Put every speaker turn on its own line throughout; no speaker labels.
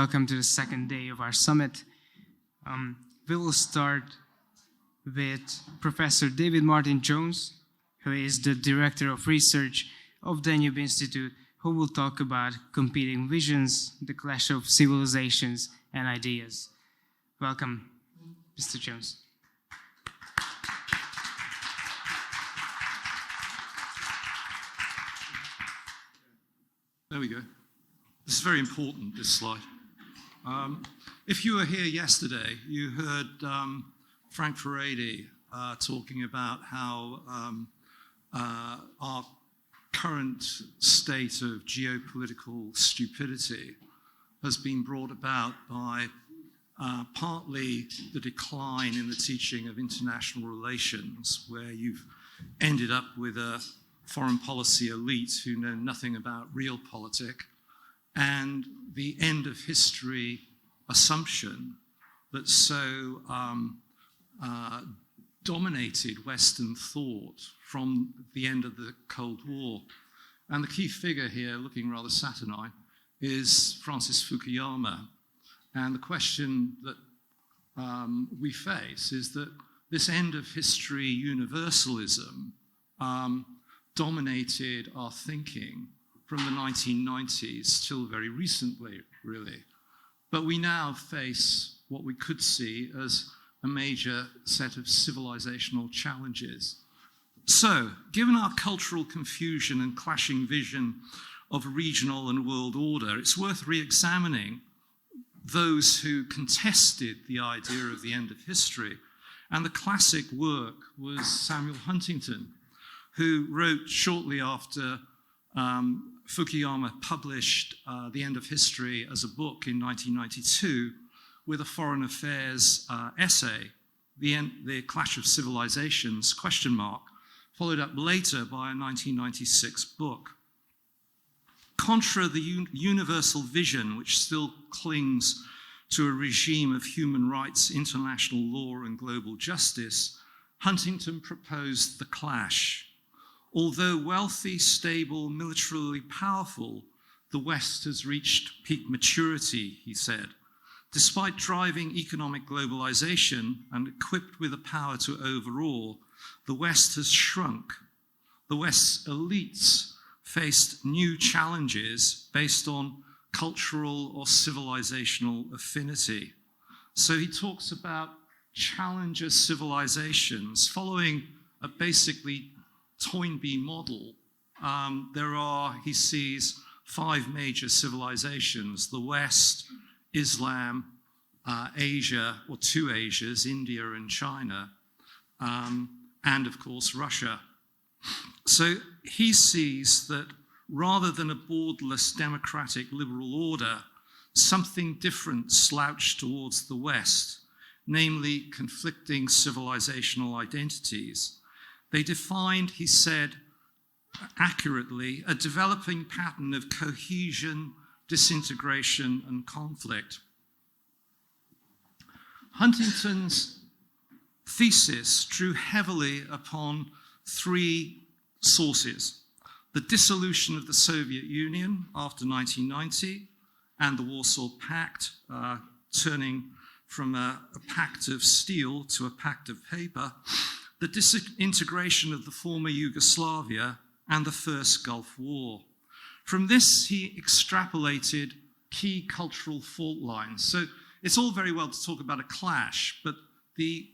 welcome to the second day of our summit. We will start with Professor David Martin Jones, who is the Director of Research of Danube Institute, who will talk about competing visions, the clash of civilizations and ideas. Welcome, Mr. Jones.
There we go. This is very important, this slide. If you were here yesterday, you heard Frank Furedi talking about how our current state of geopolitical stupidity has been brought about by partly the decline in the teaching of international relations, where you've ended up with a foreign policy elite who know nothing about real politics, and the end of history assumption that so dominated Western thought from the end of the Cold War. And the key figure here, looking rather saturnine, is Francis Fukuyama. And the question that we face is that this end of history universalism dominated our thinking from the 1990s till very recently, really. But we now face what we could see as a major set of civilizational challenges. So, given our cultural confusion and clashing vision of regional and world order, it's worth re-examining those who contested the idea of the end of history. And the classic work was Samuel Huntington, who wrote shortly after Fukuyama published The End of History as a book in 1992 with a foreign affairs essay, The Clash of Civilizations, ? Followed up later by a 1996 book. Contra the universal vision, which still clings to a regime of human rights, international law, and global justice, Huntington proposed the clash. Although wealthy, stable, militarily powerful, the West has reached peak maturity, he said. Despite driving economic globalization and equipped with the power to overawe, the West has shrunk. The West's elites faced new challenges based on cultural or civilizational affinity. So he talks about challenger civilizations following a basically Toynbee model. There are, he sees, 5 major civilizations: the West, Islam, Asia, or 2 Asias, India and China, and of course Russia. So he sees that rather than a borderless democratic liberal order, something different slouched towards the West, namely conflicting civilizational identities. They defined, he said, accurately, a developing pattern of cohesion, disintegration, and conflict. Huntington's thesis drew heavily upon 3 sources: the dissolution of the Soviet Union after 1990 and the Warsaw Pact, turning from a pact of steel to a pact of paper, the disintegration of the former Yugoslavia, and the First Gulf War. From this, he extrapolated key cultural fault lines. So it's all very well to talk about a clash, but the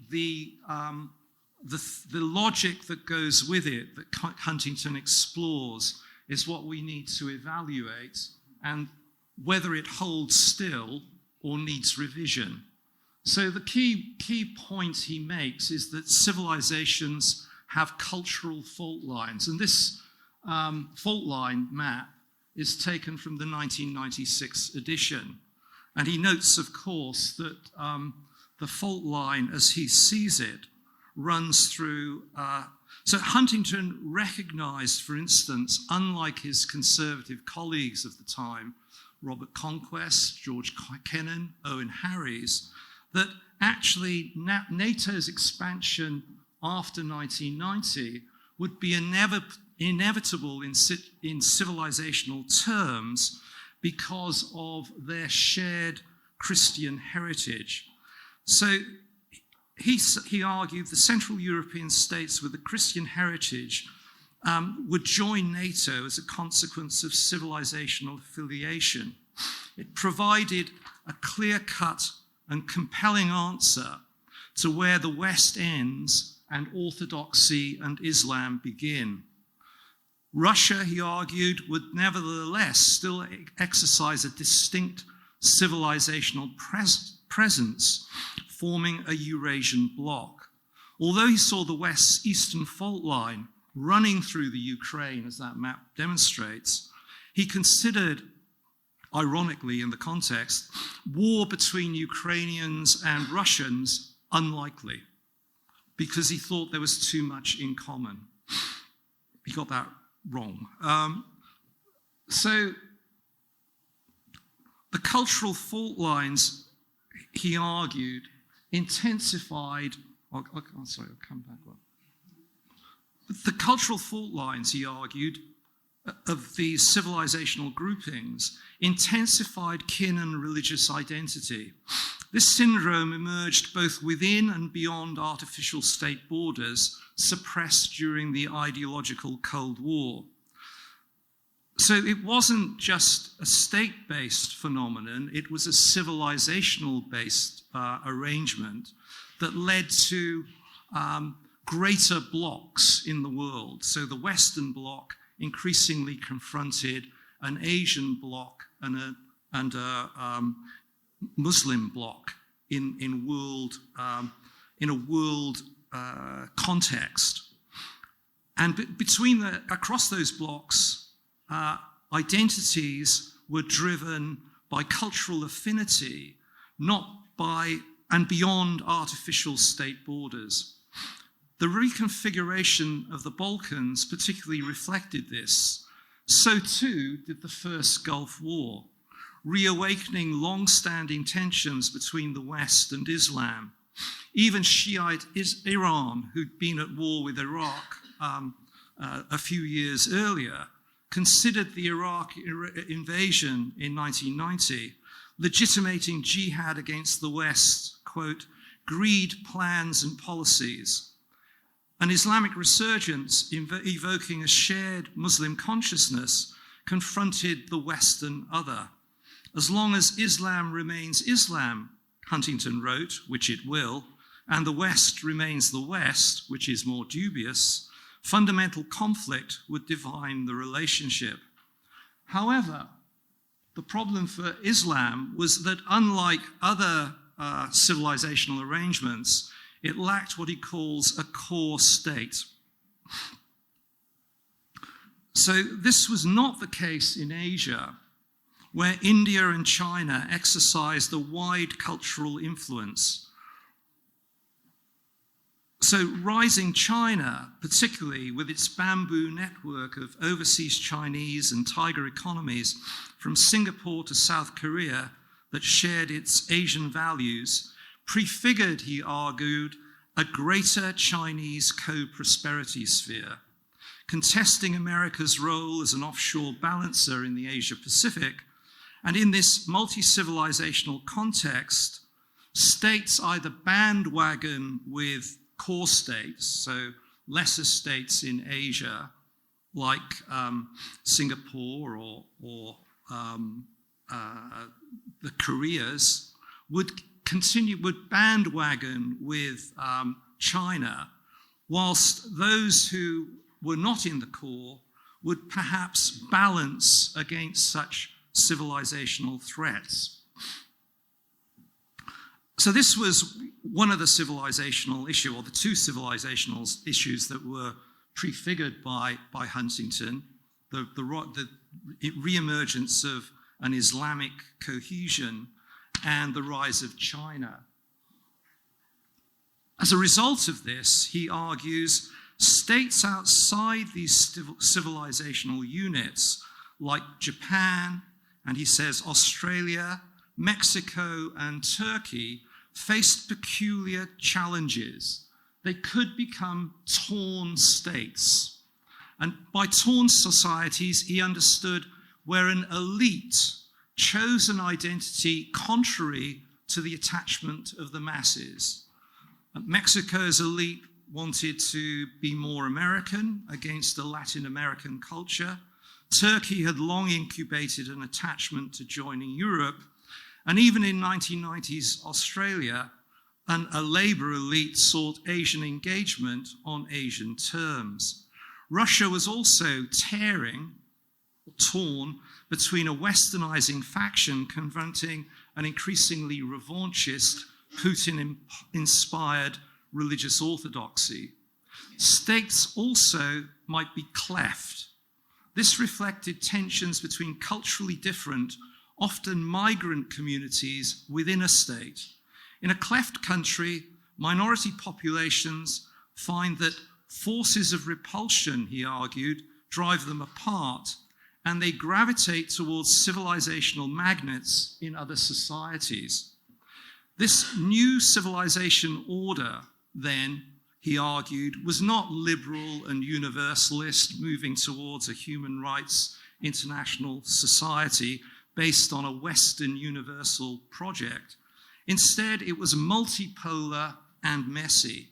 logic that goes with it, that Huntington explores, is what we need to evaluate, and whether it holds still or needs revision. So the key point he makes is that civilizations have cultural fault lines. And this fault line map is taken from the 1996 edition. And he notes, of course, that the fault line, as he sees it, runs through... So Huntington recognized, for instance, unlike his conservative colleagues of the time, Robert Conquest, George Kennan, Owen Harries, that actually NATO's expansion after 1990 would be inevitable in civilizational terms because of their shared Christian heritage. So he argued the Central European states with a Christian heritage would join NATO as a consequence of civilizational affiliation. It provided a clear-cut and compelling answer to where the West ends and orthodoxy and Islam begin. Russia, he argued, would nevertheless still exercise a distinct civilizational presence, forming a Eurasian bloc. Although he saw the West's eastern fault line running through the Ukraine, as that map demonstrates, he considered, ironically in the context, war between Ukrainians and Russians unlikely, because he thought there was too much in common. He got that wrong. So the cultural fault lines, he argued, intensified. I'll come back. The cultural fault lines, he argued, of these civilizational groupings intensified kin and religious identity. This syndrome emerged both within and beyond artificial state borders, suppressed during the ideological Cold War. So it wasn't just a state-based phenomenon, it was a civilizational-based arrangement that led to greater blocs in the world. So the Western bloc increasingly confronted an Asian bloc and a Muslim bloc in a world context. And across those blocs, identities were driven by cultural affinity, not by and beyond artificial state borders. The reconfiguration of the Balkans particularly reflected this. So too did the First Gulf War, reawakening long-standing tensions between the West and Islam. Even Shiite Iran, who'd been at war with Iraq a few years earlier, considered the Iraq invasion in 1990, legitimating jihad against the West, quote, greed, plans, and policies. An Islamic resurgence evoking a shared Muslim consciousness confronted the Western other. As long as Islam remains Islam, Huntington wrote, which it will, and the West remains the West, which is more dubious, fundamental conflict would define the relationship. However, the problem for Islam was that unlike other civilizational arrangements, it lacked what he calls a core state. So this was not the case in Asia, where India and China exercised a wide cultural influence. So rising China, particularly with its bamboo network of overseas Chinese and tiger economies from Singapore to South Korea that shared its Asian values, prefigured, he argued, a greater Chinese co-prosperity sphere, contesting America's role as an offshore balancer in the Asia-Pacific. And in this multi-civilizational context, states either bandwagon with core states, so lesser states in Asia, like Singapore or the Koreas, would bandwagon with China, whilst those who were not in the core would perhaps balance against such civilizational threats. So this was one of the civilizational issues, or the two civilizational issues that were prefigured by Huntington, the reemergence of an Islamic cohesion and the rise of China. As a result of this, he argues, states outside these civilizational units, like Japan, and he says Australia, Mexico, and Turkey, faced peculiar challenges. They could become torn states. And by torn societies, he understood where an elite chose an identity contrary to the attachment of the masses. Mexico's elite wanted to be more American against a Latin American culture. Turkey had long incubated an attachment to joining Europe. And even in 1990s Australia, a Labour elite sought Asian engagement on Asian terms. Russia was also torn between a westernizing faction confronting an increasingly revanchist, Putin-inspired religious orthodoxy. States also might be cleft. This reflected tensions between culturally different, often migrant communities within a state. In a cleft country, minority populations find that forces of repulsion, he argued, drive them apart, and they gravitate towards civilizational magnets in other societies. This new civilization order, then, he argued, was not liberal and universalist, moving towards a human rights international society based on a Western universal project. Instead, it was multipolar and messy.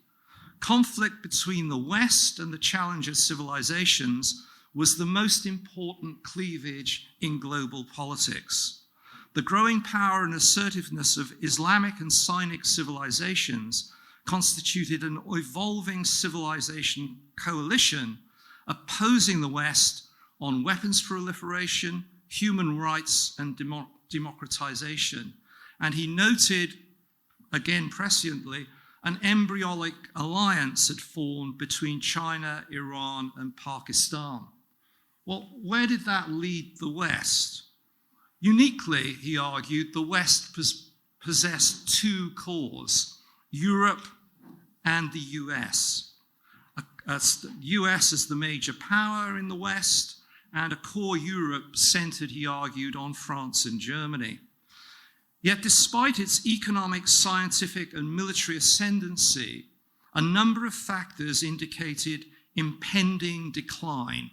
Conflict between the West and the challenger civilizations was the most important cleavage in global politics. The growing power and assertiveness of Islamic and Sinic civilizations constituted an evolving civilization coalition opposing the West on weapons proliferation, human rights, and democratization. And he noted, again presciently, an embryonic alliance had formed between China, Iran, and Pakistan. Well, where did that lead the West? Uniquely, he argued, the West possessed two cores, Europe and the US. The US as the major power in the West, and a core Europe centered, he argued, on France and Germany. Yet despite its economic, scientific, and military ascendancy, a number of factors indicated impending decline.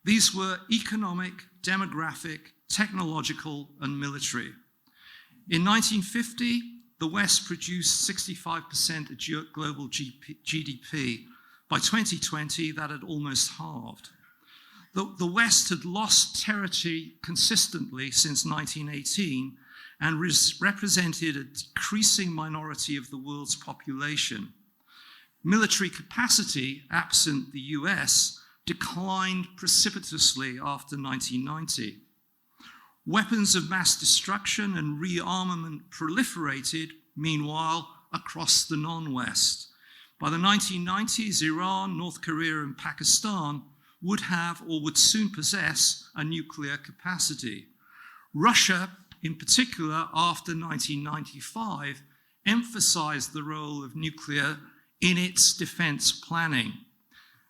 These were economic, demographic, technological, and military. In 1950, the West produced 65% of global GDP. By 2020, that had almost halved. The West had lost territory consistently since 1918 and represented a decreasing minority of the world's population. Military capacity, absent the US, declined precipitously after 1990. Weapons of mass destruction and rearmament proliferated, meanwhile, across the non-West. By the 1990s, Iran, North Korea, and Pakistan would have or would soon possess a nuclear capacity. Russia, in particular, after 1995, emphasized the role of nuclear in its defense planning.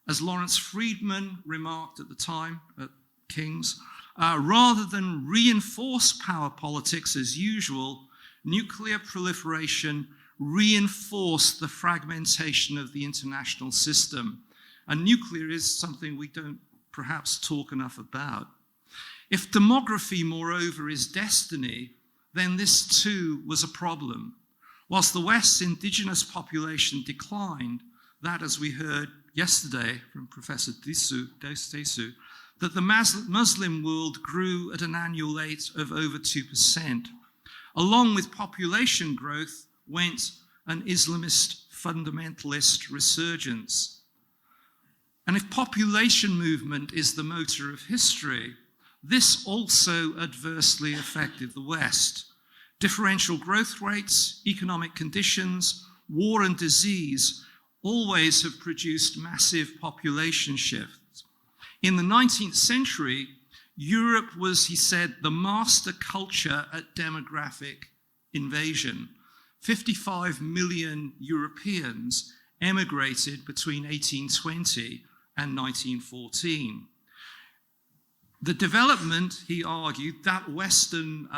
As Lawrence Friedman remarked at the time at King's, rather than reinforce power politics as usual, nuclear proliferation reinforced the fragmentation of the international system. And nuclear is something we don't perhaps talk enough about. If demography, moreover, is destiny, then this too was a problem. Whilst the West's indigenous population declined, that, as we heard yesterday from Professor Desu, that the Muslim world grew at an annual rate of over 2%. Along with population growth went an Islamist fundamentalist resurgence. And if population movement is the motor of history, this also adversely affected the West. Differential growth rates, economic conditions, war and disease always have produced massive population shifts. In the 19th century, Europe was, he said, the master culture at demographic invasion. 55 million Europeans emigrated between 1820 and 1914. The development, he argued, that Western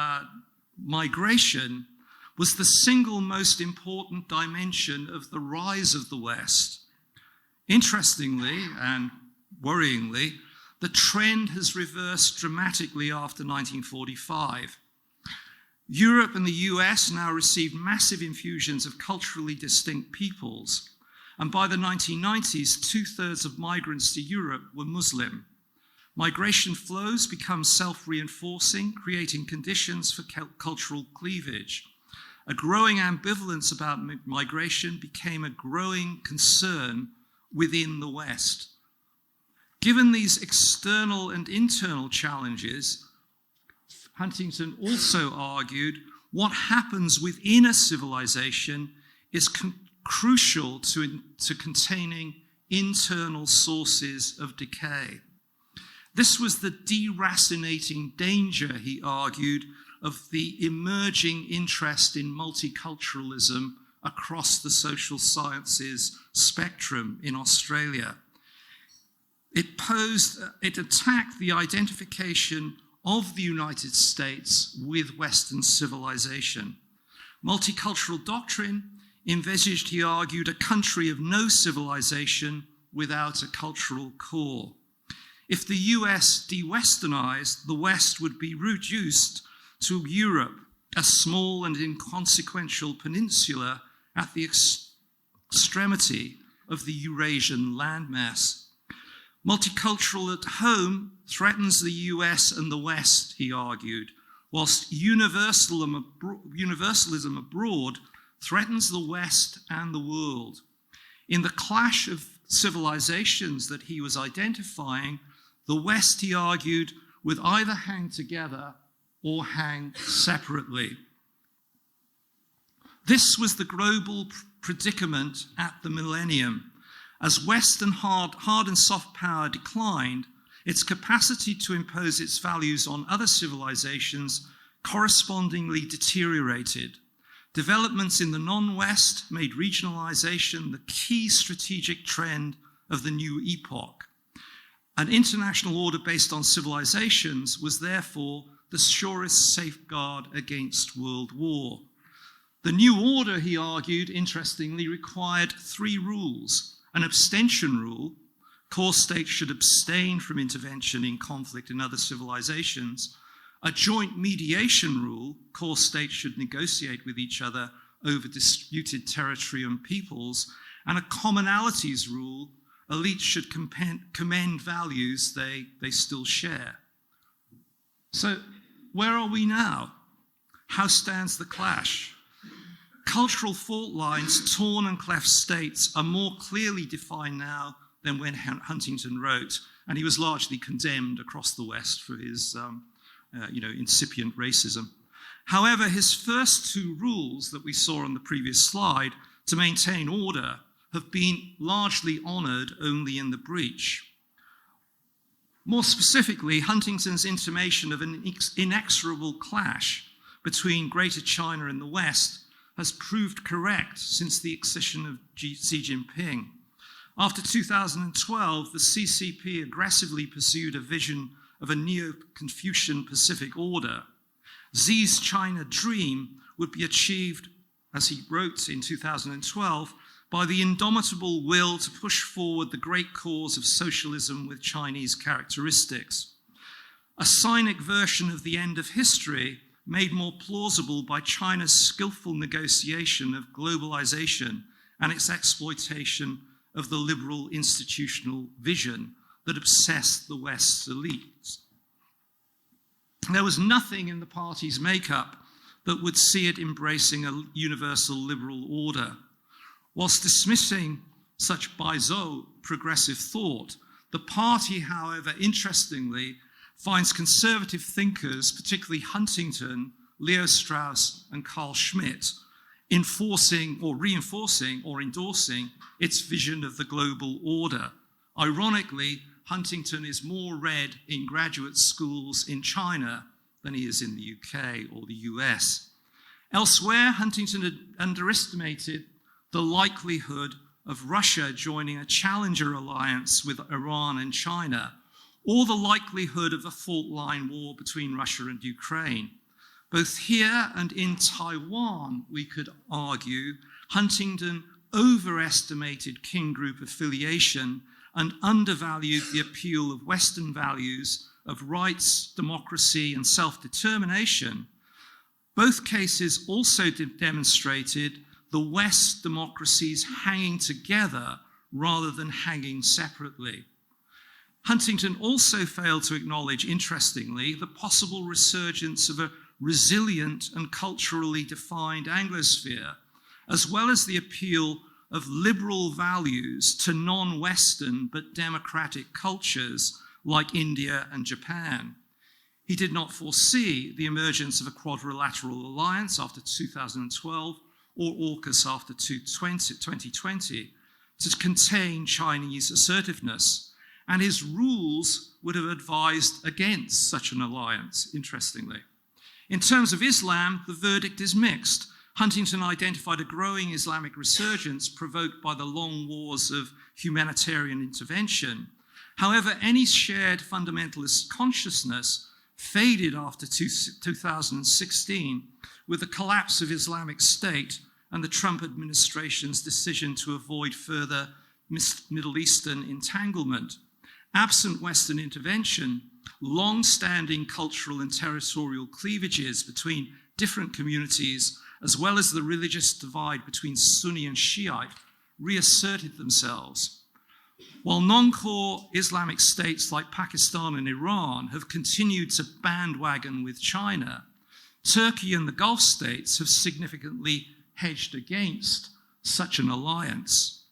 migration was the single most important dimension of the rise of the West. Interestingly and worryingly, the trend has reversed dramatically after 1945. Europe and the US now receive massive infusions of culturally distinct peoples, and by the 1990s, 2/3 of migrants to Europe were Muslim. Migration flows become self-reinforcing, creating conditions for cultural cleavage. A growing ambivalence about migration became a growing concern within the West. Given these external and internal challenges, Huntington also argued what happens within a civilization is crucial to containing internal sources of decay. This was the deracinating danger, he argued, of the emerging interest in multiculturalism across the social sciences spectrum in Australia. It attacked the identification of the United States with Western civilization. Multicultural doctrine envisaged, he argued, a country of no civilization without a cultural core. If the US de-Westernized, the West would be reduced to Europe, a small and inconsequential peninsula at the extremity of the Eurasian landmass. Multicultural at home threatens the US and the West, he argued, whilst universalism abroad threatens the West and the world. In the clash of civilizations that he was identifying, the West, he argued, would either hang together or hang separately. This was the global predicament at the millennium. As Western hard and soft power declined, its capacity to impose its values on other civilizations correspondingly deteriorated. Developments in the non-West made regionalization the key strategic trend of the new epoch. An international order based on civilizations was therefore the surest safeguard against world war. The new order, he argued, interestingly, required 3 rules. An abstention rule, core states should abstain from intervention in conflict in other civilizations. A joint mediation rule, core states should negotiate with each other over disputed territory and peoples. And a commonalities rule, elites should commend values they still share. So where are we now? How stands the clash? Cultural fault lines, torn and cleft states, are more clearly defined now than when Huntington wrote, and he was largely condemned across the West for his incipient racism. However, his first 2 rules that we saw on the previous slide to maintain order have been largely honored only in the breach. More specifically, Huntington's intimation of an inexorable clash between Greater China and the West has proved correct since the accession of Xi Jinping. After 2012, the CCP aggressively pursued a vision of a neo-Confucian Pacific order. Xi's China dream would be achieved, as he wrote in 2012, by the indomitable will to push forward the great cause of socialism with Chinese characteristics. A cynic version of the end of history made more plausible by China's skillful negotiation of globalization and its exploitation of the liberal institutional vision that obsessed the West's elites. There was nothing in the party's makeup that would see it embracing a universal liberal order. Whilst dismissing such bizarre progressive thought, the party, however, interestingly, finds conservative thinkers, particularly Huntington, Leo Strauss, and Carl Schmidt, enforcing or reinforcing or endorsing its vision of the global order. Ironically, Huntington is more read in graduate schools in China than he is in the UK or the US. Elsewhere, Huntington had underestimated the likelihood of Russia joining a challenger alliance with Iran and China, or the likelihood of a fault line war between Russia and Ukraine. Both here and in Taiwan, we could argue, Huntington overestimated King Group affiliation and undervalued the appeal of Western values of rights, democracy, and self-determination, both cases also demonstrated the West democracies hanging together rather than hanging separately. Huntington also failed to acknowledge, interestingly, the possible resurgence of a resilient and culturally defined Anglosphere, as well as the appeal of liberal values to non-Western but democratic cultures like India and Japan. He did not foresee the emergence of a quadrilateral alliance after 2012 or AUKUS after 2020 to contain Chinese assertiveness, and his rules would have advised against such an alliance, interestingly. In terms of Islam, the verdict is mixed. Huntington identified a growing Islamic resurgence provoked by the long wars of humanitarian intervention. However, any shared fundamentalist consciousness faded after 2016 with the collapse of Islamic State and the Trump administration's decision to avoid further Middle Eastern entanglement. Absent Western intervention, long-standing cultural and territorial cleavages between different communities, as well as the religious divide between Sunni and Shiite, reasserted themselves. While non-core Islamic states like Pakistan and Iran have continued to bandwagon with China, Turkey and the Gulf states have significantly hedged against such an alliance.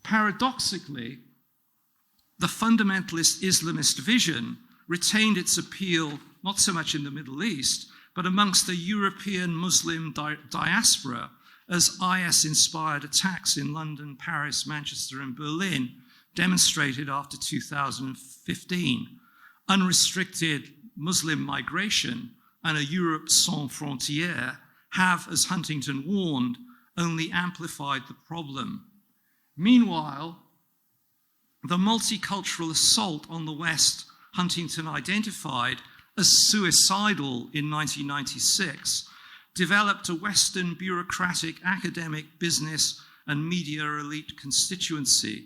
Paradoxically, the fundamentalist Islamist vision retained its appeal not so much in the Middle East, but amongst the European Muslim diaspora, as IS-inspired attacks in London, Paris, Manchester, and Berlin demonstrated after 2015. Unrestricted Muslim migration and a Europe sans frontières have, as Huntington warned, only amplified the problem. Meanwhile, the multicultural assault on the West Huntington identified as suicidal in 1996 developed a Western bureaucratic, academic, business, and media elite constituency.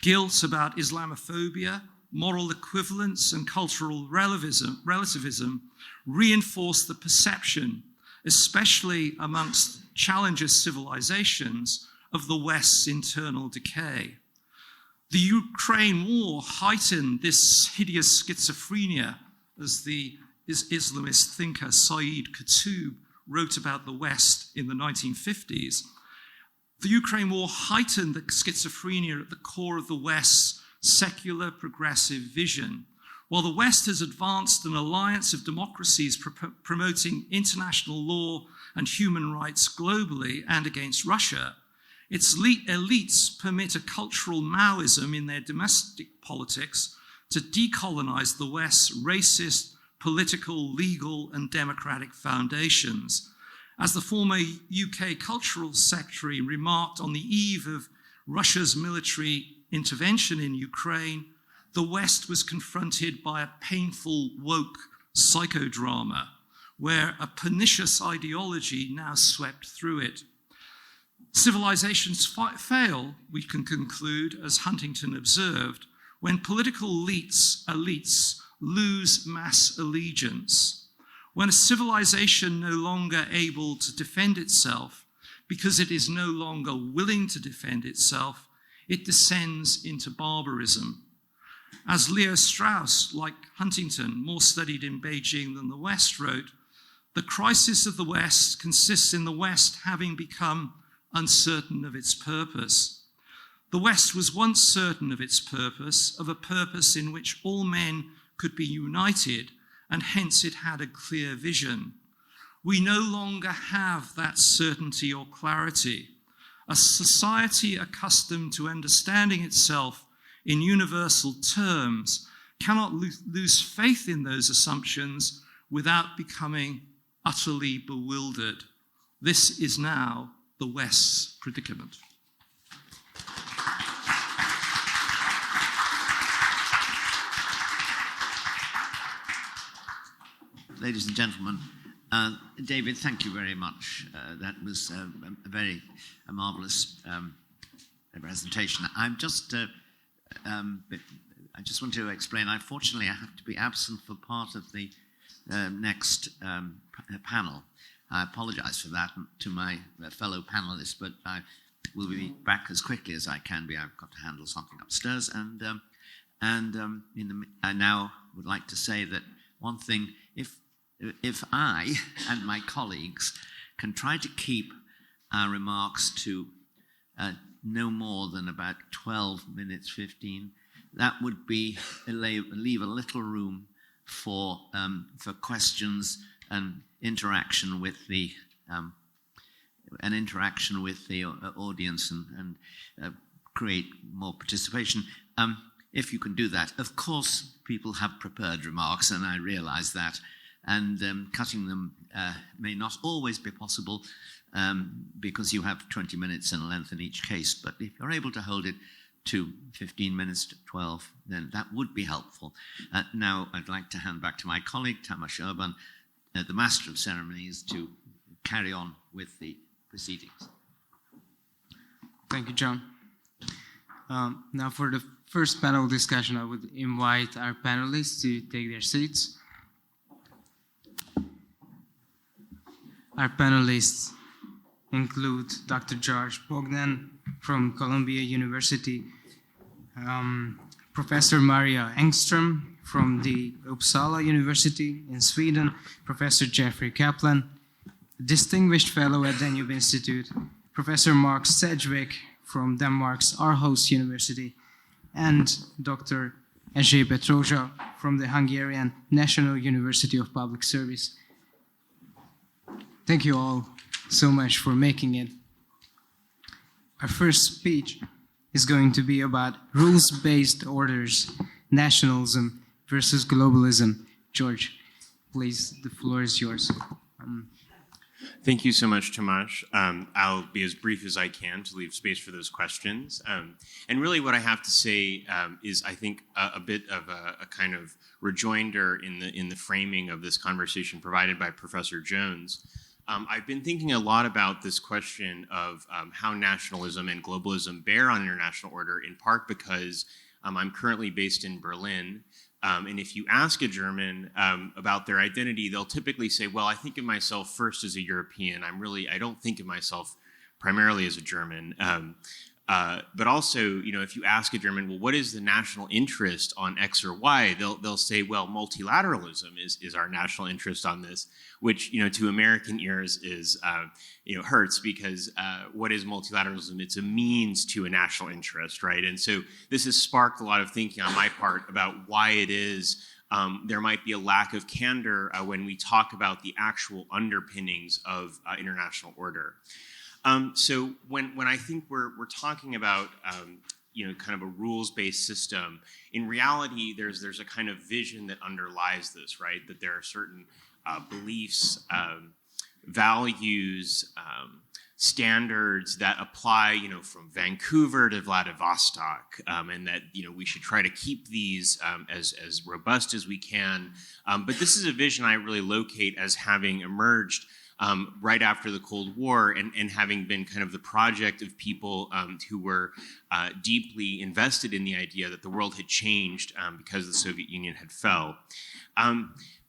Guilt about Islamophobia, moral equivalence, and cultural relativism reinforced the perception, especially amongst challenger civilizations, of the West's internal decay. The Ukraine war heightened this hideous schizophrenia, as the Islamist thinker Saeed Qutb wrote about the West in the 1950s. The Ukraine war heightened the schizophrenia at the core of the West's secular progressive vision. While the West has advanced an alliance of democracies promoting international law and human rights globally and against Russia, its elites permit a cultural Maoism in their domestic politics to decolonize the West's racist, political, legal, and democratic foundations. As the former UK cultural secretary remarked on the eve of Russia's military intervention in Ukraine, the West was confronted by a painful woke psychodrama where a pernicious ideology now swept through it. Civilizations fail, we can conclude, as Huntington observed, when political elites lose mass allegiance, when a civilization no longer able to defend itself because it is no longer willing to defend itself, it descends into barbarism. As Leo Strauss, like Huntington, more studied in Beijing than the West, wrote, the crisis of the West consists in the West having become uncertain of its purpose. The West was once certain of its purpose, of a purpose in which all men could be united, and hence it had a clear vision. We no longer have that certainty or clarity. A society accustomed to understanding itself in universal terms cannot lose faith in those assumptions without becoming utterly bewildered. This is now the West's predicament.
Ladies and gentlemen, David, thank you very much. That was a marvellous presentation. I'm just but I just want to explain. Unfortunately, I have to be absent for part of the next panel. I apologize for that to my fellow panelists, but I will be back as quickly as I can be. I've got to handle something upstairs, and I now would like to say that one thing: if I and my colleagues can try to keep our remarks to no more than about 12 minutes, 15, that would leave a little room for questions and interaction with the audience and create more participation. If you can do that, of course, people have prepared remarks, and I realize that, and cutting them may not always be possible because you have 20 minutes in length in each case. But if you're able to hold it to 15 minutes to 12, then that would be helpful. Now, I'd like to hand back to my colleague, Tamas Urban, the Master of Ceremonies, to carry on with the proceedings.
Thank you, John. Now, for the first panel discussion, I would invite our panelists to take their seats. Our panelists include Dr. George Bogden from Columbia University, Professor Maria Engström from the Uppsala University in Sweden, Professor Jeffrey Kaplan, Distinguished Fellow at Danube Institute, Professor Mark Sedgwick from Denmark's Aarhus University, and Dr. Erzsébet Petrosa from the Hungarian National University of Public Service. Thank you all so much for making it. Our first speech is going to be about rules-based orders, nationalism versus globalism. George, please, the floor is yours.
Thank you so much, Tomasz. I'll be as brief as I can to leave space for those questions. And really what I have to say is, I think, a bit of a kind of rejoinder in the framing of this conversation provided by Professor Jones. I've been thinking a lot about this question of how nationalism and globalism bear on international order, in part because I'm currently based in Berlin. And if you ask a German about their identity, they'll typically say, well, I think of myself first as a European. I don't think of myself primarily as a German. But also, if you ask a German, well, what is the national interest on X or Y? They'll say, well, multilateralism is our national interest on this, which, to American ears is, hurts because what is multilateralism? It's a means to a national interest, right? And so this has sparked a lot of thinking on my part about why it is there might be a lack of candor when we talk about the actual underpinnings of international order. So when I think we're talking about kind of a rules-based system, in reality there's a kind of vision that underlies this, right? That there are certain beliefs, values, standards that apply, from Vancouver to Vladivostok, and that we should try to keep these as robust as we can. But this is a vision I really locate as having emerged right after the Cold War, and having been kind of the project of people who were deeply invested in the idea that the world had changed because the Soviet Union had fell.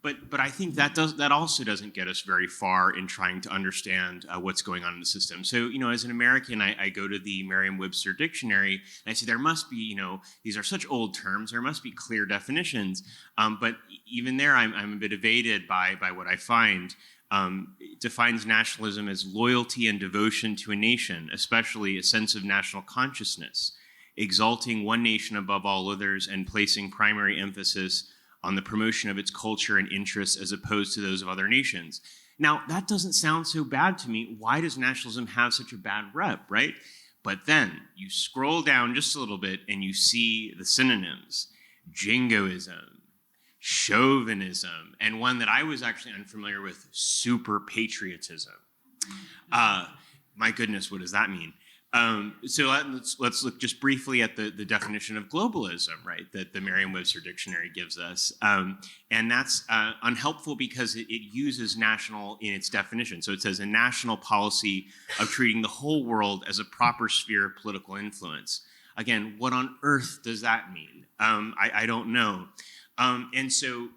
But I think that also doesn't get us very far in trying to understand what's going on in the system. So, as an American, I go to the Merriam-Webster dictionary and I say there must be, these are such old terms, there must be clear definitions. But even there, I'm a bit evaded by what I find. It defines nationalism as loyalty and devotion to a nation, especially a sense of national consciousness, exalting one nation above all others and placing primary emphasis on the promotion of its culture and interests as opposed to those of other nations. Now, that doesn't sound so bad to me. Why does nationalism have such a bad rep, right? But then you scroll down just a little bit and you see the synonyms: jingoism, chauvinism, and one that I was actually unfamiliar with, super patriotism. My goodness, what does that mean? So let's look just briefly at the definition of globalism, right, that the Merriam-Webster dictionary gives us. And that's unhelpful because it uses national in its definition. So it says a national policy of treating the whole world as a proper sphere of political influence. again, what on earth does that mean? I don't know. And so,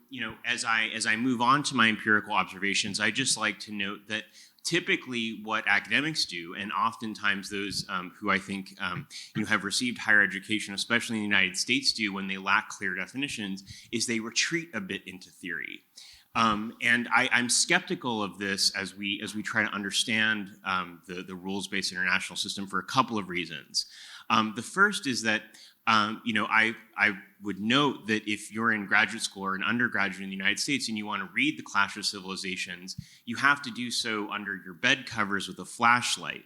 as I move on to my empirical observations, I just like to note that typically what academics do, and oftentimes those who I think have received higher education, especially in the United States, do when they lack clear definitions, is they retreat a bit into theory. And I'm skeptical of this as we try to understand the rules-based international system for a couple of reasons. The first is that I would note that if you're in graduate school or an undergraduate in the United States and you want to read The Clash of Civilizations, you have to do so under your bed covers with a flashlight.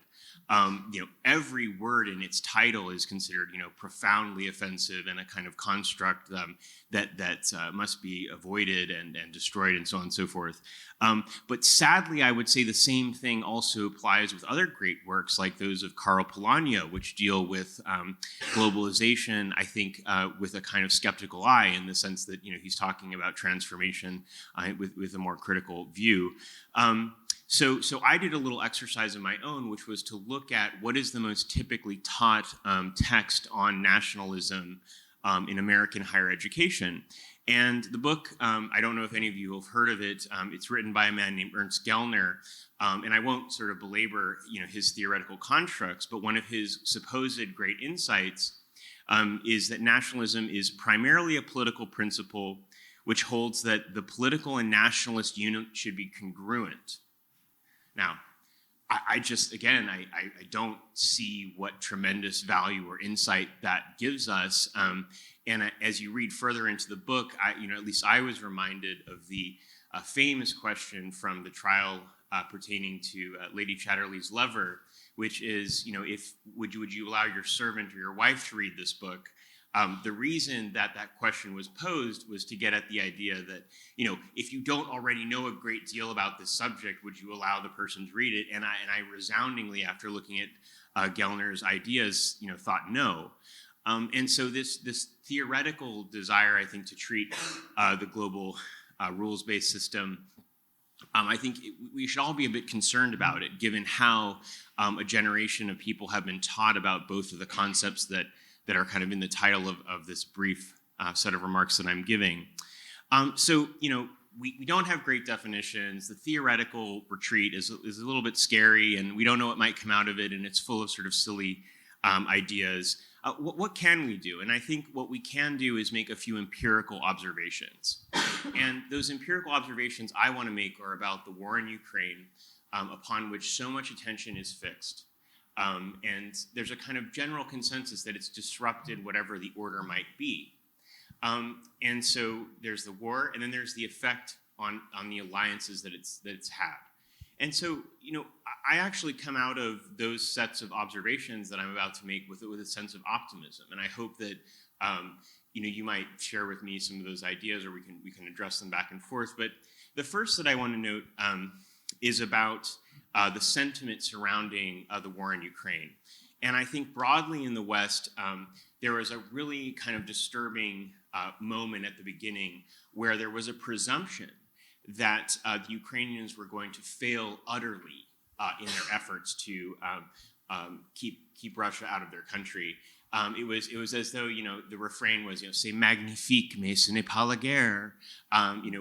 Every word in its title is considered, profoundly offensive and a kind of construct that must be avoided and destroyed and so on and so forth. But sadly, I would say the same thing also applies with other great works like those of Karl Polanyi, which deal with globalization, I think, with a kind of skeptical eye in the sense that, he's talking about transformation with a more critical view. So I did a little exercise of my own, which was to look at what is the most typically taught text on nationalism in American higher education. And the book, I don't know if any of you have heard of it. It's written by a man named Ernst Gellner, and I won't sort of belabor his theoretical constructs, but one of his supposed great insights is that nationalism is primarily a political principle which holds that the political and nationalist unit should be congruent. Now, I don't see what tremendous value or insight that gives us. And as you read further into the book, at least I was reminded of the famous question from the trial pertaining to Lady Chatterley's lover, which is, would you allow your servant or your wife to read this book? The reason that question was posed was to get at the idea that, if you don't already know a great deal about this subject, would you allow the person to read it? And I resoundingly, after looking at Gellner's ideas, thought no. And so this theoretical desire, I think, to treat the global rules-based system, I think we should all be a bit concerned about it, given how a generation of people have been taught about both of the concepts that are kind of in the title of this brief set of remarks that I'm giving. We don't have great definitions. The theoretical retreat is a little bit scary, and we don't know what might come out of it, and it's full of sort of silly ideas. What can we do? And I think what we can do is make a few empirical observations. And those empirical observations I want to make are about the war in Ukraine, upon which so much attention is fixed. And there's a kind of general consensus that it's disrupted whatever the order might be. And so there's the war, and then there's the effect on the alliances that it's had. And so, I actually come out of those sets of observations that I'm about to make with a sense of optimism. And I hope that, you might share with me some of those ideas, or we can address them back and forth. But the first that I want to note is about the sentiment surrounding the war in Ukraine. And I think broadly in the West, there was a really kind of disturbing moment at the beginning where there was a presumption that the Ukrainians were going to fail utterly in their efforts to keep Russia out of their country. It was as though, the refrain was, c'est magnifique, mais ce n'est pas la guerre.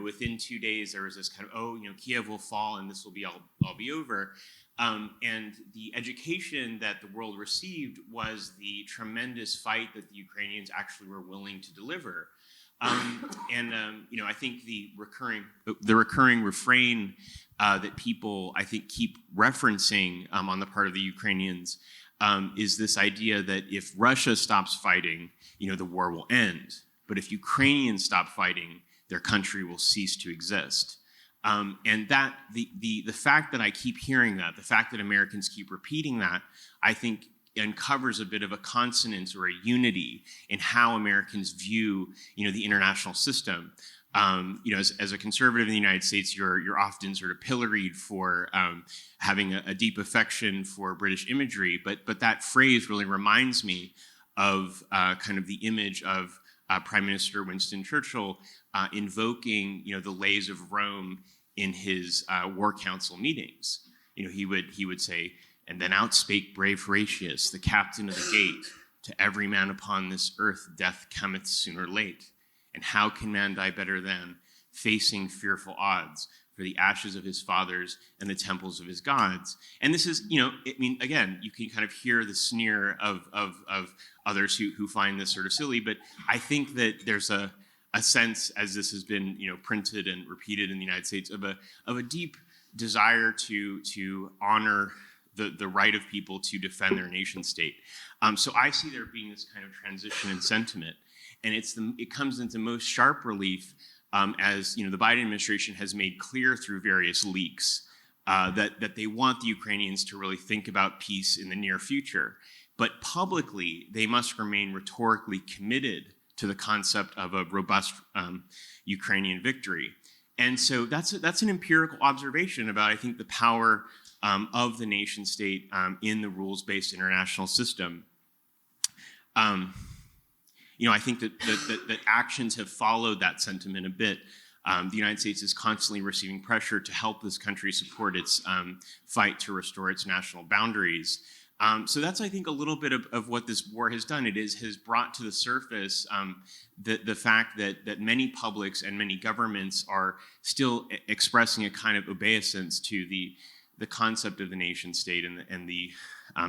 Within 2 days, there was this kind of, Kiev will fall and this will be all be over. And the education that the world received was the tremendous fight that the Ukrainians actually were willing to deliver. I think the recurring refrain that people, I think, keep referencing on the part of the Ukrainians is this idea that if Russia stops fighting, the war will end. But if Ukrainians stop fighting, their country will cease to exist. And that the fact that I keep hearing that, the fact that Americans keep repeating that, I think uncovers a bit of a consonance or a unity in how Americans view, the international system. As a conservative in the United States, you're often sort of pilloried for having a deep affection for British imagery, but that phrase really reminds me of kind of the image of Prime Minister Winston Churchill invoking, the lays of Rome in his war council meetings. He would say, "And then out spake brave Horatius, the captain of the gate, To every man upon this earth death cometh soon or late. And how can man die better than, facing fearful odds, for the ashes of his fathers and the temples of his gods? And this is, again, you can kind of hear the sneer of others who find this sort of silly, but I think that there's a sense, as this has been, printed and repeated in the United States, of a deep desire to honor the right of people to defend their nation state. So I see there being this kind of transition in sentiment, and it comes into most sharp relief as the Biden administration has made clear through various leaks that they want the Ukrainians to really think about peace in the near future. But publicly, they must remain rhetorically committed to the concept of a robust Ukrainian victory. And so that's an empirical observation about, I think, the power of the nation state in the rules-based international system. I think that actions have followed that sentiment a bit. The United States is constantly receiving pressure to help this country support its fight to restore its national boundaries. So that's, I think, a little bit of what this war has done. It has brought to the surface the fact that many publics and many governments are still expressing a kind of obeisance to the concept of the nation state and the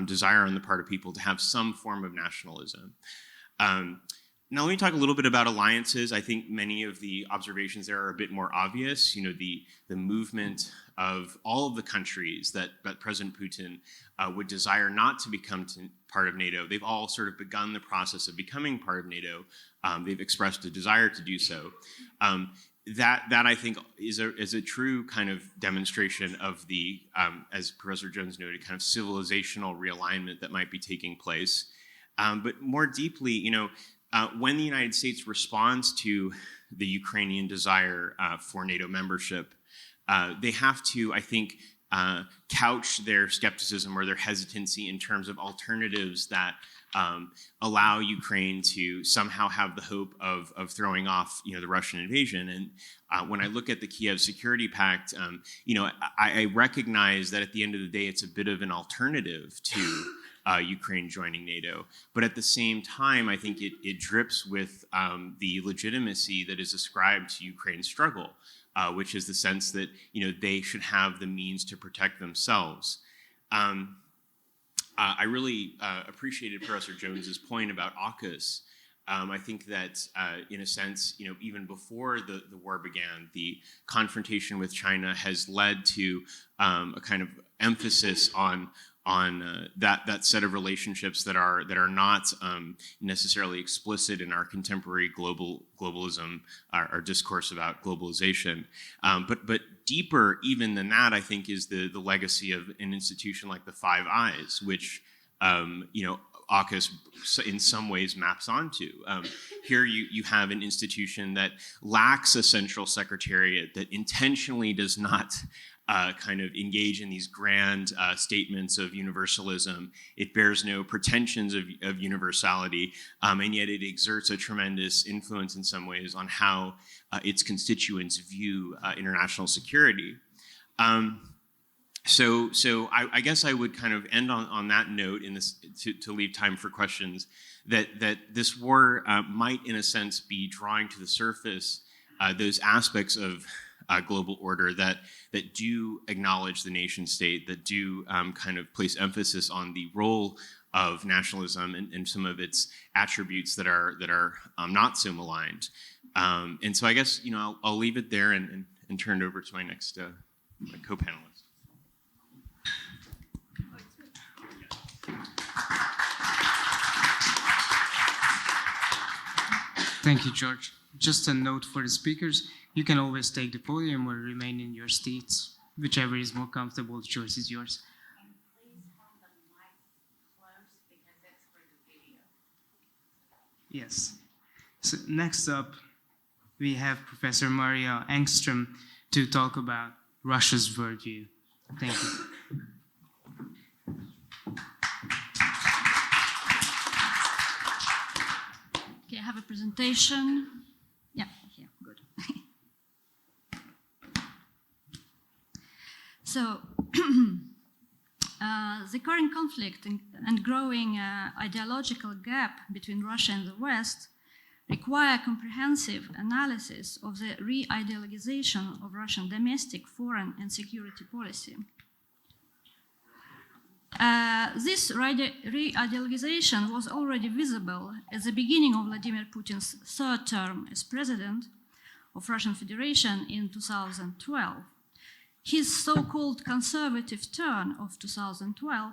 desire on the part of people to have some form of nationalism. Now let me talk a little bit about alliances. I think many of the observations there are a bit more obvious. The movement of all of the countries that President Putin would desire not to become part of NATO. They've all sort of begun the process of becoming part of NATO. They've expressed a desire to do so. That I think is a true kind of demonstration of the, as Professor Jones noted, kind of civilizational realignment that might be taking place. But more deeply, when the United States responds to the Ukrainian desire for NATO membership, they have to, I think, couch their skepticism or their hesitancy in terms of alternatives that allow Ukraine to somehow have the hope of throwing off, the Russian invasion. And when I look at the Kiev Security Pact, I recognize that at the end of the day, it's a bit of an alternative to Ukraine joining NATO. But at the same time, I think it drips with the legitimacy that is ascribed to Ukraine's struggle, which is the sense that they should have the means to protect themselves. I really appreciated Professor Jones's point about AUKUS. I think that, in a sense, even before the war began, the confrontation with China has led to a kind of emphasis on that set of relationships that are not necessarily explicit in our contemporary globalism, our discourse about globalization. But deeper even than that, I think, is the legacy of an institution like the Five Eyes, which AUKUS in some ways maps onto. Here you have an institution that lacks a central secretariat, that intentionally does not kind of engage in these grand statements of universalism. It bears no pretensions of universality, and yet it exerts a tremendous influence in some ways on how its constituents view international security. So I guess I would kind of end on that note in this to leave time for questions, that this war might in a sense be drawing to the surface those aspects of global order that do acknowledge the nation state, that do kind of place emphasis on the role of nationalism and some of its attributes that are not so maligned. And so I guess I'll leave it there and turn it over to my next my co-panelist.
Thank you, George. Just a note for the speakers. You can always take the podium or remain in your seats. Whichever is more comfortable, the choice is yours.
And please hold the mic close because that's for the video.
Yes. So next up, we have Professor Maria Engström to talk about Russia's worldview. Thank you.
Okay, I have a presentation. Yeah, here, good. So,
The current conflict and growing ideological gap between Russia and the West require comprehensive analysis of the re-idealization of Russian domestic, foreign, and security policy. This re-idealization was already visible at the beginning of Vladimir Putin's third term as president of Russian Federation in 2012. His so-called conservative turn of 2012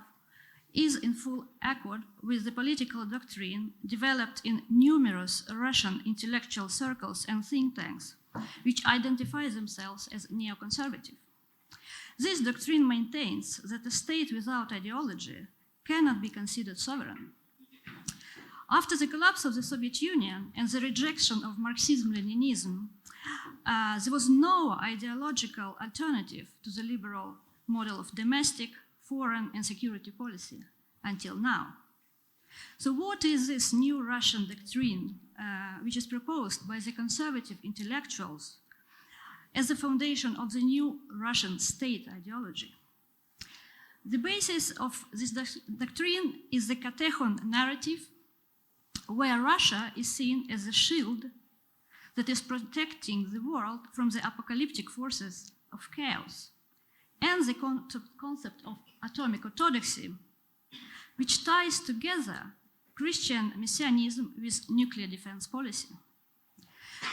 is in full accord with the political doctrine developed in numerous Russian intellectual circles and think tanks, which identify themselves as neoconservative. This doctrine maintains that a state without ideology cannot be considered sovereign. After the collapse of the Soviet Union and the rejection of Marxism-Leninism, there was no ideological alternative to the liberal model of domestic, foreign, and security policy until now. So what is this new Russian doctrine which is proposed by the conservative intellectuals as the foundation of the new Russian state ideology? The basis of this doctrine is the Katechon narrative, where Russia is seen as a shield that is protecting the world from the apocalyptic forces of chaos, and the concept of atomic orthodoxy, which ties together Christian messianism with nuclear defense policy.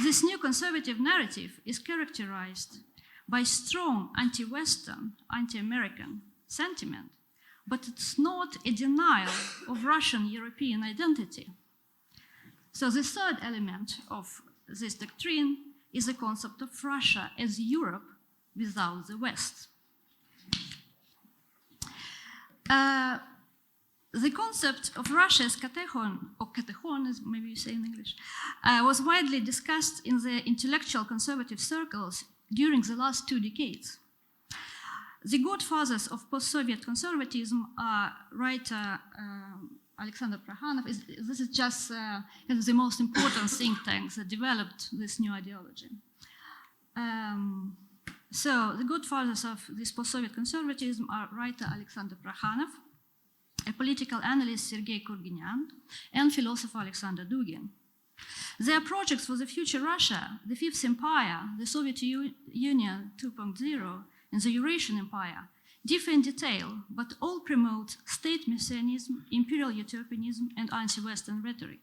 This new conservative narrative is characterized by strong anti-Western, anti-American sentiment, but it's not a denial of Russian European identity. So the third element of this doctrine is the concept of Russia as Europe without the West. The concept of Russia as Katechon, or Katechon as maybe you say in English, was widely discussed in the intellectual conservative circles during the last 2 decades. The godfathers of post-Soviet conservatism are writer Alexander Prokhanov. This is just the most important think tank that developed this new ideology. So the godfathers of this post-Soviet conservatism are writer Alexander Prokhanov, a political analyst Sergei Kurginyan, and philosopher Alexander Dugin. Their projects for the future Russia, the Fifth Empire, the Soviet Union 2.0, and the Eurasian Empire differ in detail, but all promote state messianism, imperial utopianism, and anti-Western rhetoric.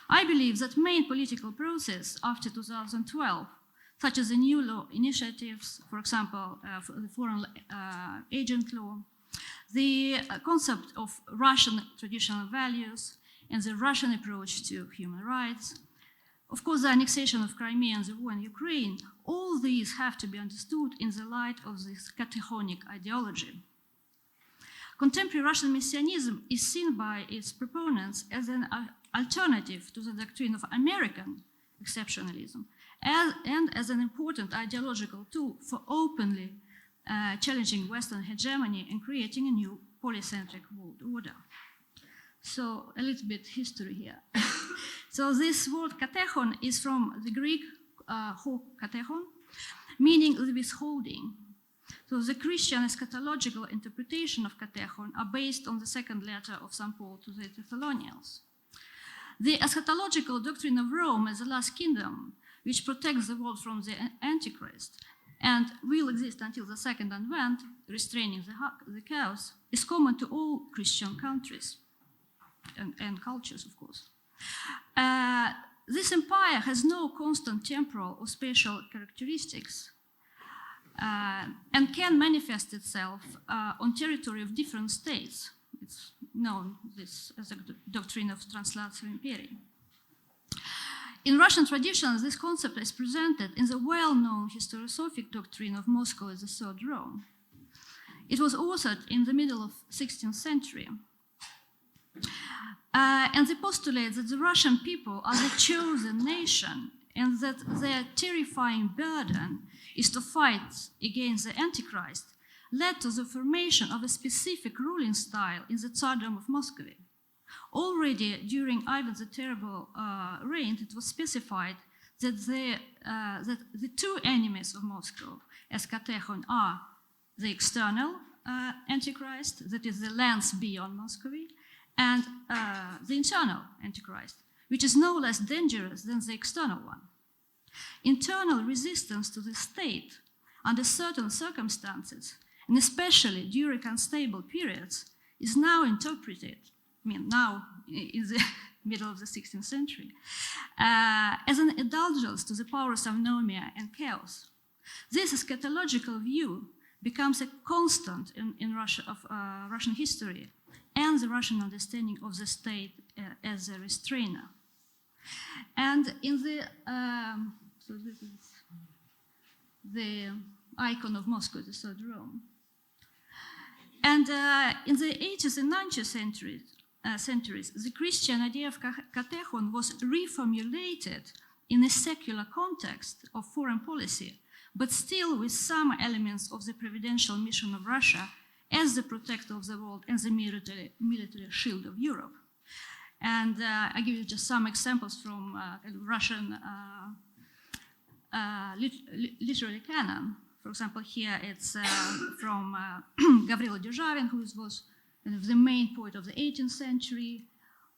I believe that main political process after 2012, such as the new law initiatives, for example, the foreign agent law, the concept of Russian traditional values, and the Russian approach to human rights, of course, the annexation of Crimea and the war in Ukraine, all these have to be understood in the light of this Katechonic ideology. Contemporary Russian messianism is seen by its proponents as an alternative to the doctrine of American exceptionalism, and as an important ideological tool for openly challenging Western hegemony and creating a new polycentric world order. So a little bit history here. So this word katechon is from the Greek ho katechon, meaning the withholding. So the Christian eschatological interpretation of katechon are based on the second letter of St. Paul to the Thessalonians. The eschatological doctrine of Rome as the last kingdom, which protects the world from the Antichrist and will exist until the second advent, restraining the chaos, is common to all Christian countries and cultures, of course. This empire has no constant temporal or spatial characteristics and can manifest itself on territory of different states. It's known this as a doctrine of translational imperium. In Russian traditions, this concept is presented in the well-known historiosophic doctrine of Moscow as the Third Rome. It was authored in the middle of 16th century. And they postulate that the Russian people are the chosen nation and that their terrifying burden is to fight against the Antichrist, led to the formation of a specific ruling style in the Tsardom of Muscovy. Already during Ivan the Terrible reign, it was specified that the two enemies of Moscow as katechon are the external Antichrist, that is the lands beyond Muscovy, and the internal Antichrist, which is no less dangerous than the external one. Internal resistance to the state under certain circumstances, and especially during unstable periods, is now interpreted, now in the middle of the 16th century, as an indulgence to the powers of anomia and chaos. This eschatological view becomes a constant in Russian history and the Russian understanding of the state as a restrainer. And in the, so this is the icon of Moscow, the Third Rome. And in the 18th and 19th centuries, the Christian idea of katechon was reformulated in a secular context of foreign policy, but still with some elements of the providential mission of Russia as the protector of the world and the military shield of Europe. And I give you just some examples from Russian literary canon. For example, here it's from Gavrilo Державин, who was the main poet of the 18th century.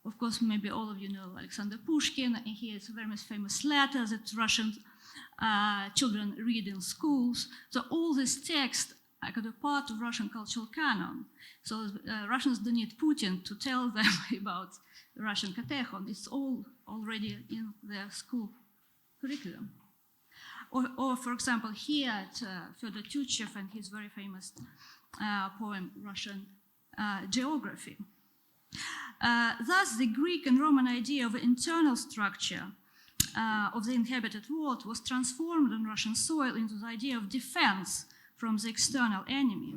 Of course, maybe all of you know Alexander Pushkin, and here it's a very famous letter that Russian children read in schools. So all this text are kind of part of Russian cultural canon. So Russians don't need Putin to tell them about Russian katechon. It's all already in their school curriculum. Or for example, here at Fyodor Tyutchev and his very famous poem, Russian Geography. Thus, the Greek and Roman idea of internal structure of the inhabited world was transformed on Russian soil into the idea of defense from the external enemy.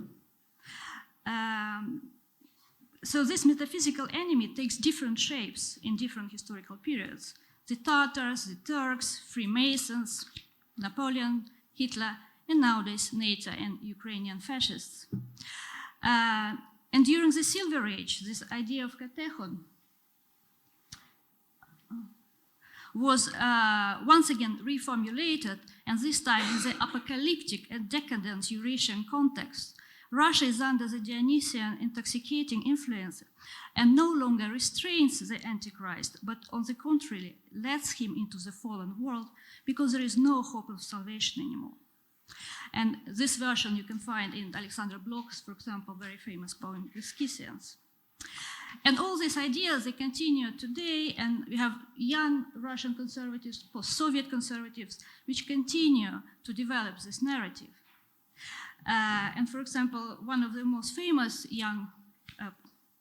So this metaphysical enemy takes different shapes in different historical periods. The Tatars, the Turks, Freemasons, Napoleon, Hitler, and nowadays NATO and Ukrainian fascists. And during the Silver Age, this idea of katechon was once again reformulated, and this time in the apocalyptic and decadent Eurasian context. Russia is under the Dionysian intoxicating influence and no longer restrains the Antichrist, but on the contrary, lets him into the fallen world because there is no hope of salvation anymore. And this version you can find in Alexander Blok's, for example, very famous poem, The Scythians. And all these ideas, they continue today, and we have young Russian conservatives, post-Soviet conservatives, which continue to develop this narrative. And for example, one of the most famous young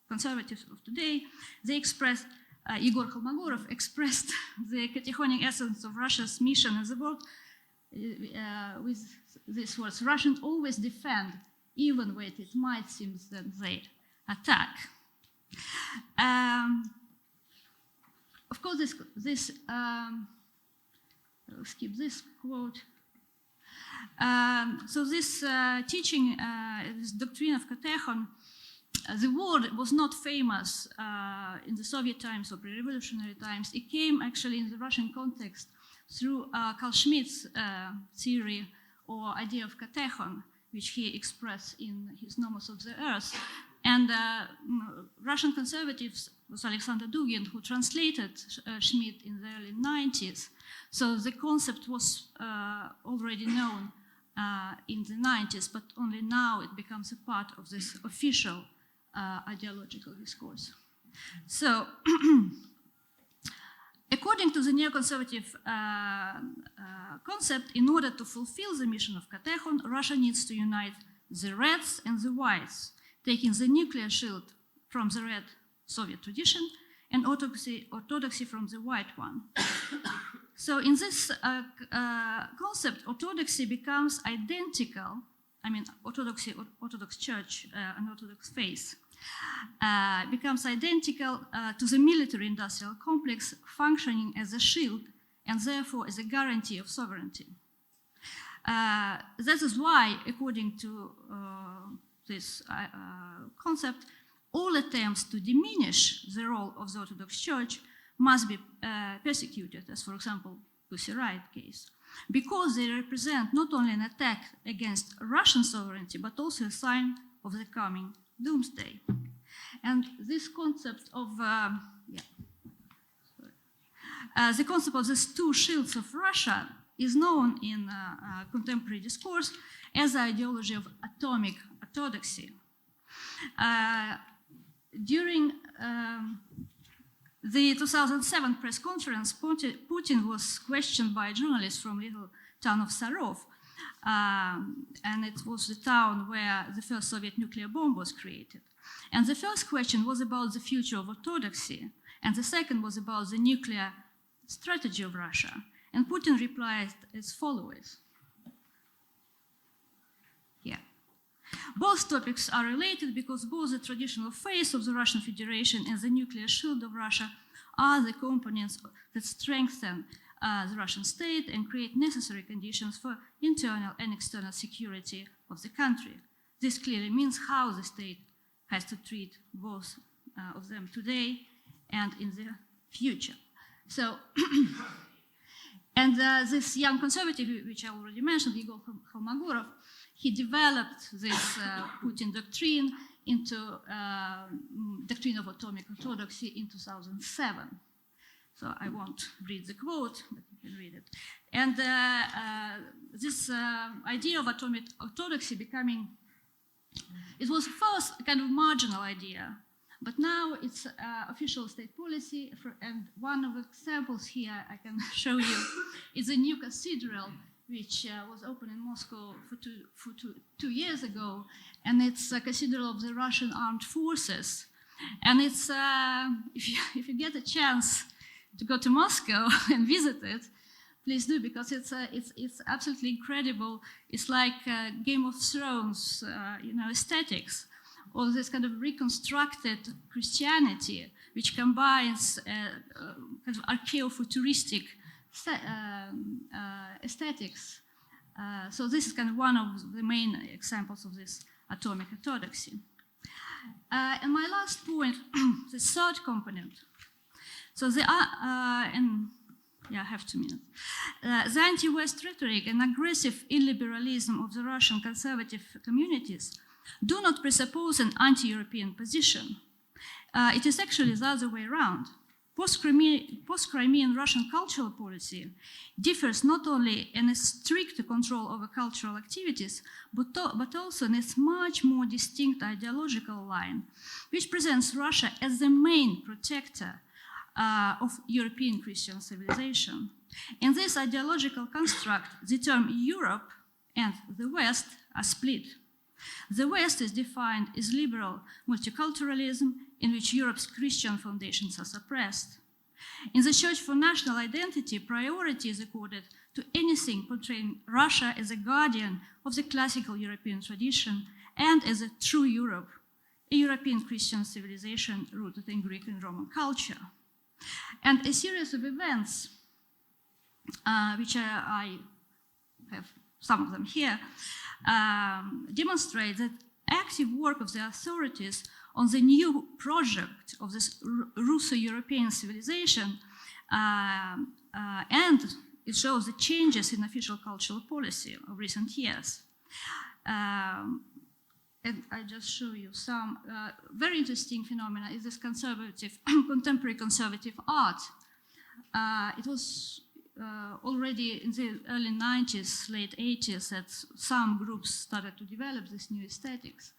conservatives of today, they expressed, Igor Kholmogorov expressed the katechonic essence of Russia's mission in the world with these words: Russians always defend, even when it might seem that they attack. Of course, I'll skip this quote. So this teaching, this doctrine of katechon, the word was not famous in the Soviet times or pre-revolutionary times. It came actually in the Russian context through Carl Schmidt's theory or idea of katechon, which he expressed in his Nomos of the Earth. And Russian conservatives was Alexander Dugin, who translated Schmidt in the early 90s. So the concept was already known in the 90s, but only now it becomes a part of this official ideological discourse. So, according to the neoconservative concept, in order to fulfill the mission of katechon, Russia needs to unite the Reds and the Whites, taking the nuclear shield from the Red Soviet tradition and orthodoxy from the White one. So in this concept, orthodoxy becomes identical, Orthodox Church and Orthodox faith, becomes identical to the military-industrial complex functioning as a shield and therefore as a guarantee of sovereignty. That is why, according to this concept, all attempts to diminish the role of the Orthodox Church must be persecuted, as for example, Pussy Riot case, because they represent not only an attack against Russian sovereignty, but also a sign of the coming doomsday. And this concept of the concept of these two shields of Russia is known in contemporary discourse as the ideology of atomic orthodoxy. During the 2007 press conference, Putin was questioned by a journalist from little town of Sarov, and it was the town where the first Soviet nuclear bomb was created. And the first question was about the future of orthodoxy, and the second was about the nuclear strategy of Russia. And Putin replied as follows. Yeah. Both topics are related because both the traditional face of the Russian Federation and the nuclear shield of Russia are the components that strengthen the Russian state and create necessary conditions for internal and external security of the country. This clearly means how the state has to treat both of them today and in the future. So, and this young conservative, which I already mentioned, Igor Holmogorov, he developed this Putin doctrine into doctrine of atomic orthodoxy in 2007. So I won't read the quote, but you can read it. And this idea of atomic orthodoxy becoming, it was first a kind of marginal idea, but now it's official state policy. And one of the examples here I can show you is a new cathedral which was opened in Moscow for two years ago, and it's a cathedral of the Russian armed forces. And it's if you get a chance to go to Moscow and visit it, please do, because it's absolutely incredible. It's like Game of Thrones, aesthetics, or this kind of reconstructed Christianity, which combines kind of archaeo-futuristic aesthetics. So this is kind of one of the main examples of this atomic orthodoxy. And my last point, the third component. So I have 2 minutes. The anti-West rhetoric and aggressive illiberalism of the Russian conservative communities do not presuppose an anti-European position. It is actually the other way around. Post-Crimean Russian cultural policy differs not only in a strict control over cultural activities, but also in its much more distinct ideological line, which presents Russia as the main protector of European Christian civilization. In this ideological construct, the term Europe and the West are split. The West is defined as liberal multiculturalism, in which Europe's Christian foundations are suppressed. In the search for national identity, priority is accorded to anything portraying Russia as a guardian of the classical European tradition and as a true Europe, a European Christian civilization rooted in Greek and Roman culture. And a series of events, which I have some of them here, demonstrate that active work of the authorities on the new project of this Russo-European civilization, and it shows the changes in official cultural policy of recent years. And I just show you some very interesting phenomena is this contemporary conservative art. It was already in the early 90s, late 80s, that some groups started to develop this new aesthetics,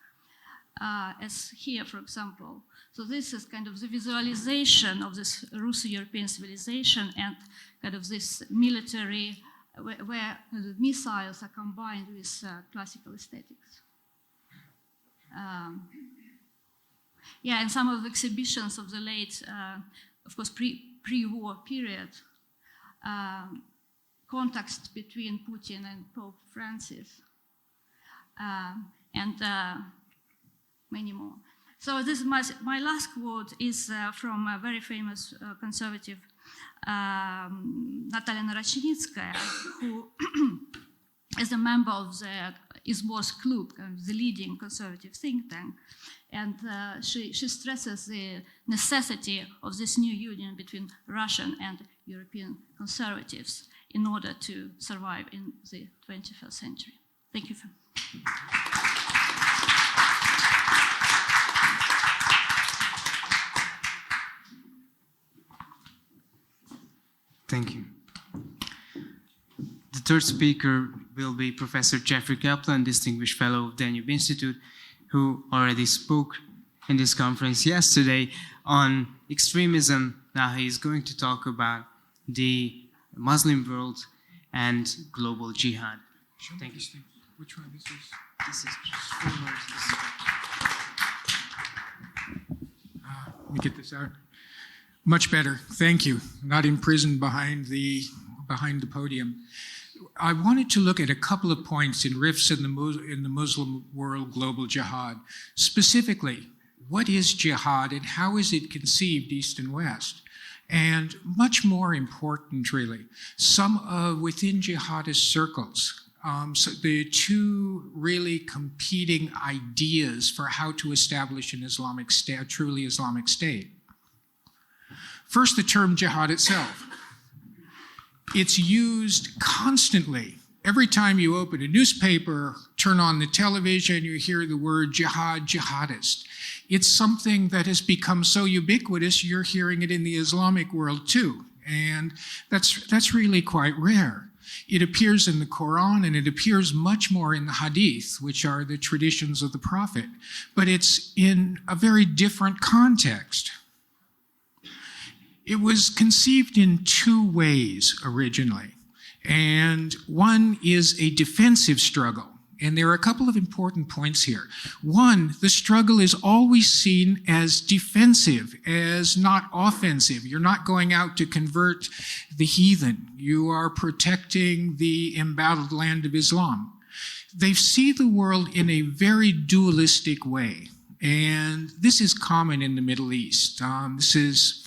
as here, for example. So this is kind of the visualization of this Russo-European civilization and kind of this military, where the missiles are combined with classical aesthetics. And some of the exhibitions of the late, of course, pre-war period, context between Putin and Pope Francis, and many more. So this is my last quote is from a very famous conservative, Natalia Narochnitskaya, who is a member of the Izborsk Klub, the leading conservative think tank, and she stresses the necessity of this new union between Russian and European conservatives in order to survive in the 21st century. Thank you.
Thank you. The third speaker will be Professor Jeffrey Kaplan, Distinguished Fellow of Danube Institute, who already spoke in this conference yesterday on extremism. Now he's going to talk about the Muslim world and global jihad. Thank you.
Which one? This is?
This is
Let me get this out. Much better. Thank you. Not imprisoned behind the podium. I wanted to look at a couple of points in rifts in the Muslim world global jihad. Specifically, what is jihad and how is it conceived East and West? And much more important, really, within jihadist circles, so the two really competing ideas for how to establish an Islamic state, a truly Islamic state. First, the term jihad itself. It's used constantly. Every time you open a newspaper, turn on the television, you hear the word jihad, jihadist. It's something that has become so ubiquitous, you're hearing it in the Islamic world too. And that's really quite rare. It appears in the Quran and it appears much more in the Hadith, which are the traditions of the Prophet. But it's in a very different context. It was conceived in two ways originally. And one is a defensive struggle. And there are a couple of important points here. One, the struggle is always seen as defensive, as not offensive. You're not going out to convert the heathen. You are protecting the embattled land of Islam. They see the world in a very dualistic way. And this is common in the Middle East. This is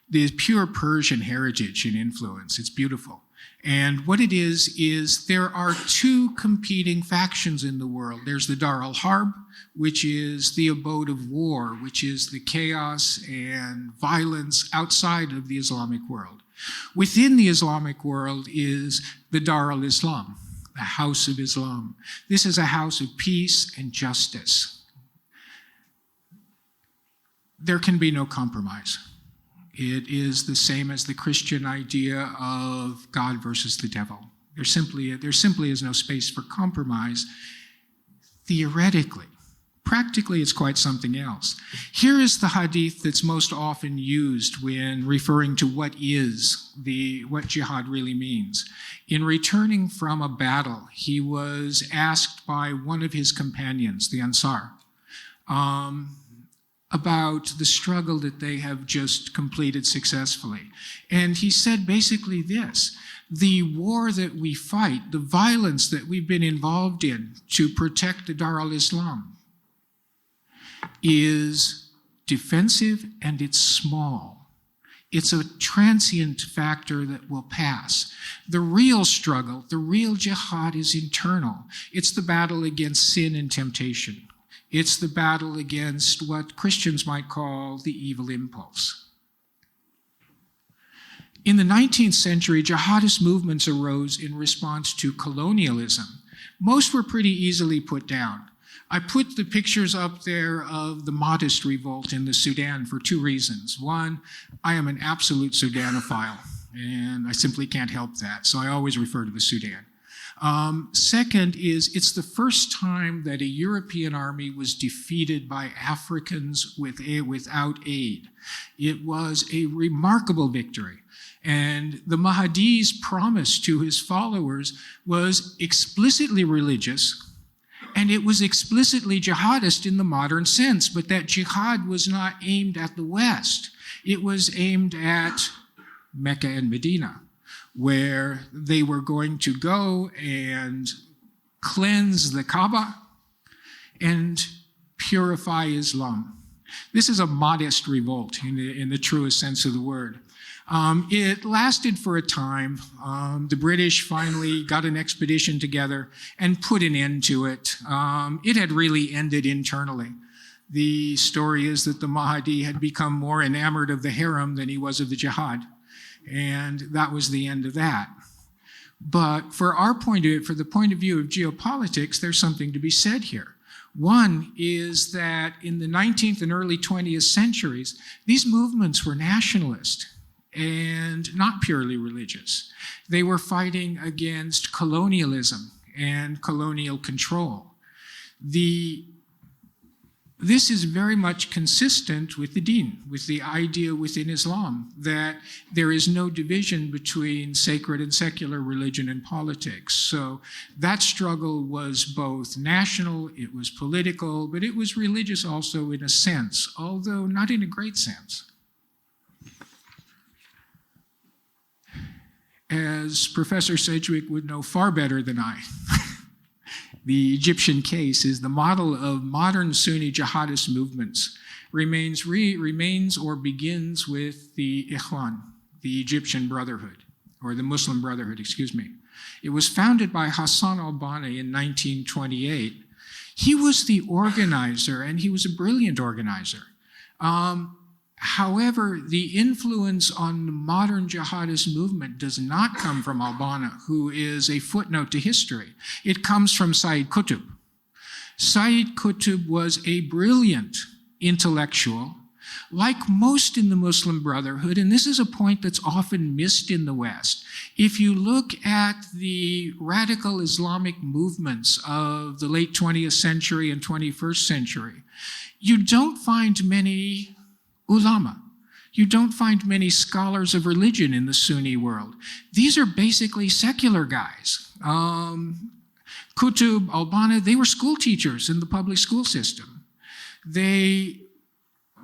the pure Persian heritage and influence. It's beautiful. And what it is there are two competing factions in the world. There's the Dar al-Harb, which is the abode of war, which is the chaos and violence outside of the Islamic world. Within the Islamic world is the Dar al-Islam, the house of Islam. This is a house of peace and justice. There can be no compromise. It is the same as the Christian idea of God versus the devil. There simply is no space for compromise, theoretically. Practically, it's quite something else. Here is the hadith that's most often used when referring to what jihad really means. In returning from a battle, he was asked by one of his companions, the Ansar, about the struggle that they have just completed successfully. And he said basically this: the war that we fight, the violence that we've been involved in to protect the Dar al-Islam is defensive and it's small. It's a transient factor that will pass. The real struggle, the real jihad is internal. It's the battle against sin and temptation. It's the battle against what Christians might call the evil impulse. In the 19th century, jihadist movements arose in response to colonialism. Most were pretty easily put down. I put the pictures up there of the Mahdist revolt in the Sudan for two reasons. One, I am an absolute Sudanophile, and I simply can't help that, so I always refer to the Sudan. Second is, it's the first time that a European army was defeated by Africans without aid. It was a remarkable victory. And the Mahdi's promise to his followers was explicitly religious, and it was explicitly jihadist in the modern sense, but that jihad was not aimed at the West. It was aimed at Mecca and Medina, where they were going to go and cleanse the Kaaba and purify Islam. This is a modest revolt in the truest sense of the word. It lasted for a time. The British finally got an expedition together and put an end to it. It had really ended internally. The story is that the Mahdi had become more enamored of the harem than he was of the jihad. And that was the end of that. But for the point of view of geopolitics, there's something to be said here. One is that in the 19th and early 20th centuries, these movements were nationalist. and not purely religious. They were fighting against colonialism and colonial control. This is very much consistent with the deen, with the idea within Islam that there is no division between sacred and secular religion and politics. So that struggle was both national, it was political, but it was religious also in a sense, although not in a great sense. As Professor Sedgwick would know far better than I, the Egyptian case is the model of modern Sunni jihadist movements, remains or begins with the Ikhwan, the Egyptian Brotherhood, or the Muslim Brotherhood, excuse me. It was founded by Hassan al-Banna in 1928. He was the organizer, and he was a brilliant organizer. However, the influence on the modern jihadist movement does not come from al-Banna, who is a footnote to history. It comes from Sayyid Qutb. Sayyid Qutb was a brilliant intellectual, like most in the Muslim Brotherhood, and this is a point that's often missed in the West. If you look at the radical Islamic movements of the late 20th century and 21st century, you don't find many ulama. You don't find many scholars of religion in the Sunni world. These are basically secular guys. Qutb, al-Banna, they were school teachers in the public school system. They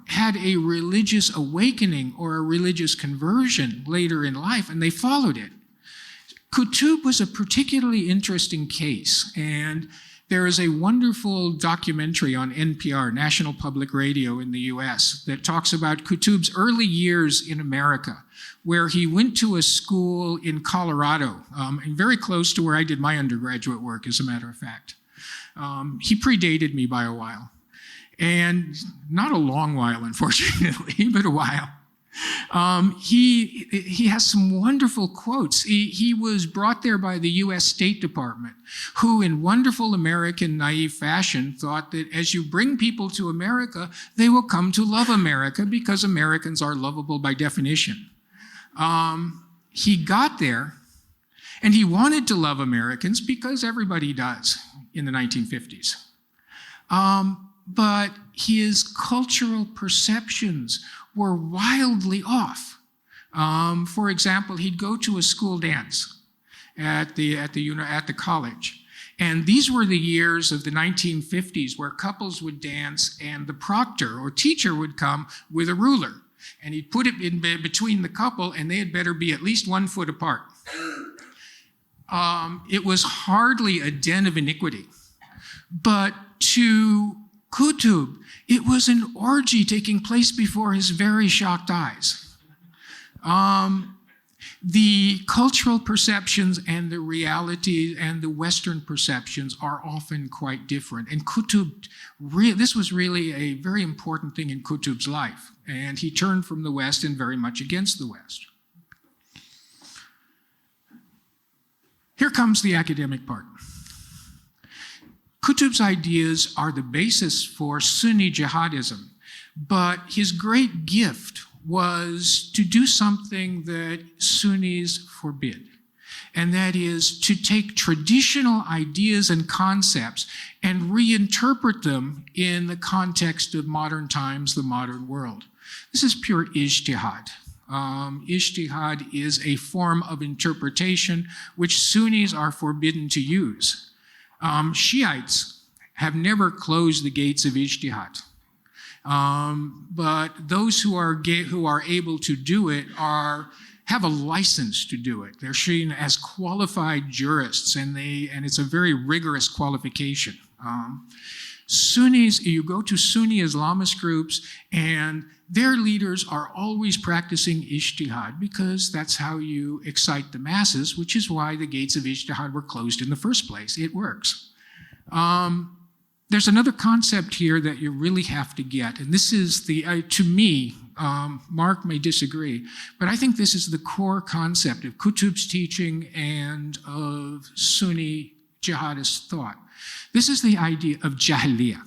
had a religious awakening or a religious conversion later in life, and they followed it. Qutb was a particularly interesting case, and there is a wonderful documentary on NPR, National Public Radio in the US, that talks about Qutb's early years in America, where he went to a school in Colorado, and very close to where I did my undergraduate work, as a matter of fact. He predated me by a while, and not a long while, unfortunately, but a while. He has some wonderful quotes. He was brought there by the U.S. State Department, who in wonderful American naive fashion thought that as you bring people to America, they will come to love America because Americans are lovable by definition. He got there, and he wanted to love Americans because everybody does in the 1950s. But his cultural perceptions were wildly off. For example, he'd go to a school dance at the college. And these were the years of the 1950s where couples would dance and the proctor or teacher would come with a ruler. And he'd put it in between the couple, and they had better be at least 1 foot apart. It was hardly a den of iniquity. But to Qutb, it was an orgy taking place before his very shocked eyes. The cultural perceptions and the reality and the Western perceptions are often quite different. And Qutb, this was really a very important thing in Qutb's life. And he turned from the West and very much against the West. Here comes the academic part. Qutb's ideas are the basis for Sunni jihadism, but his great gift was to do something that Sunnis forbid, and that is to take traditional ideas and concepts and reinterpret them in the context of modern times, the modern world. This is pure ijtihad. Ijtihad is a form of interpretation which Sunnis are forbidden to use. Shiites have never closed the gates of ijtihad. But those who are able to do it have a license to do it. They're seen as qualified jurists, and it's a very rigorous qualification. Sunnis, you go to Sunni Islamist groups, and their leaders are always practicing ijtihad because that's how you excite the masses, which is why the gates of ijtihad were closed in the first place. It works. There's another concept here that you really have to get, and this is to me, Mark may disagree, but I think this is the core concept of Qutb's teaching and of Sunni jihadist thought. This is the idea of Jahiliyyah.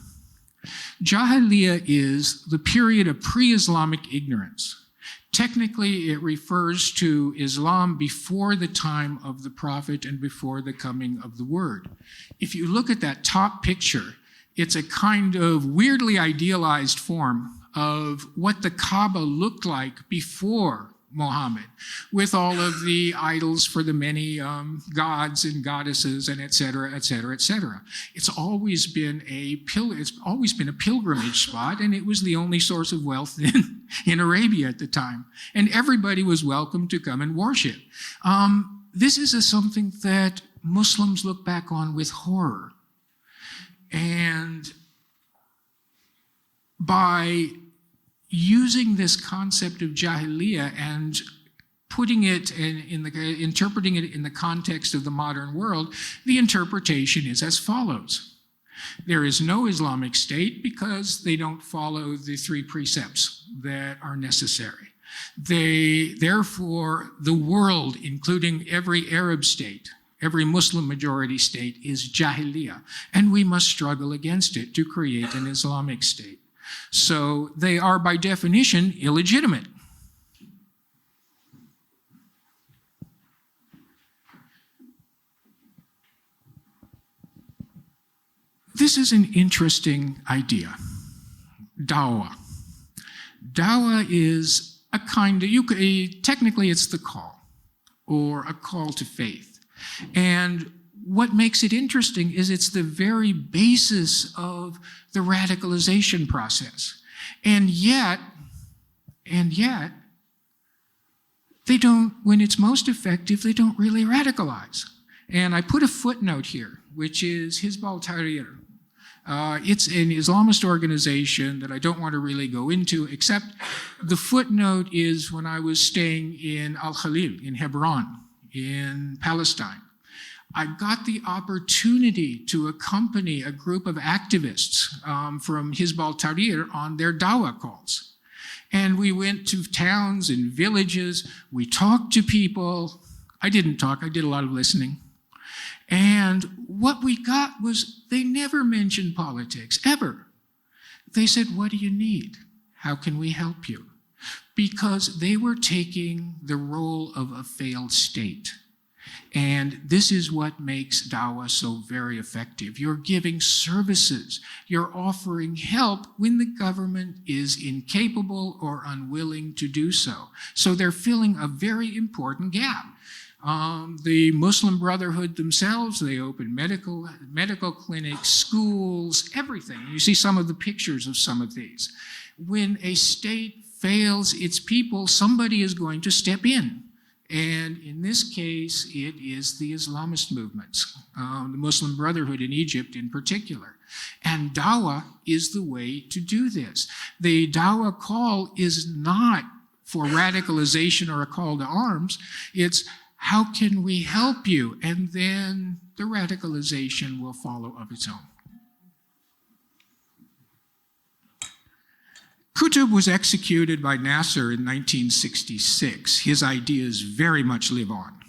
Jahiliyyah is the period of pre-Islamic ignorance. Technically, it refers to Islam before the time of the Prophet and before the coming of the Word. If you look at that top picture, it's a kind of weirdly idealized form of what the Kaaba looked like before Muhammad, with all of the idols for the many gods and goddesses, and et cetera, et cetera, et cetera. It's always been a pilgrimage spot, and it was the only source of wealth in Arabia at the time. And everybody was welcome to come and worship. This is something that Muslims look back on with horror. And by using this concept of Jahiliyyah and putting it interpreting it in the context of the modern world, the interpretation is as follows. There is no Islamic State because they don't follow the 3 precepts that are necessary. Therefore, the world, including every Arab state, every Muslim majority state, is Jahiliyyah, and we must struggle against it to create an Islamic state. So they are, by definition, illegitimate. This is an interesting idea. Dawah. Dawah is a kind of, technically it's the call, or a call to faith. And what makes it interesting is it's the very basis of the radicalization process. And yet, they don't, when it's most effective, they don't really radicalize. And I put a footnote here, which is Hizb al-Tahrir. It's an Islamist organization that I don't want to really go into, except the footnote is when I was staying in Al-Khalil, in Hebron, in Palestine. I got the opportunity to accompany a group of activists from Hizb al-Tahrir on their dawah calls. And we went to towns and villages. We talked to people. I didn't talk. I did a lot of listening. And what we got was they never mentioned politics, ever. They said, what do you need? How can we help you? Because they were taking the role of a failed state. And this is what makes dawah so very effective. You're giving services. You're offering help when the government is incapable or unwilling to do so. So they're filling a very important gap. The Muslim Brotherhood themselves, they open medical clinics, schools, everything. You see some of the pictures of some of these. When a state fails its people, somebody is going to step in. And in this case, it is the Islamist movements, the Muslim Brotherhood in Egypt in particular. And dawah is the way to do this. The dawah call is not for radicalization or a call to arms. It's how can we help you? And then the radicalization will follow of its own. Qutb was executed by Nasser in 1966. His ideas very much live on.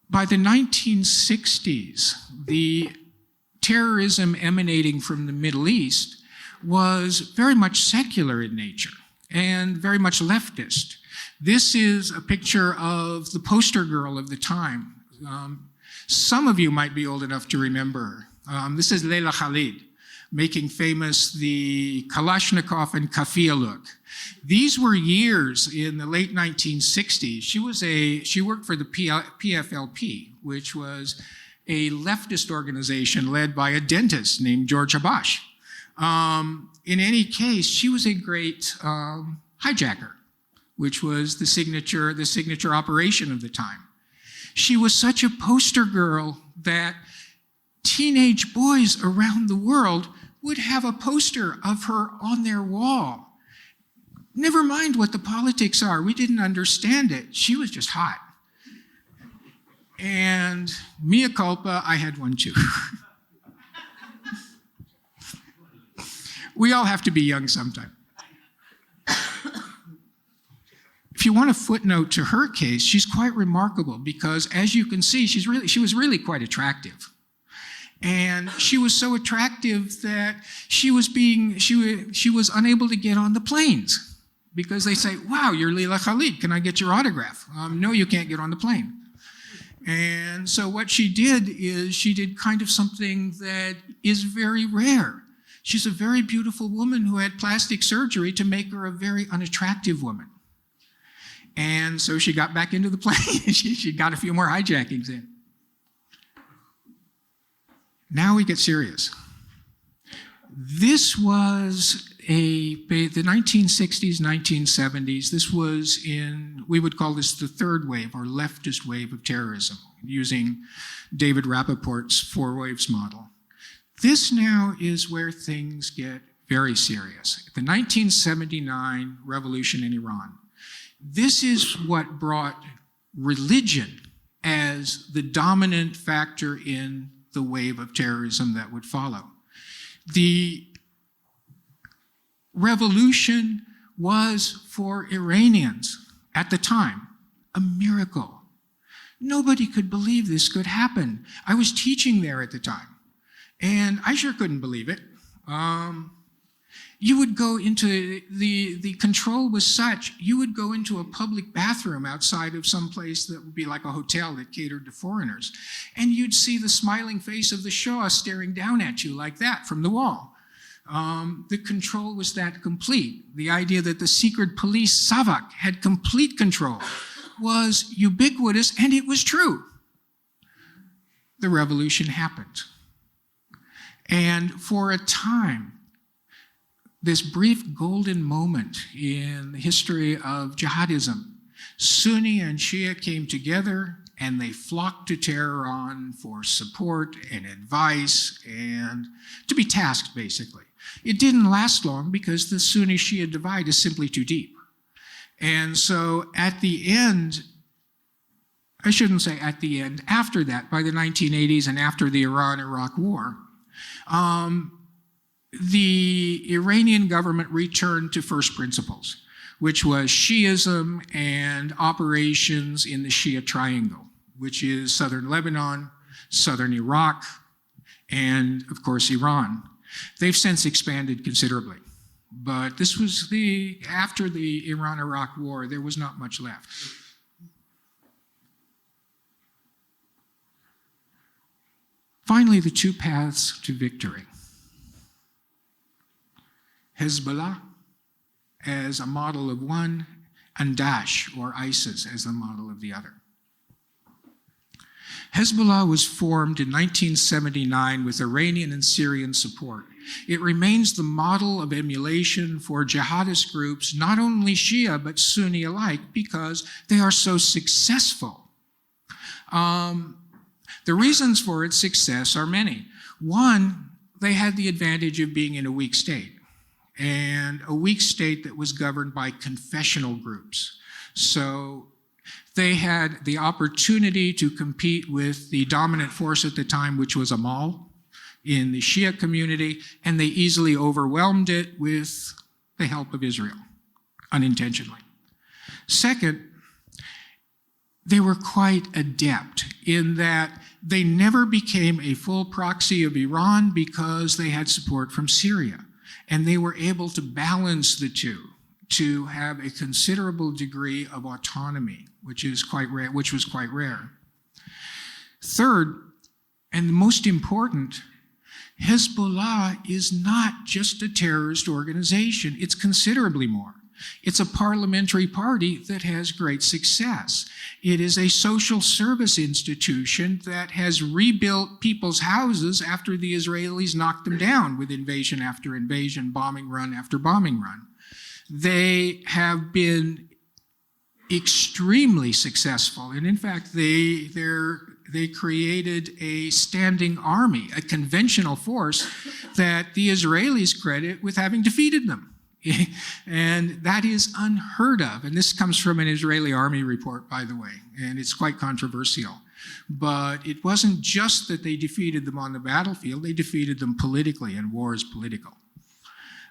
By the 1960s, the terrorism emanating from the Middle East was very much secular in nature and very much leftist. This is a picture of the poster girl of the time. Some of you might be old enough to remember her. This is Leila Khalid, making famous the Kalashnikov and Kafia look. These were years in the late 1960s. She worked for the PFLP, which was a leftist organization led by a dentist named George Habash. In any case, she was a great hijacker, which was the signature operation of the time. She was such a poster girl that teenage boys around the world would have a poster of her on their wall. Never mind what the politics are. We didn't understand it. She was just hot. And mea culpa, I had one too. We all have to be young sometime. If you want a footnote to her case, she's quite remarkable because, as you can see, she was really quite attractive. And she was so attractive that she was unable to get on the planes because they say, wow, you're Leila Khalid. Can I get your autograph? No, you can't get on the plane. And so what she did is she did kind of something that is very rare. She's a very beautiful woman who had plastic surgery to make her a very unattractive woman. And so she got back into the plane. she got a few more hijackings in. Now we get serious. This was the 1960s, 1970s. This was we would call this the third wave or leftist wave of terrorism, using David Rappaport's four waves model. This now is where things get very serious. The 1979 revolution in Iran. This is what brought religion as the dominant factor in the wave of terrorism that would follow. The revolution was, for Iranians at the time, a miracle. Nobody could believe this could happen. I was teaching there at the time, and I sure couldn't believe it. You would go into, the control was such, you would go into a public bathroom outside of some place that would be like a hotel that catered to foreigners, and you'd see the smiling face of the Shah staring down at you like that from the wall. The control was that complete. The idea that the secret police, Savak, had complete control was ubiquitous, and it was true. The revolution happened. And for a time, this brief golden moment in the history of jihadism, Sunni and Shia came together and they flocked to Tehran for support and advice and to be tasked, basically. It didn't last long because the Sunni-Shia divide is simply too deep. And so at the end, I shouldn't say at the end, after that, by the 1980s and after the Iran-Iraq war, the Iranian government returned to first principles, which was Shiism and operations in the Shia Triangle, which is southern Lebanon, southern Iraq, and, of course, Iran. They've since expanded considerably. But this was after the Iran-Iraq war, there was not much left. Finally, the two paths to victory. Hezbollah as a model of one, and Daesh, or ISIS, as the model of the other. Hezbollah was formed in 1979 with Iranian and Syrian support. It remains the model of emulation for jihadist groups, not only Shia, but Sunni alike, because they are so successful. The reasons for its success are many. One, they had the advantage of being in a weak state, and a weak state that was governed by confessional groups. So they had the opportunity to compete with the dominant force at the time, which was Amal in the Shia community, and they easily overwhelmed it with the help of Israel, unintentionally. Second, they were quite adept in that they never became a full proxy of Iran because they had support from Syria. And they were able to balance the two to have a considerable degree of autonomy, which was quite rare. Third, and the most important, Hezbollah is not just a terrorist organization. It's considerably more. It's a parliamentary party that has great success. It is a social service institution that has rebuilt people's houses after the Israelis knocked them down with invasion after invasion, bombing run after bombing run. They have been extremely successful, and in fact, they created a standing army, a conventional force that the Israelis credit with having defeated them. And that is unheard of. And this comes from an Israeli army report, by the way, and it's quite controversial. But it wasn't just that they defeated them on the battlefield, they defeated them politically, and war is political.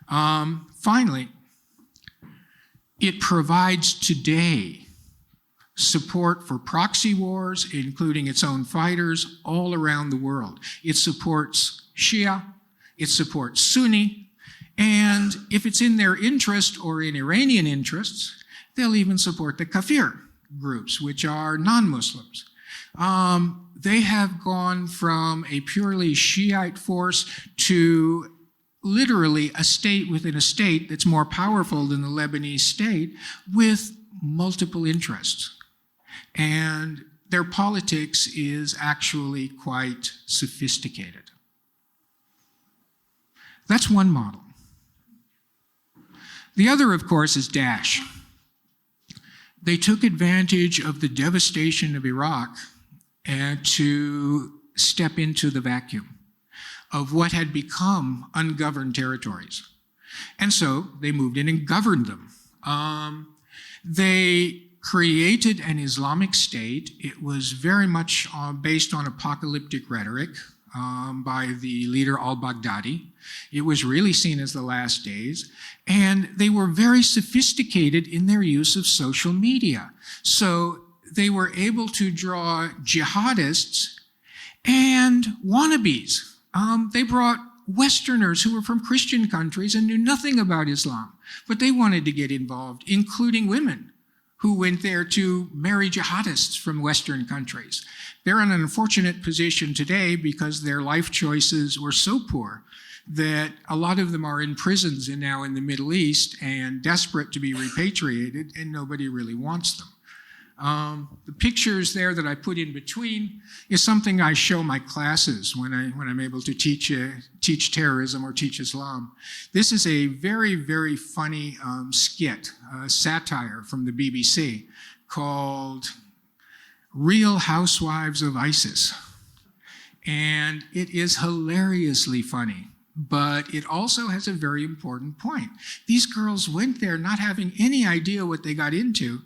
Finally, it provides today support for proxy wars, including its own fighters, all around the world. It supports Shia, it supports Sunni, And if it's in their interest or in Iranian interests, they'll even support the kafir groups, which are non-Muslims. They have gone from a purely Shiite force to literally a state within a state that's more powerful than the Lebanese state with multiple interests. And their politics is actually quite sophisticated. That's one model. The other, of course, is Daesh. They took advantage of the devastation of Iraq and to step into the vacuum of what had become ungoverned territories. And so they moved in and governed them. They created an Islamic state. It was very much based on apocalyptic rhetoric by the leader al-Baghdadi. It was really seen as the last days. And they were very sophisticated in their use of social media. So they were able to draw jihadists and wannabes. They brought Westerners who were from Christian countries and knew nothing about Islam, but they wanted to get involved, including women who went there to marry jihadists from Western countries. They're in an unfortunate position today because their life choices were so poor that a lot of them are in prisons and now in the Middle East and desperate to be repatriated, and nobody really wants them. The pictures there that I put in between is something I show my classes when I'm able to teach terrorism or teach Islam. This is a very, very funny skit, satire from the BBC called Real Housewives of ISIS. And it is hilariously funny, but it also has a very important point. These girls went there not having any idea what they got into,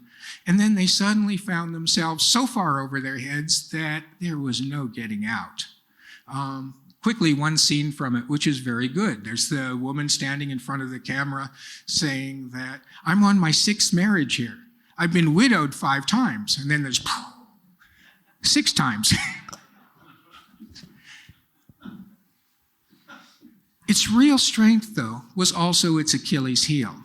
and then they suddenly found themselves so far over their heads that there was no getting out. Quickly, one scene from it, which is very good. There's the woman standing in front of the camera saying that, I'm on my 6th marriage here. I've been widowed 5 times. And then there's 6 times. Its real strength, though, was also its Achilles heel.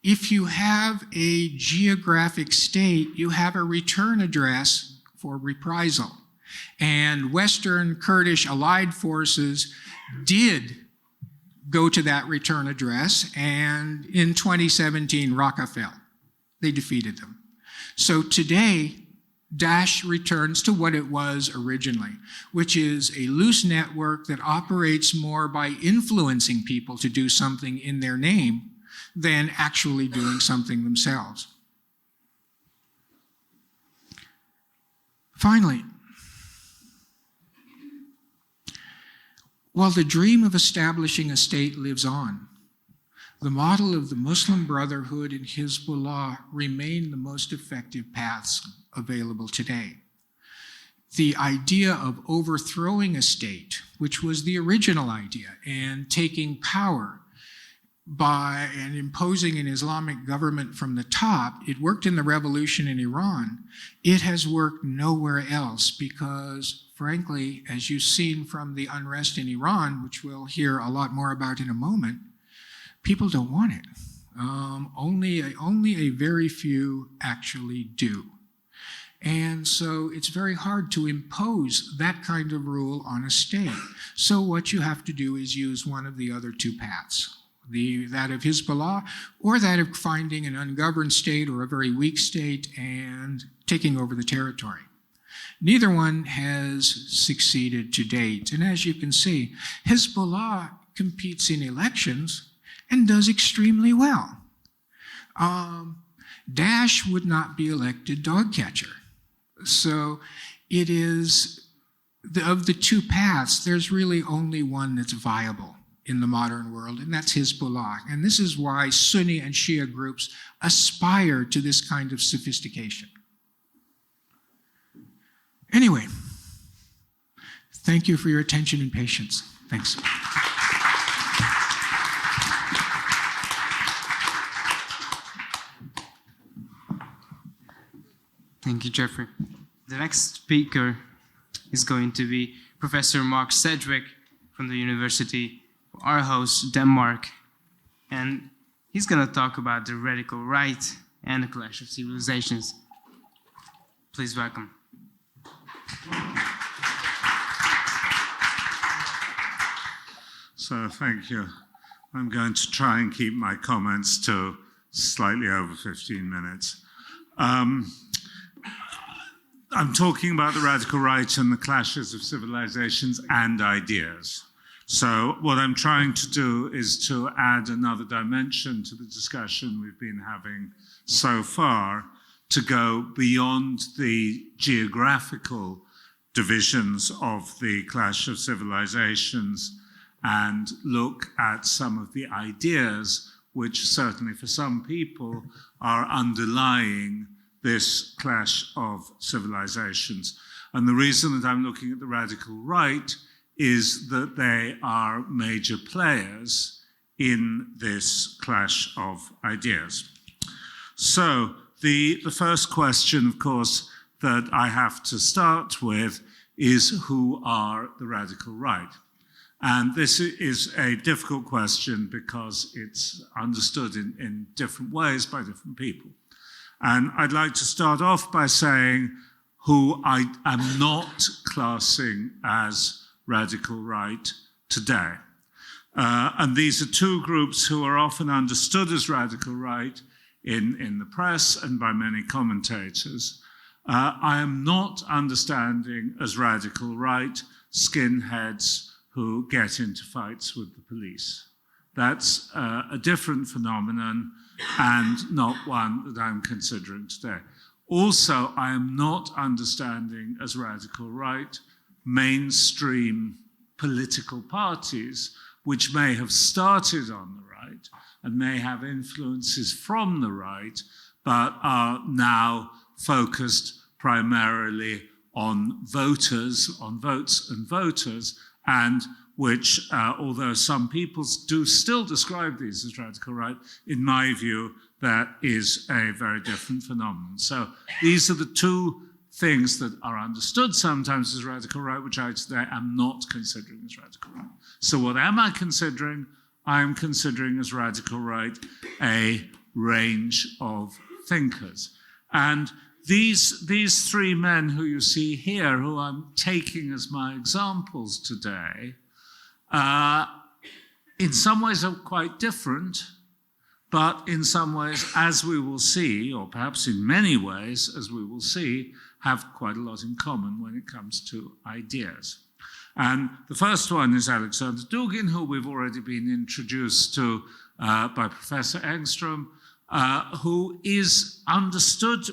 If you have a geographic state, you have a return address for reprisal. And Western Kurdish allied forces did go to that return address, and in 2017, Raqqa fell. They defeated them. So today, Daesh returns to what it was originally, which is a loose network that operates more by influencing people to do something in their name than actually doing something themselves. Finally, while the dream of establishing a state lives on, the model of the Muslim Brotherhood and Hezbollah remain the most effective paths available today. The idea of overthrowing a state, which was the original idea, and taking power by and imposing an Islamic government from the top, it worked in the revolution in Iran. It has worked nowhere else because, frankly, as you've seen from the unrest in Iran, which we'll hear a lot more about in a moment, people don't want it. Only a very few actually do. And so it's very hard to impose that kind of rule on a state. So what you have to do is use one of the other 2 paths. That of Hezbollah, or that of finding an ungoverned state or a very weak state and taking over the territory. Neither one has succeeded to date. And as you can see, Hezbollah competes in elections and does extremely well. Daesh would not be elected dog catcher. So it is, of the 2 paths, there's really only one that's viable in the modern world, and that's Hezbollah. And this is why Sunni and Shia groups aspire to this kind of sophistication. Anyway, thank you for your attention and patience. Thanks.
Thank you, Jeffrey. The next speaker is going to be Professor Mark Sedgwick from the University of Aarhus, Denmark. and he's going to talk about the radical right and the clash of civilizations. Please welcome.
So thank you. I'm going to try and keep my comments to slightly over 15 minutes. I'm talking about the radical right and the clashes of civilizations and ideas. So what I'm trying to do is to add another dimension to the discussion we've been having so far, to go beyond the geographical divisions of the clash of civilizations and look at some of the ideas which certainly for some people are underlying this clash of civilizations. And the reason that I'm looking at the radical right is that they are major players in this clash of ideas. So the first question, of course, that I have to start with is who are the radical right? And this is a difficult question because it's understood in different ways by different people. And I'd like to start off by saying who I am not classing as radical right today. And these are two groups who are often understood as radical right in the press and by many commentators. I am not understanding as radical right skinheads who get into fights with the police. That's a different phenomenon and not one that I'm considering today. Also, I am not understanding as radical right mainstream political parties which may have started on the right and may have influences from the right, but are now focused primarily on voters, on votes and voters, and which, although some people do still describe these as radical right, in my view, that is a very different phenomenon. So these are the two things that are understood sometimes as radical right, which I today am not considering as radical right. So what am I considering? I'm considering as radical right a range of thinkers. And these three men who you see here, who I'm taking as my examples today, in some ways are quite different, but in some ways, as we will see, or perhaps in many ways, as we will see, have quite a lot in common when it comes to ideas. And the first one is Alexander Dugin, who we've already been introduced to by Professor Engström, who is understood,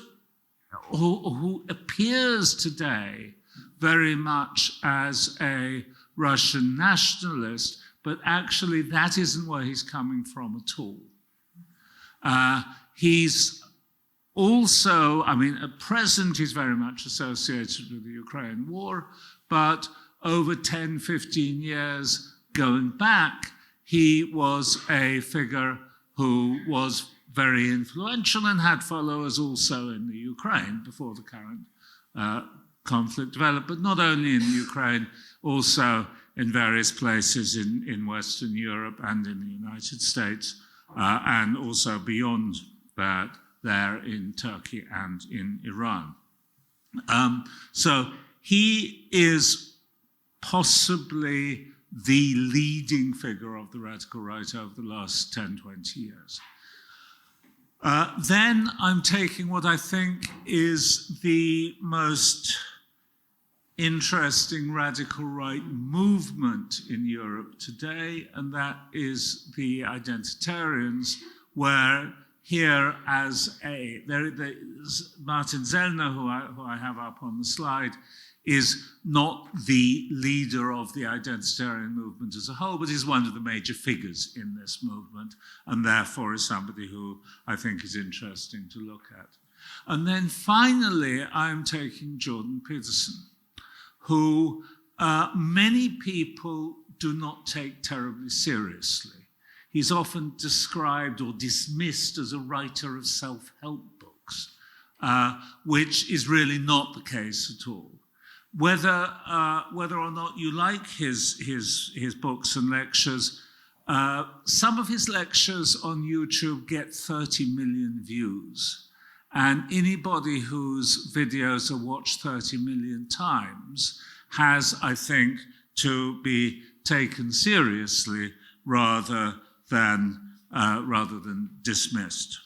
who appears today very much as a Russian nationalist, but actually that isn't where he's coming from at all. He's also, at present he's very much associated with the Ukraine war, but over 10, 15 years going back, he was a figure who was very influential and had followers also in the Ukraine before the current conflict developed, but not only in the Ukraine, also in various places in Western Europe and in the United States, and also beyond that, there in Turkey and in Iran. So he is possibly the leading figure of the radical right over the last 10, 20 years. Then I'm taking what I think is the most interesting radical right movement in Europe today, and that is the identitarians, where here as Martin Zellner, who I have up on the slide, is not the leader of the identitarian movement as a whole, but is one of the major figures in this movement, and therefore is somebody who I think is interesting to look at. And then finally, I'm taking Jordan Peterson, who many people do not take terribly seriously. He's often described or dismissed as a writer of self-help books, which is really not the case at all. Whether or not you like his books and lectures, Some of his lectures on YouTube get 30 million views. And anybody whose videos are watched 30 million times has, I think, to be taken seriously rather than dismissed.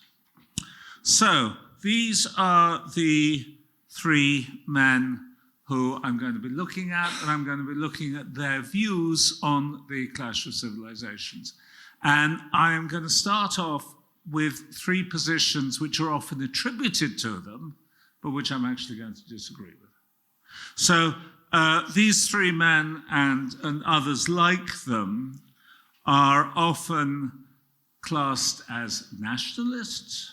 So these are the three men who I'm going to be looking at, and I'm going to be looking at their views on the clash of civilizations. And I am going to start off with three positions which are often attributed to them, but which I'm actually going to disagree with. So these three men and others like them are often classed as nationalists,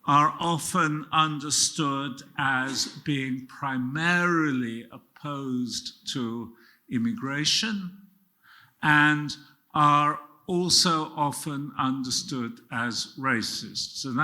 are often understood as being primarily opposed to immigration, and are also often understood as racists. And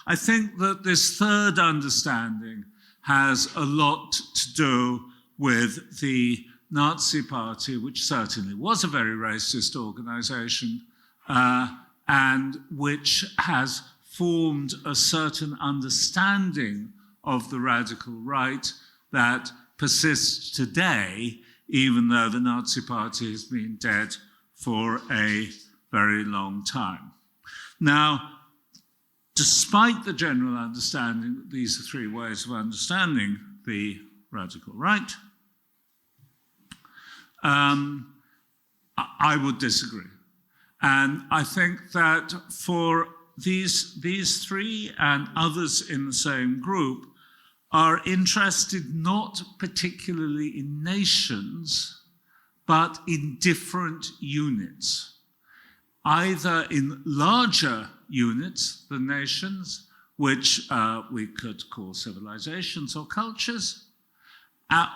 I think that this third understanding has a lot to do with the Nazi Party, which certainly was a very racist organization, and which has formed a certain understanding of the radical right that persists today, even though the Nazi Party has been dead for a very long time. Now, despite the general understanding that these are three ways of understanding the radical right, I would disagree. And I think that for these three and others in the same group are interested not particularly in nations, but in different units, either in larger units than nations, which we could call civilizations or cultures,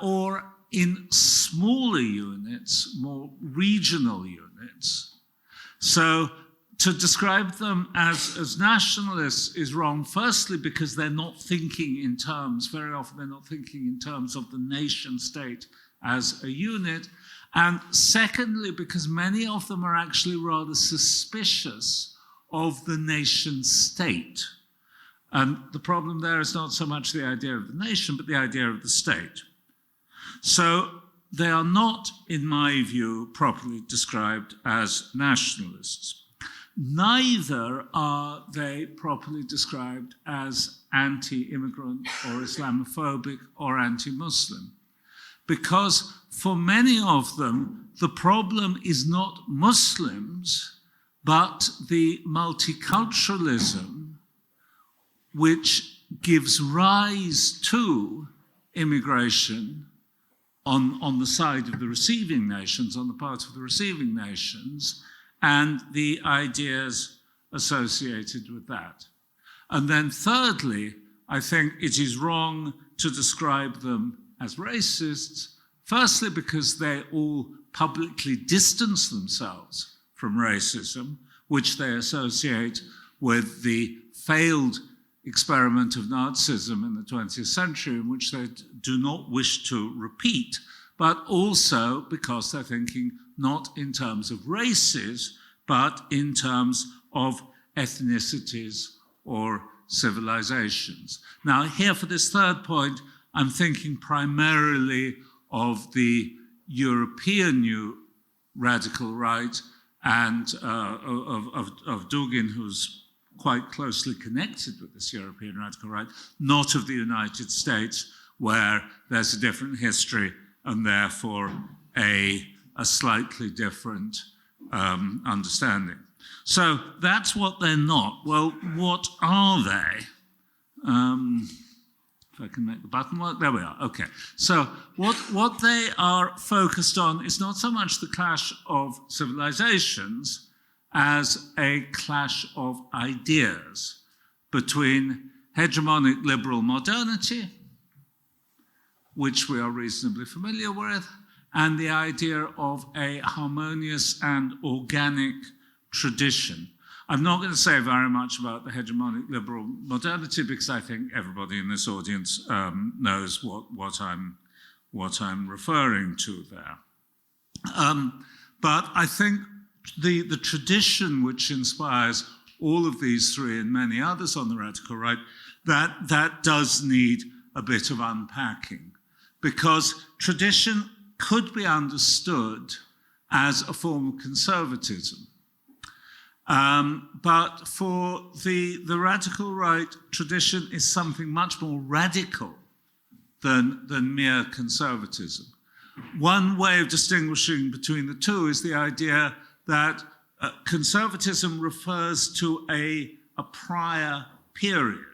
or in smaller units, more regional units. So to describe them as nationalists is wrong, firstly, because they're not thinking in terms, very often they're not thinking in terms of the nation state as a unit, and secondly, because many of them are actually rather suspicious of the nation state. And the problem there is not so much the idea of the nation, but the idea of the state. So they are not, in my view, properly described as nationalists. Neither are they properly described as anti-immigrant or Islamophobic or anti-Muslim, because for many of them, the problem is not Muslims, but the multiculturalism which gives rise to immigration on the side of the receiving nations, on the part of the receiving nations, and the ideas associated with that. And then thirdly, I think it is wrong to describe them as racists, firstly because they all publicly distance themselves from racism, which they associate with the failed experiment of Nazism in the 20th century, in which they do not wish to repeat, but also because they're thinking not in terms of races, but in terms of ethnicities or civilizations. Now, here for this third point, I'm thinking primarily of the European new radical right and of Dugin, who's quite closely connected with this European radical right, not of the United States, where there's a different history and therefore a slightly different understanding. So that's what they're not. Well, what are they? If I can make the button work, there we are, okay. So what they are focused on is not so much the clash of civilizations as a clash of ideas between hegemonic liberal modernity, which we are reasonably familiar with, and the idea of a harmonious and organic tradition. I'm not going to say very much about the hegemonic liberal modernity because I think everybody in this audience knows what I'm referring to there. But I think the tradition which inspires all of these three and many others on the radical right, that does need a bit of unpacking, because tradition could be understood as a form of conservatism. But for the radical right, tradition is something much more radical than mere conservatism. One way of distinguishing between the two is the idea that conservatism refers to a prior period.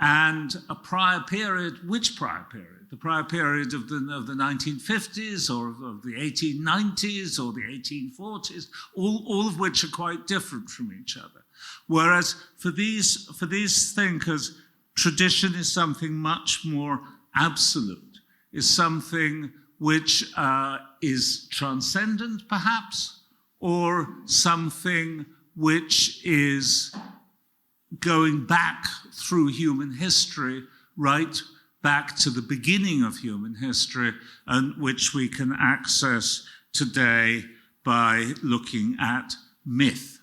And a prior period, which prior period? The prior period of the 1950s or of the 1890s or the 1840s, all of which are quite different from each other. Whereas for these thinkers, tradition is something much more absolute, is something which is transcendent, perhaps, or something which is going back through human history, right back to the beginning of human history, and which we can access today by looking at myth.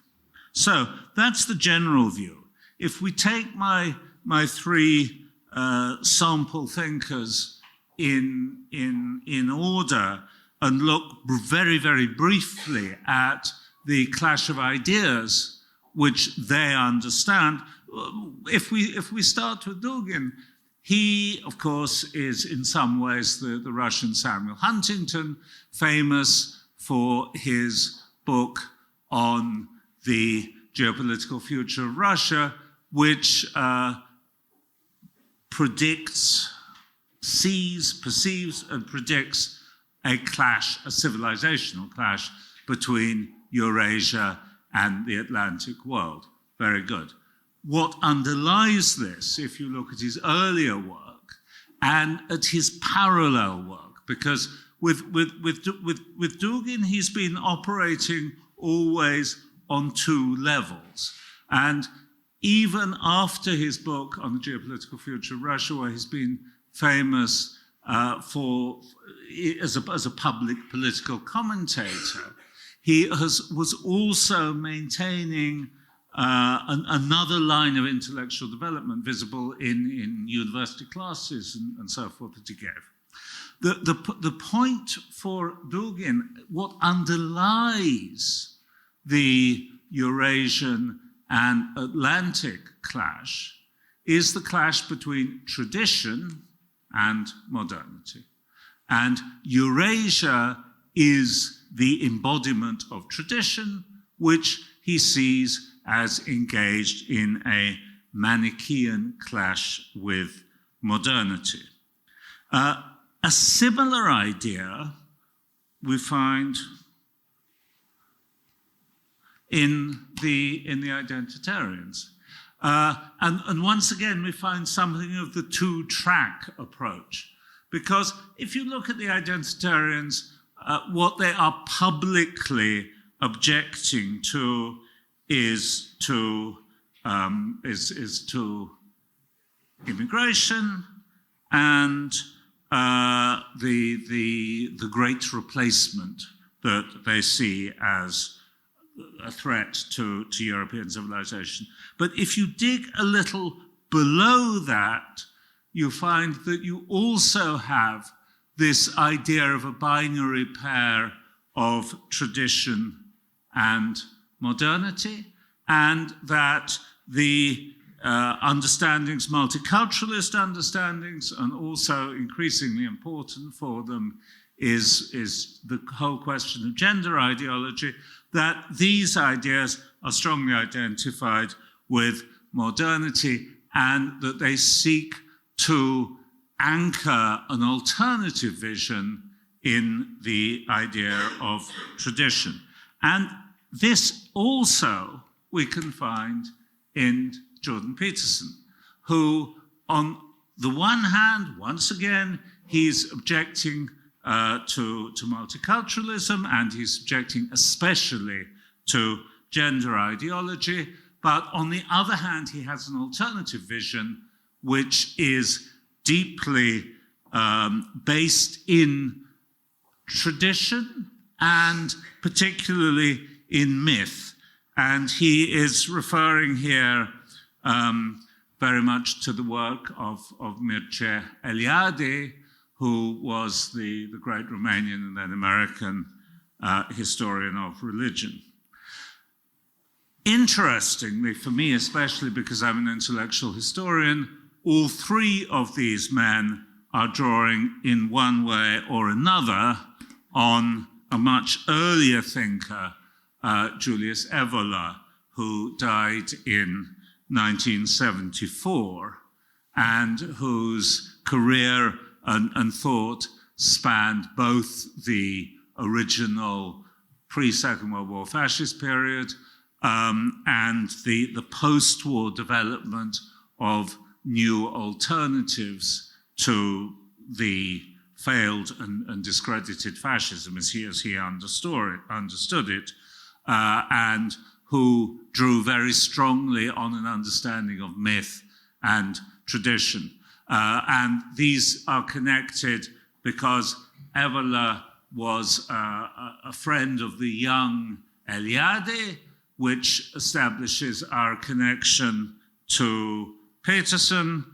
So that's the general view. If we take my three sample thinkers in order and look very, very briefly at the clash of ideas which they understand, if we start with Dugin, he, of course, is in some ways the Russian Samuel Huntington, famous for his book on the geopolitical future of Russia, which perceives, and predicts a clash, a civilizational clash between Eurasia and the Atlantic world. Very good. What underlies this, if you look at his earlier work and at his parallel work, because with Dugin, he's been operating always on two levels. And even after his book on the geopolitical future of Russia, where he's been famous as a public political commentator, he was also maintaining another line of intellectual development visible in university classes and so forth that he gave. The point for Dugin, what underlies the Eurasian and Atlantic clash, is the clash between tradition and modernity. And Eurasia is the embodiment of tradition, which he sees as engaged in a Manichaean clash with modernity. A similar idea we find in the identitarians. And once again, we find something of the two-track approach. Because if you look at the identitarians, what they are publicly objecting to is to immigration and the great replacement that they see as a threat to European civilization. But if you dig a little below that, you find that you also have this idea of a binary pair of tradition and modernity, and that the understandings, multiculturalist understandings, and also increasingly important for them is the whole question of gender ideology, that these ideas are strongly identified with modernity and that they seek to anchor an alternative vision in the idea of tradition. And this also we can find in Jordan Peterson, who on the one hand, once again, he's objecting to multiculturalism, and he's objecting especially to gender ideology. But on the other hand, he has an alternative vision, which is deeply based in tradition and particularly in myth. And he is referring here very much to the work of Mircea Eliade, who was the great Romanian and then American historian of religion. Interestingly, for me especially because I'm an intellectual historian, all three of these men are drawing in one way or another on a much earlier thinker, Julius Evola, who died in 1974 and whose career and thought spanned both the original pre-Second World War fascist period and the post-war development of new alternatives to the failed and discredited fascism as he understood it, and who drew very strongly on an understanding of myth and tradition. And these are connected because Evola was a friend of the young Eliade, which establishes our connection to Peterson.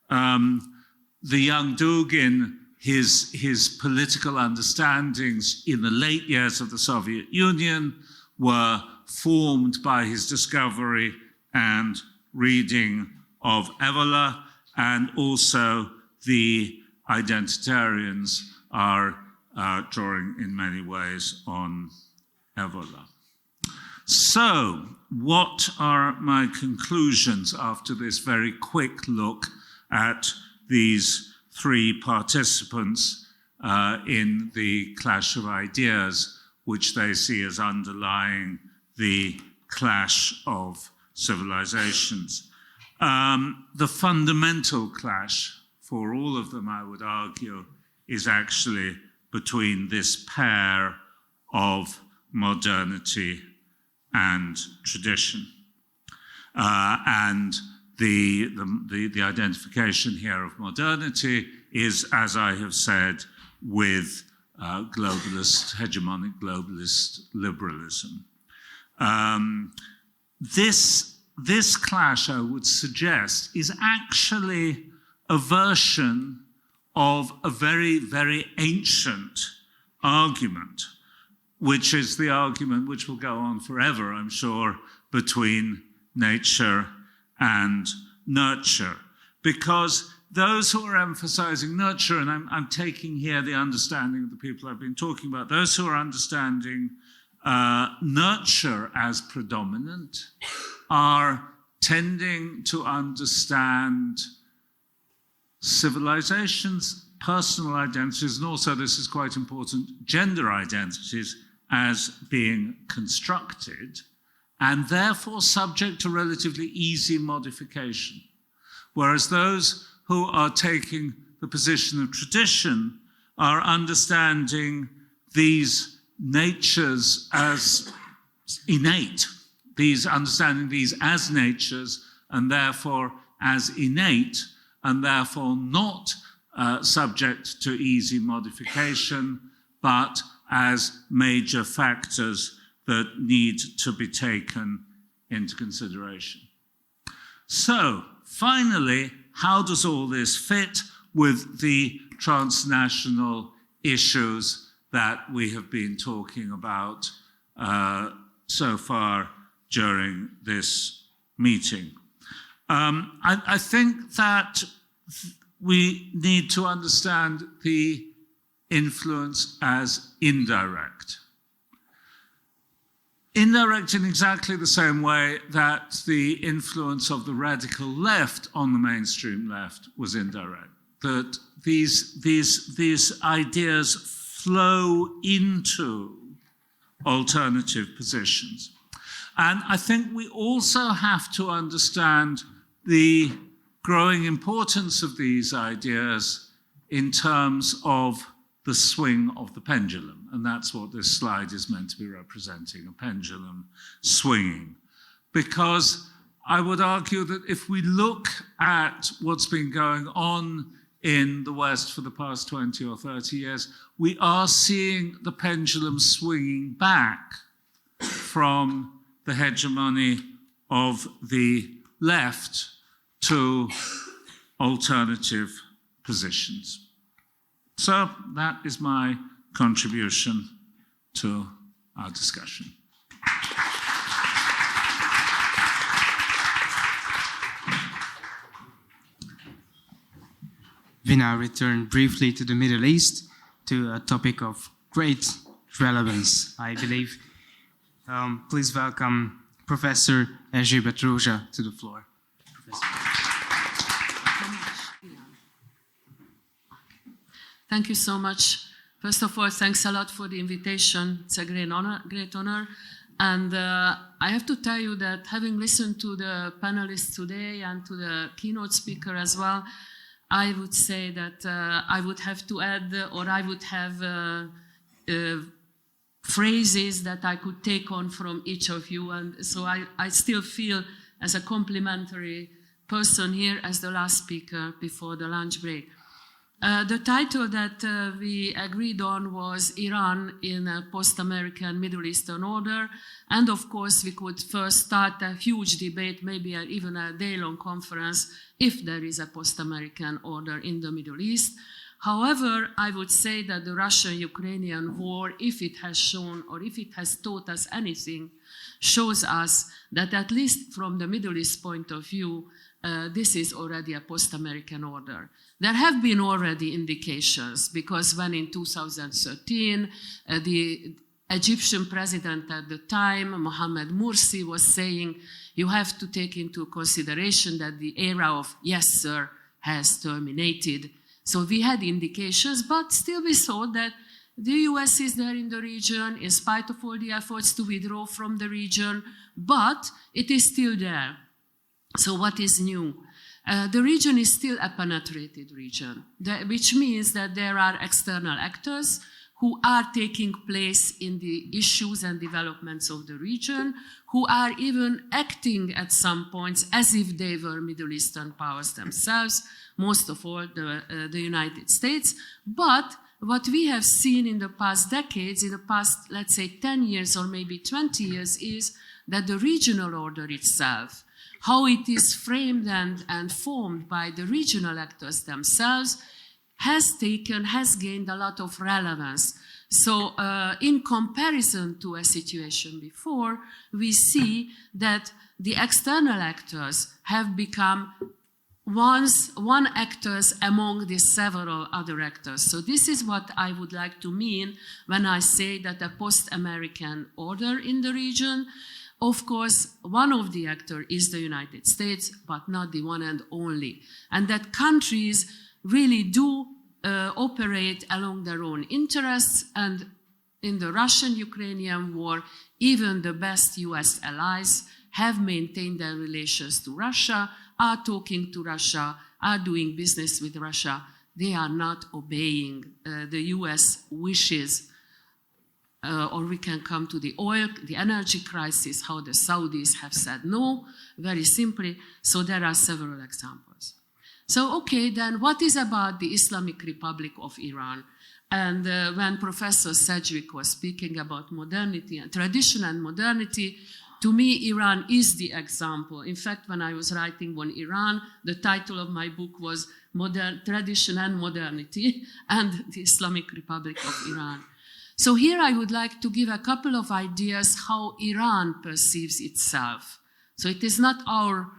The young Dugin, his political understandings in the late years of the Soviet Union were formed by his discovery and reading of Evola, and also the identitarians are drawing in many ways on Evola. So, what are my conclusions after this very quick look at these three participants in the clash of ideas, which they see as underlying the clash of civilizations? The fundamental clash for all of them, I would argue, is actually between this pair of modernity and tradition. And the identification here of modernity is, as I have said, with hegemonic globalist liberalism. This clash, I would suggest, is actually a version of a very, very ancient argument, which is the argument which will go on forever, I'm sure, between nature and nurture. Because those who are emphasizing nurture, and I'm taking here the understanding of the people I've been talking about, those who are understanding nurture as predominant are tending to understand civilizations, personal identities, and also, this is quite important, gender identities as being constructed and therefore subject to relatively easy modification. Whereas those who are taking the position of tradition are understanding these natures as innate, understanding these as natures and therefore as innate and therefore not subject to easy modification, but as major factors that need to be taken into consideration. So, finally, how does all this fit with the transnational issues that we have been talking about so far during this meeting? I think that we need to understand the influence as indirect. Indirect in exactly the same way that the influence of the radical left on the mainstream left was indirect. That these ideas flow into alternative positions. And I think we also have to understand the growing importance of these ideas in terms of the swing of the pendulum. And that's what this slide is meant to be representing, a pendulum swinging. Because I would argue that if we look at what's been going on in the West for the past 20 or 30 years, we are seeing the pendulum swinging back from the hegemony of the left to alternative positions. So that is my contribution to our discussion.
We now return briefly to the Middle East, to a topic of great relevance, I believe. Please welcome Professor Erzsébet Rózsa to the floor. Professor.
Thank you so much. First of all, thanks a lot for the invitation. It's a great honor. And I have to tell you that having listened to the panelists today and to the keynote speaker as well, I would say that I would have to add, or I would have phrases that I could take on from each of you. And so I still feel as a complimentary person here as the last speaker before the lunch break. The title that we agreed on was Iran in a post-American Middle Eastern order. And of course, we could first start a huge debate, maybe even a day-long conference, if there is a post-American order in the Middle East. However, I would say that the Russo-Ukrainian war, if it has shown or if it has taught us anything, shows us that at least from the Middle East point of view, this is already a post-American order. There have been already indications, because when in 2013, the Egyptian president at the time, Mohamed Morsi, was saying, you have to take into consideration that the era of yes, sir, has terminated. So we had indications, but still we saw that the US is there in the region, in spite of all the efforts to withdraw from the region, but it is still there. So what is new? The region is still a penetrated region, which means that there are external actors who are taking place in the issues and developments of the region, who are even acting at some points as if they were Middle Eastern powers themselves, most of all the United States. But what we have seen in the past decades, in the past, let's say, 10 years or maybe 20 years, is that the regional order itself, how it is framed and formed by the regional actors themselves, has gained a lot of relevance. So in comparison to a situation before, we see that the external actors have become one actors among the several other actors. So this is what I would like to mean when I say that a post-American order in the region. Of course, one of the actors is the United States, but not the one and only. And that countries really do operate along their own interests. And in the Russian-Ukrainian war, even the best US allies have maintained their relations to Russia, are talking to Russia, are doing business with Russia. They are not obeying the US wishes. Or we can come to the oil, the energy crisis, how the Saudis have said no, very simply. So there are several examples. So, okay, then what is about the Islamic Republic of Iran? And when Professor Sedgwick was speaking about modernity and tradition and modernity, to me, Iran is the example. In fact, when I was writing on Iran, the title of my book was Tradition and Modernity and the Islamic Republic of Iran. So here I would like to give a couple of ideas how Iran perceives itself. So it is not our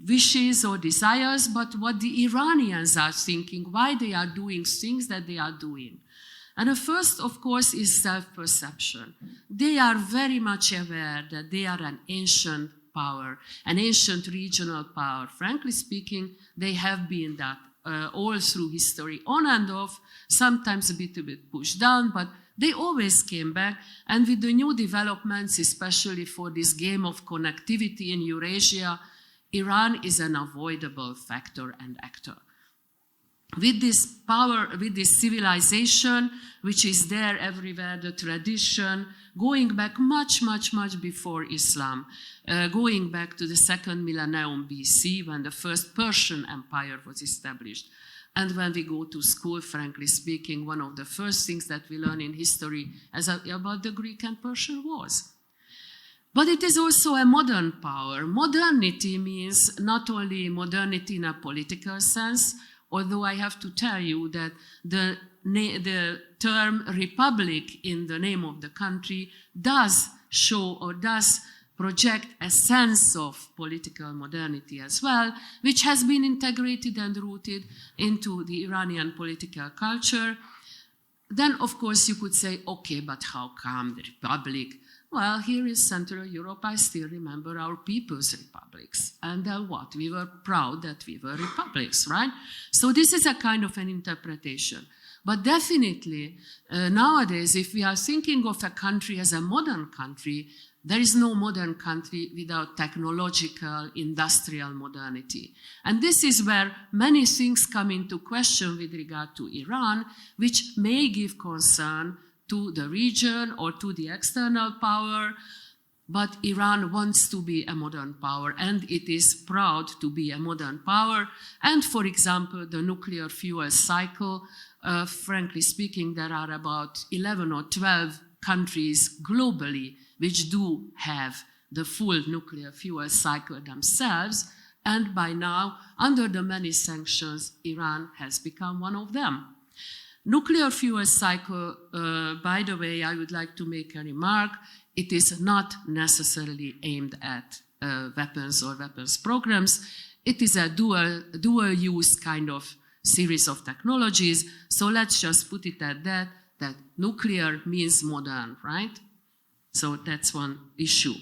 wishes or desires, but what the Iranians are thinking, why they are doing things that they are doing. And the first, of course, is self-perception. They are very much aware that they are an ancient power, an ancient regional power. Frankly speaking, they have been that all through history, on and off, sometimes a bit pushed down, but they always came back. And with the new developments, especially for this game of connectivity in Eurasia, Iran is an avoidable factor and actor. with this power, with this civilization, which is there everywhere, the tradition, going back much, much, much before Islam, going back to the second millennium BC, when the first Persian Empire was established. And when we go to school, frankly speaking, one of the first things that we learn in history about the Greek and Persian wars. But it is also a modern power. Modernity means not only modernity in a political sense, although I have to tell you that the term republic in the name of the country does show or does project a sense of political modernity as well, which has been integrated and rooted into the Iranian political culture. Then, of course, you could say, okay, but how come the republic? Well, here in Central Europe, I still remember our people's republics. And what? We were proud that we were republics, right? So this is a kind of an interpretation. But definitely, nowadays, if we are thinking of a country as a modern country, there is no modern country without technological, industrial modernity. And this is where many things come into question with regard to Iran, which may give concern to the region or to the external power. But Iran wants to be a modern power, and it is proud to be a modern power. And for example, the nuclear fuel cycle, frankly speaking, there are about 11 or 12 countries globally which do have the full nuclear fuel cycle themselves. And by now, under the many sanctions, Iran has become one of them. Nuclear fuel cycle, by the way, I would like to make a remark. It is not necessarily aimed at weapons or weapons programs. It is a dual-use kind of series of technologies. So let's just put it at that nuclear means modern, right? So that's one issue.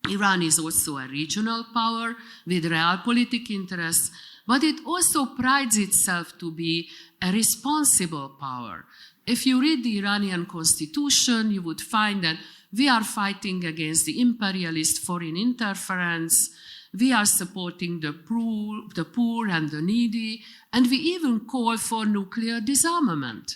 Iran is also a regional power with realpolitik interests, but it also prides itself to be a responsible power. If you read the Iranian constitution, you would find that we are fighting against the imperialist foreign interference, we are supporting the poor and the needy, and we even call for nuclear disarmament.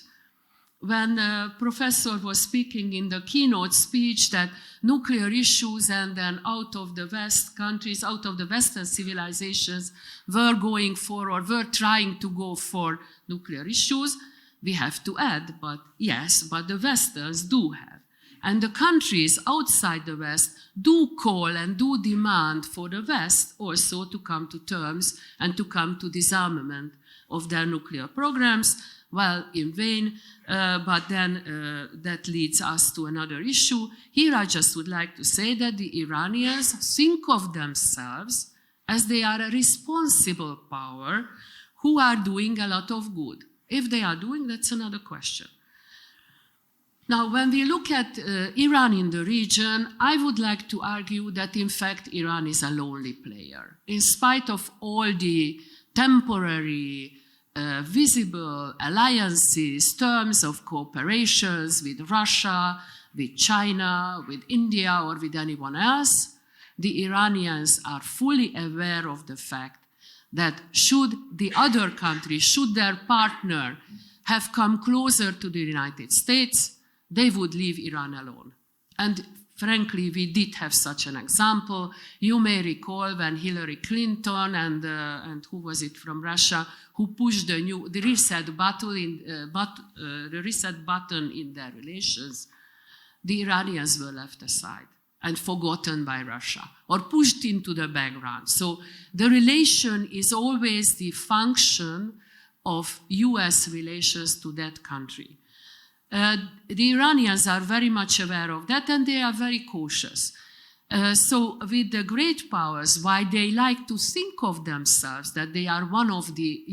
When a professor was speaking in the keynote speech that nuclear issues and then out of the West countries, out of the Western civilizations were going for or were trying to go for nuclear issues, we have to add, but yes, but the Westerns do have. And the countries outside the West do call and do demand for the West also to come to terms and to come to disarmament of their nuclear programs. Well, in vain, but then that leads us to another issue. Here I just would like to say that the Iranians think of themselves as they are a responsible power who are doing a lot of good. If they are doing, that's another question. Now, when we look at Iran in the region, I would like to argue that, in fact, Iran is a lonely player. In spite of all the temporary, visible alliances, terms of cooperations with Russia, with China, with India, or with anyone else, the Iranians are fully aware of the fact that should the other country, should their partner have come closer to the United States, they would leave Iran alone. And frankly, we did have such an example. You may recall when Hillary Clinton and who was it from Russia, who pushed the reset button in their relations, the Iranians were left aside and forgotten by Russia or pushed into the background. So the relation is always the function of US relations to that country. The Iranians are very much aware of that, and they are very cautious. So with the great powers, why they like to think of themselves that they are one of the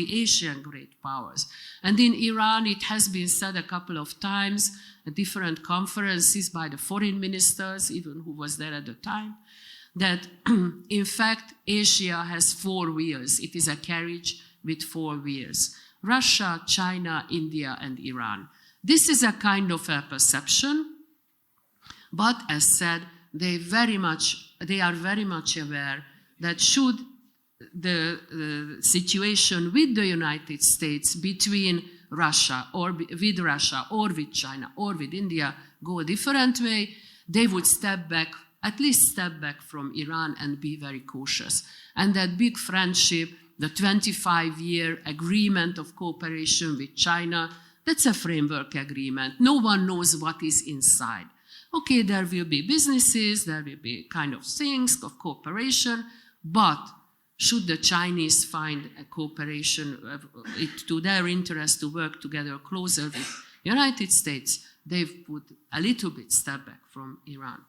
Asian great powers. And in Iran, it has been said a couple of times at different conferences by the foreign ministers, even who was there at the time, that in fact, Asia has 4 wheels. It is a carriage with 4 wheels. Russia, China, India, and Iran. This is a kind of a perception, but as said, they are very much aware that should the situation with the United States, between Russia or with China or with India go a different way, they would step back, at least step back from Iran and be very cautious. And that big friendship, the 25-year agreement of cooperation with China, that's a framework agreement. No one knows what is inside. Okay, there will be businesses, there will be kind of things of cooperation, but should the Chinese find a cooperation to their interest to work together closer with the United States, they would a little bit step back from Iran.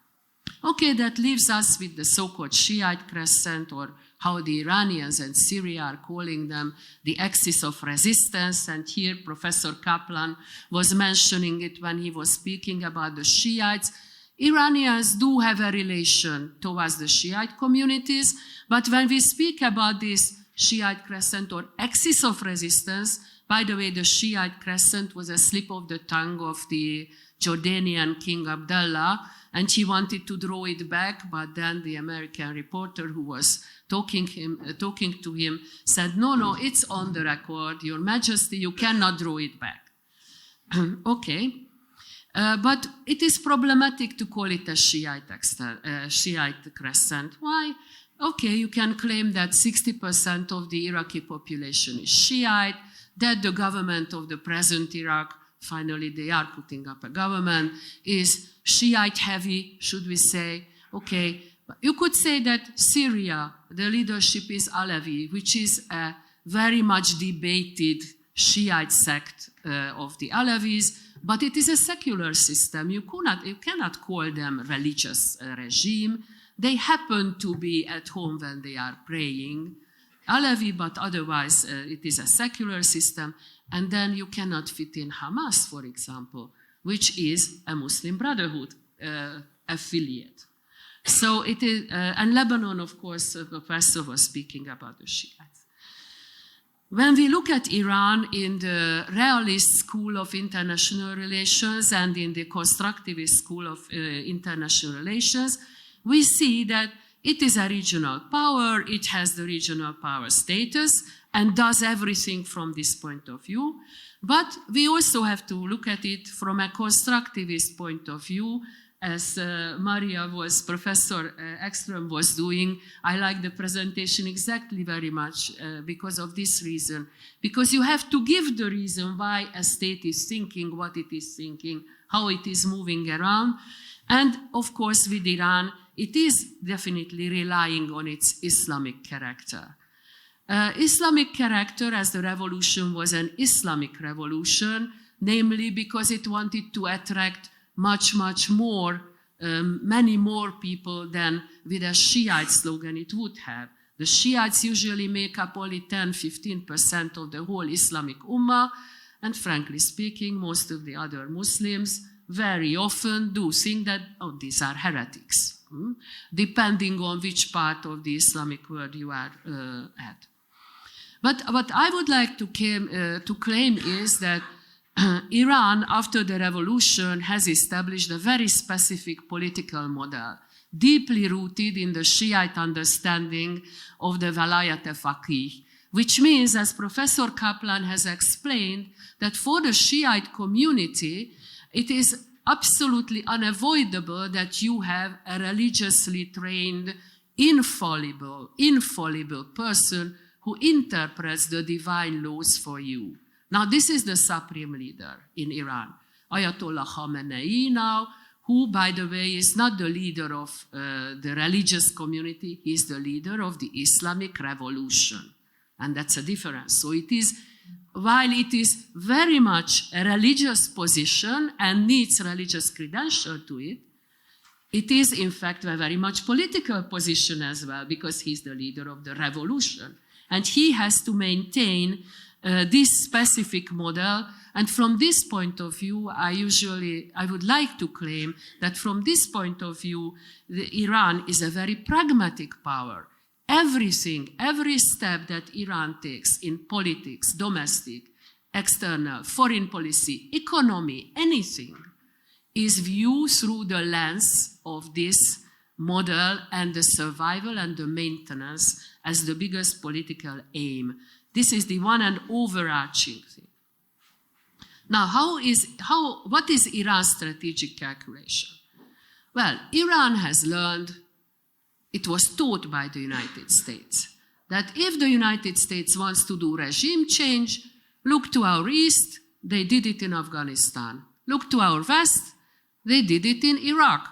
Okay, that leaves us with the so-called Shiite crescent, or how the Iranians and Syria are calling them, the axis of resistance. And here Professor Kaplan was mentioning it when he was speaking about the Shiites. Iranians do have a relation towards the Shiite communities, but when we speak about this Shiite crescent or axis of resistance, by the way, the Shiite crescent was a slip of the tongue of the Jordanian King Abdullah, and he wanted to draw it back, but then the American reporter who was talking to him said, no, it's on the record, Your Majesty, you cannot draw it back. Okay. But it is problematic to call it a Shiite crescent. Why? Okay, you can claim that 60% of the Iraqi population is Shiite, that the government of the present Iraq, finally they are putting up a government, is Shiite heavy, should we say. Okay, you could say that Syria, the leadership is Alevi, which is a very much debated Shiite sect of the Alevis, but it is a secular system. You cannot call them religious regime. They happen to be at home when they are praying, Alevi, but otherwise it is a secular system. And then you cannot fit in Hamas, for example, which is a Muslim Brotherhood affiliate. So it is, and Lebanon, of course, the professor was speaking about the Shiites. When we look at Iran in the realist school of international relations and in the constructivist school of international relations, we see that it is a regional power, it has the regional power status, and does everything from this point of view. But we also have to look at it from a constructivist point of view, as Professor Ekström was doing. I like the presentation exactly very much because of this reason. Because you have to give the reason why a state is thinking what it is thinking, how it is moving around. And of course, with Iran, it is definitely relying on its Islamic character. Islamic character, as the revolution was an Islamic revolution, namely because it wanted to attract much more, many more people than with a Shiite slogan it would have. The Shiites usually make up only 10-15% of the whole Islamic Ummah, and frankly speaking, most of the other Muslims very often do think that, these are heretics, depending on which part of the Islamic world you are at. But what I would like to claim is that Iran, after the revolution, has established a very specific political model, deeply rooted in the Shiite understanding of the Walayat-e-Faqih, which means, as Professor Kaplan has explained, that for the Shiite community, it is absolutely unavoidable that you have a religiously trained, infallible person who interprets the divine laws for you. Now, this is the supreme leader in Iran, Ayatollah Khamenei now, who, by the way, is not the leader of the religious community, he is the leader of the Islamic revolution. And that's a difference. So it is, while it is very much a religious position and needs religious credential to it, it is, in fact, a very much political position as well, because he's the leader of the revolution. And he has to maintain this specific model. And from this point of view, I would like to claim that from this point of view, Iran is a very pragmatic power. Everything, every step that Iran takes in politics, domestic, external, foreign policy, economy, anything, is viewed through the lens of this model and the survival and the maintenance as the biggest political aim. This is the one and overarching thing. Now, what is Iran's strategic calculation? Well, Iran has learned, it was taught by the United States, that if the United States wants to do regime change, look to our east, they did it in Afghanistan. Look to our west, they did it in Iraq.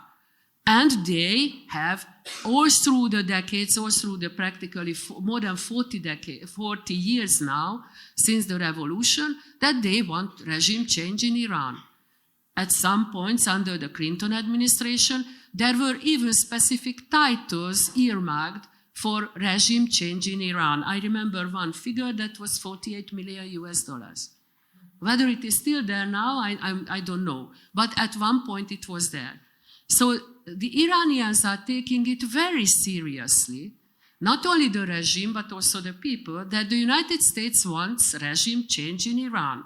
And they have, all through the decades, all through the practically more than 40 years now, since the revolution, that they want regime change in Iran. At some points under the Clinton administration, there were even specific titles earmarked for regime change in Iran. I remember one figure that was $48 million US. Whether it is still there now, I don't know. But at one point it was there. So the Iranians are taking it very seriously, not only the regime, but also the people, that the United States wants regime change in Iran.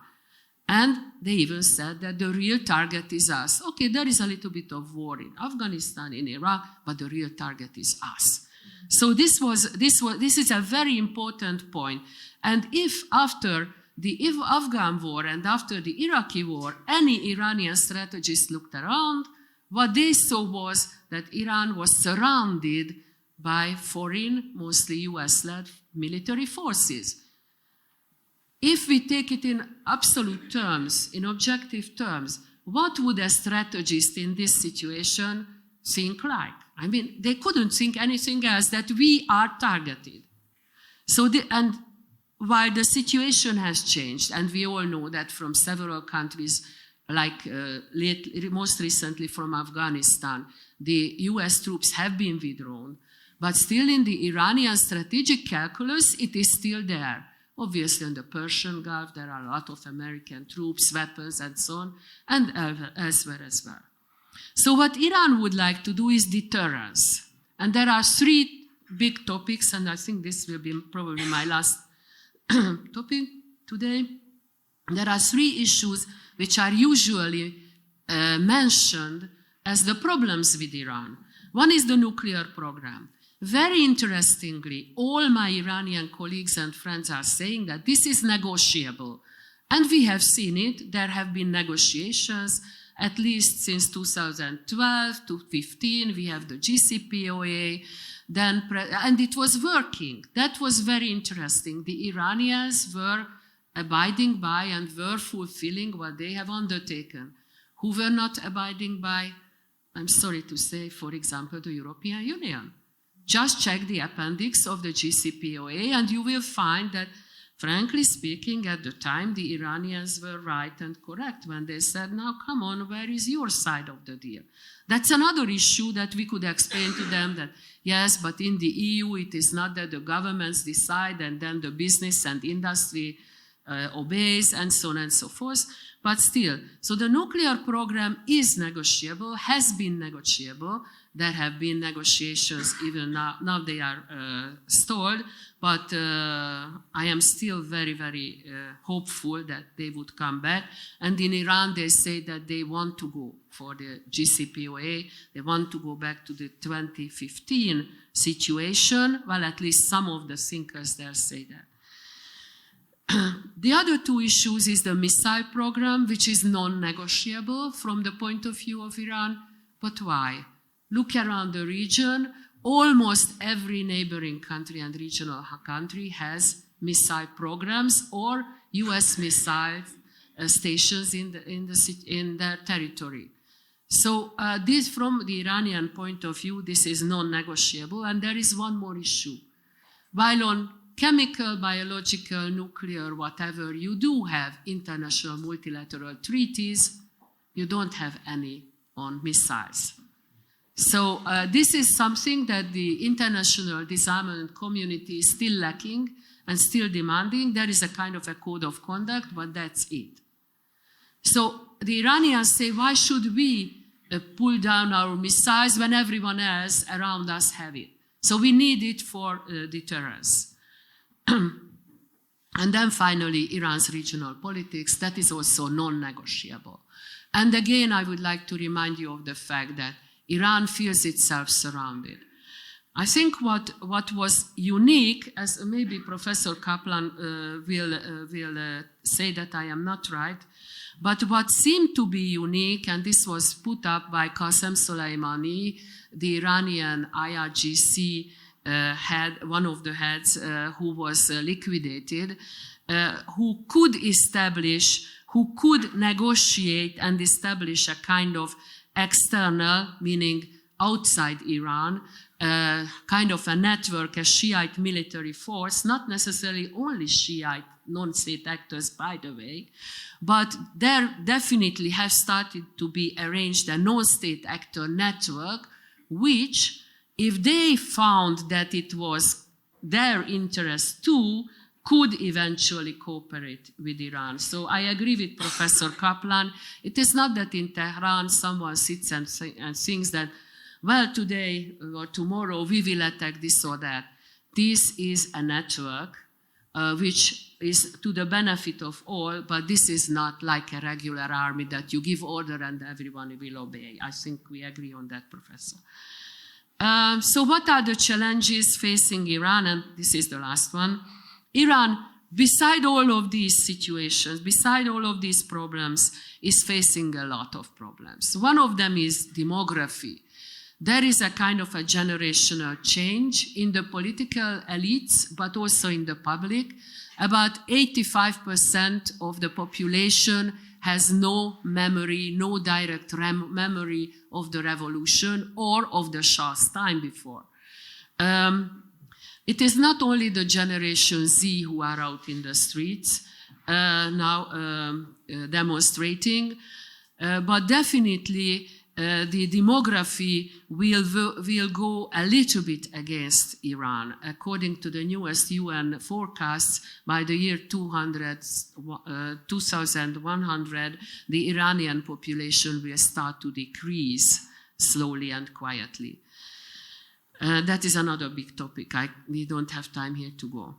And they even said that the real target is us. Okay, there is a little bit of war in Afghanistan, in Iraq, but the real target is us. So this is a very important point. And if after the Afghan war and after the Iraqi war, any Iranian strategist looked around, what they saw was that Iran was surrounded by foreign, mostly US-led military forces. If we take it in absolute terms, in objective terms, what would a strategist in this situation think like? I mean, they couldn't think anything else, that we are targeted. And while the situation has changed, and we all know that from several countries, like most recently from Afghanistan, the US troops have been withdrawn, but still in the Iranian strategic calculus, it is still there. Obviously, in the Persian Gulf, there are a lot of American troops, weapons, and so on, and elsewhere as well. So what Iran would like to do is deterrence. And there are three big topics, and I think this will be probably my last topic today. There are three issues which are usually mentioned as the problems with Iran. One is the nuclear program. Very interestingly, all my Iranian colleagues and friends are saying that this is negotiable. And we have seen it. There have been negotiations, at least since 2012 to 2015. We have the JCPOA. And it was working. That was very interesting. The Iranians were abiding by and were fulfilling what they have undertaken. Who were not abiding by, I'm sorry to say, for example, the European Union. Just check the appendix of the JCPOA and you will find that, frankly speaking, at the time, the Iranians were right and correct when they said, now come on, where is your side of the deal? That's another issue that we could explain to them that, yes, but in the EU, it is not that the governments decide and then the business and industry obeys and so on and so forth. But still, so the nuclear program is negotiable, has been negotiable. There have been negotiations even now. Now they are stalled, but I am still very, very hopeful that they would come back. And in Iran, they say that they want to go for the JCPOA. They want to go back to the 2015 situation. Well, at least some of the thinkers there say that. The other two issues is the missile program, which is non-negotiable from the point of view of Iran. But why? Look around the region. Almost every neighboring country and regional country has missile programs or US missile stations in their territory. So this, from the Iranian point of view, this is non-negotiable. And there is one more issue. While on chemical, biological, nuclear, whatever, you do have international multilateral treaties, you don't have any on missiles. So this is something that the international disarmament community is still lacking and still demanding. There is a kind of a code of conduct, but that's it. So the Iranians say, why should we pull down our missiles when everyone else around us have it? So we need it for deterrence. And then finally, Iran's regional politics, that is also non-negotiable. And again, I would like to remind you of the fact that Iran feels itself surrounded. I think what was unique, as maybe Professor Kaplan will say that I am not right, but what seemed to be unique, and this was put up by Qasem Soleimani, the Iranian IRGC head, one of the heads who was liquidated, who could negotiate and establish a kind of external, meaning outside Iran, kind of a network, a Shiite military force, not necessarily only Shiite non-state actors, by the way, but there definitely has started to be arranged a non-state actor network, which, if they found that it was their interest too, could eventually cooperate with Iran. So I agree with Professor Kaplan. It is not that in Tehran someone sits and thinks that, well, today or tomorrow we will attack this or that. This is a network which is to the benefit of all, but this is not like a regular army that you give order and everyone will obey. I think we agree on that, Professor. So what are the challenges facing Iran? And this is the last one. Iran, beside all of these situations, beside all of these problems, is facing a lot of problems. One of them is demography. There is a kind of a generational change in the political elites, but also in the public. About 85% of the population has no memory, no direct memory of the revolution or of the Shah's time before. It is not only the Generation Z who are out in the streets now demonstrating, but definitely the demography will go a little bit against Iran. According to the newest UN forecasts, by the year 2100, the Iranian population will start to decrease slowly and quietly. That is another big topic. We don't have time here to go.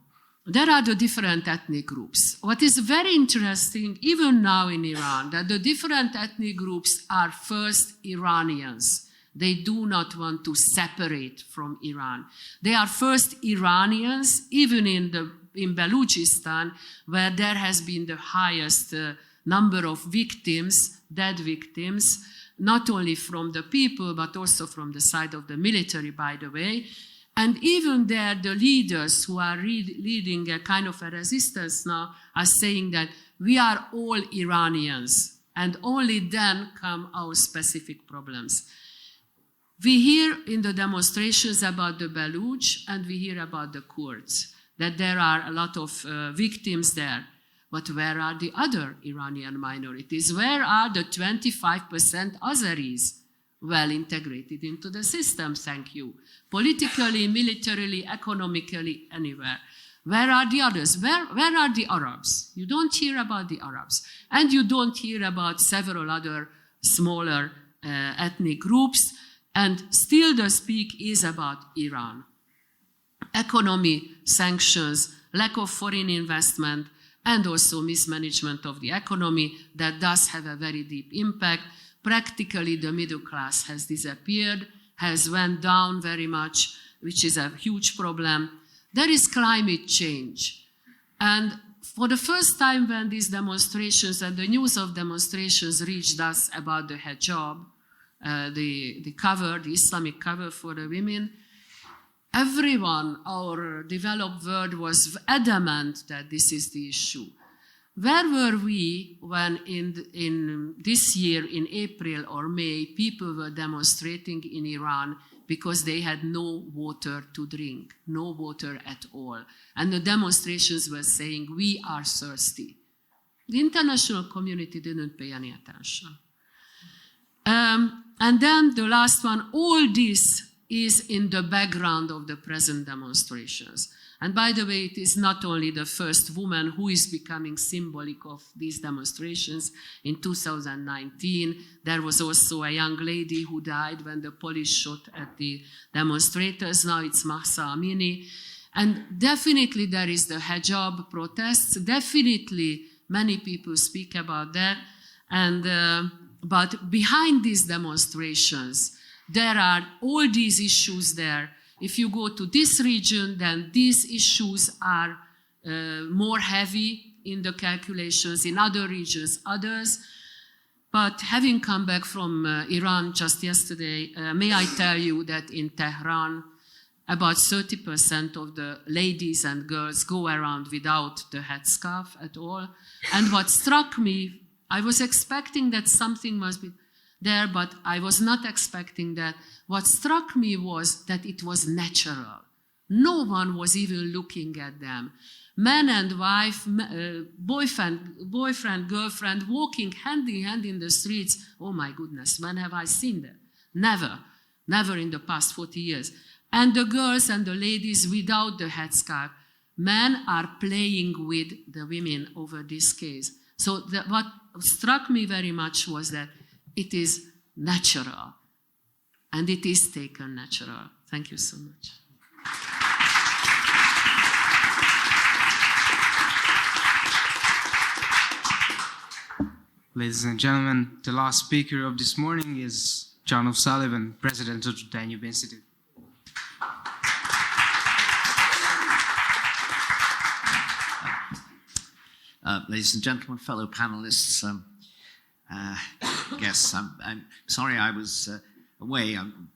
There are the different ethnic groups. What is very interesting, even now in Iran, that the different ethnic groups are first Iranians. They do not want to separate from Iran. They are first Iranians, even in Balochistan, where there has been the highest number of victims, dead victims, not only from the people, but also from the side of the military, by the way. And even there, the leaders who are leading a kind of a resistance now are saying that we are all Iranians, and only then come our specific problems. We hear in the demonstrations about the Baloch, and we hear about the Kurds, that there are a lot of victims there. But where are the other Iranian minorities? Where are the 25% Azeris? Well integrated into the system, thank you. Politically, militarily, economically, anywhere. Where are the others? Where are the Arabs? You don't hear about the Arabs. And you don't hear about several other smaller ethnic groups. And still the speak is about Iran. Economy, sanctions, lack of foreign investment, and also mismanagement of the economy that does have a very deep impact. Practically, the middle class has disappeared, has went down very much, which is a huge problem. There is climate change. And for the first time when these demonstrations and the news of demonstrations reached us about the hijab, the cover, the Islamic cover for the women, everyone, our developed world, was adamant that this is the issue. Where were we when in this year, in April or May, people were demonstrating in Iran because they had no water to drink, no water at all. And the demonstrations were saying, we are thirsty. The international community didn't pay any attention. And then the last one, all this is in the background of the present demonstrations. And by the way, it is not only the first woman who is becoming symbolic of these demonstrations. In 2019, there was also a young lady who died when the police shot at the demonstrators. Now it's Mahsa Amini. And definitely there is the hijab protests. Definitely many people speak about that. And but behind these demonstrations, there are all these issues there. If you go to this region, then these issues are more heavy in the calculations, in other regions, others. But having come back from Iran just yesterday, may I tell you that in Tehran, about 30% of the ladies and girls go around without the headscarf at all. And what struck me, I was expecting that something must be there, but I was not expecting that. What struck me was that it was natural. No one was even looking at them. Man and wife, boyfriend, girlfriend, walking hand in hand in the streets. Oh my goodness, when have I seen that? Never in the past 40 years. And the girls and the ladies without the headscarf. Men are playing with the women over this case. So what struck me very much was that it is natural. And it is taken natural. Thank you so much.
Ladies and gentlemen, the last speaker of this morning is John O'Sullivan, President of the Danube Institute.
Ladies and gentlemen, fellow panelists, guests, I'm sorry I was away. I'm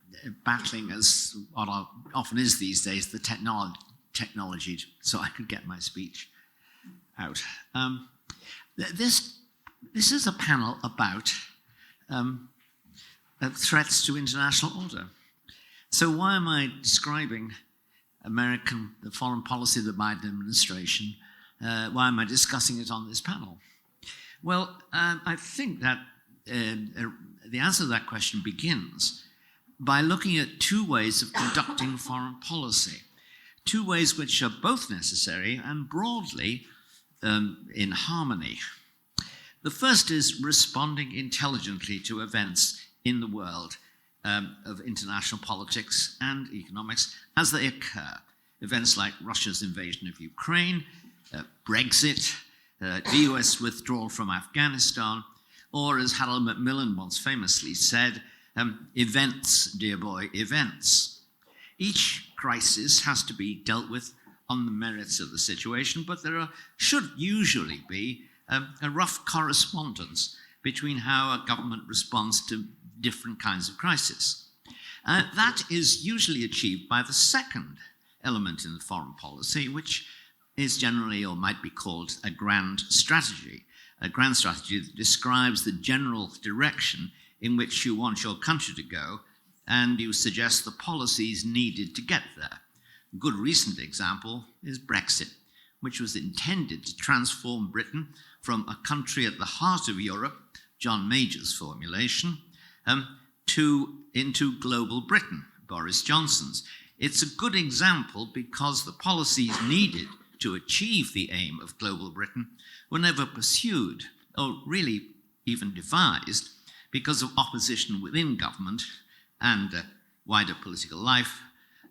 battling, as what often is these days, the technology, so I could get my speech out. This is a panel about threats to international order. So why am I describing the foreign policy of the Biden administration? Why am I discussing it on this panel? Well, I think that the answer to that question begins by looking at two ways of conducting foreign policy, two ways which are both necessary and broadly in harmony. The first is responding intelligently to events in the world of international politics and economics as they occur. Events like Russia's invasion of Ukraine, Brexit, the US withdrawal from Afghanistan, or as Harold Macmillan once famously said, events, dear boy, events. Each crisis has to be dealt with on the merits of the situation, but there should usually be a rough correspondence between how a government responds to different kinds of crisis. That is usually achieved by the second element in the foreign policy, which is generally or might be called a grand strategy that describes the general direction in which you want your country to go, and you suggest the policies needed to get there. A good recent example is Brexit, which was intended to transform Britain from a country at the heart of Europe, John Major's formulation, into global Britain, Boris Johnson's. It's a good example because the policies needed to achieve the aim of global Britain were never pursued, or really even devised, because of opposition within government and wider political life.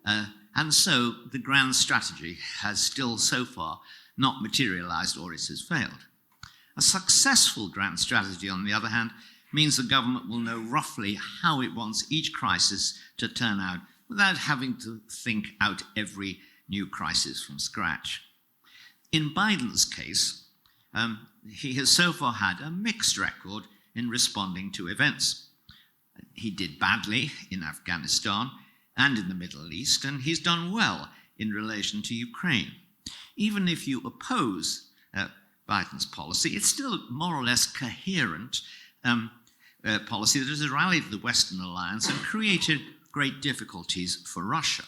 And so the grand strategy has still so far not materialized, or it has failed. A successful grand strategy, on the other hand, means the government will know roughly how it wants each crisis to turn out without having to think out every new crisis from scratch. In Biden's case, he has so far had a mixed record in responding to events. He did badly in Afghanistan and in the Middle East, and he's done well in relation to Ukraine. Even if you oppose Biden's policy, it's still more or less coherent policy that has rallied the Western alliance and created great difficulties for Russia.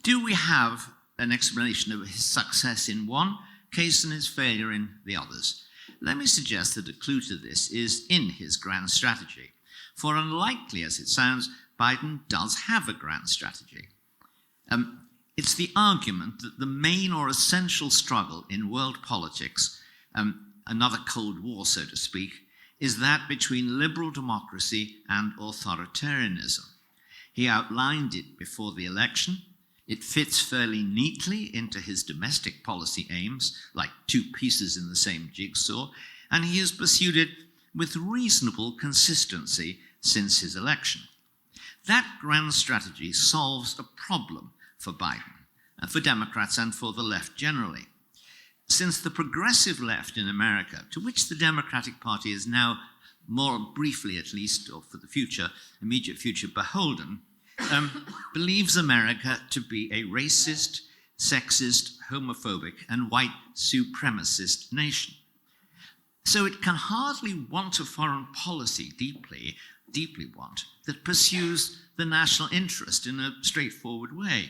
Do we have an explanation of his success in one case and his failure in the others? Let me suggest that a clue to this is in his grand strategy. For unlikely as it sounds, Biden does have a grand strategy. It's the argument that the main or essential struggle in world politics, another Cold War, so to speak, is that between liberal democracy and authoritarianism. He outlined it before the election. It fits fairly neatly into his domestic policy aims, like two pieces in the same jigsaw, and he has pursued it with reasonable consistency since his election. That grand strategy solves a problem for Biden, for Democrats and for the left generally. Since the progressive left in America, to which the Democratic Party is now more briefly at least, or for the future, immediate future, beholden, believes America to be a racist, sexist, homophobic, and white supremacist nation. So it can hardly want a foreign policy, deeply want, that pursues the national interest in a straightforward way.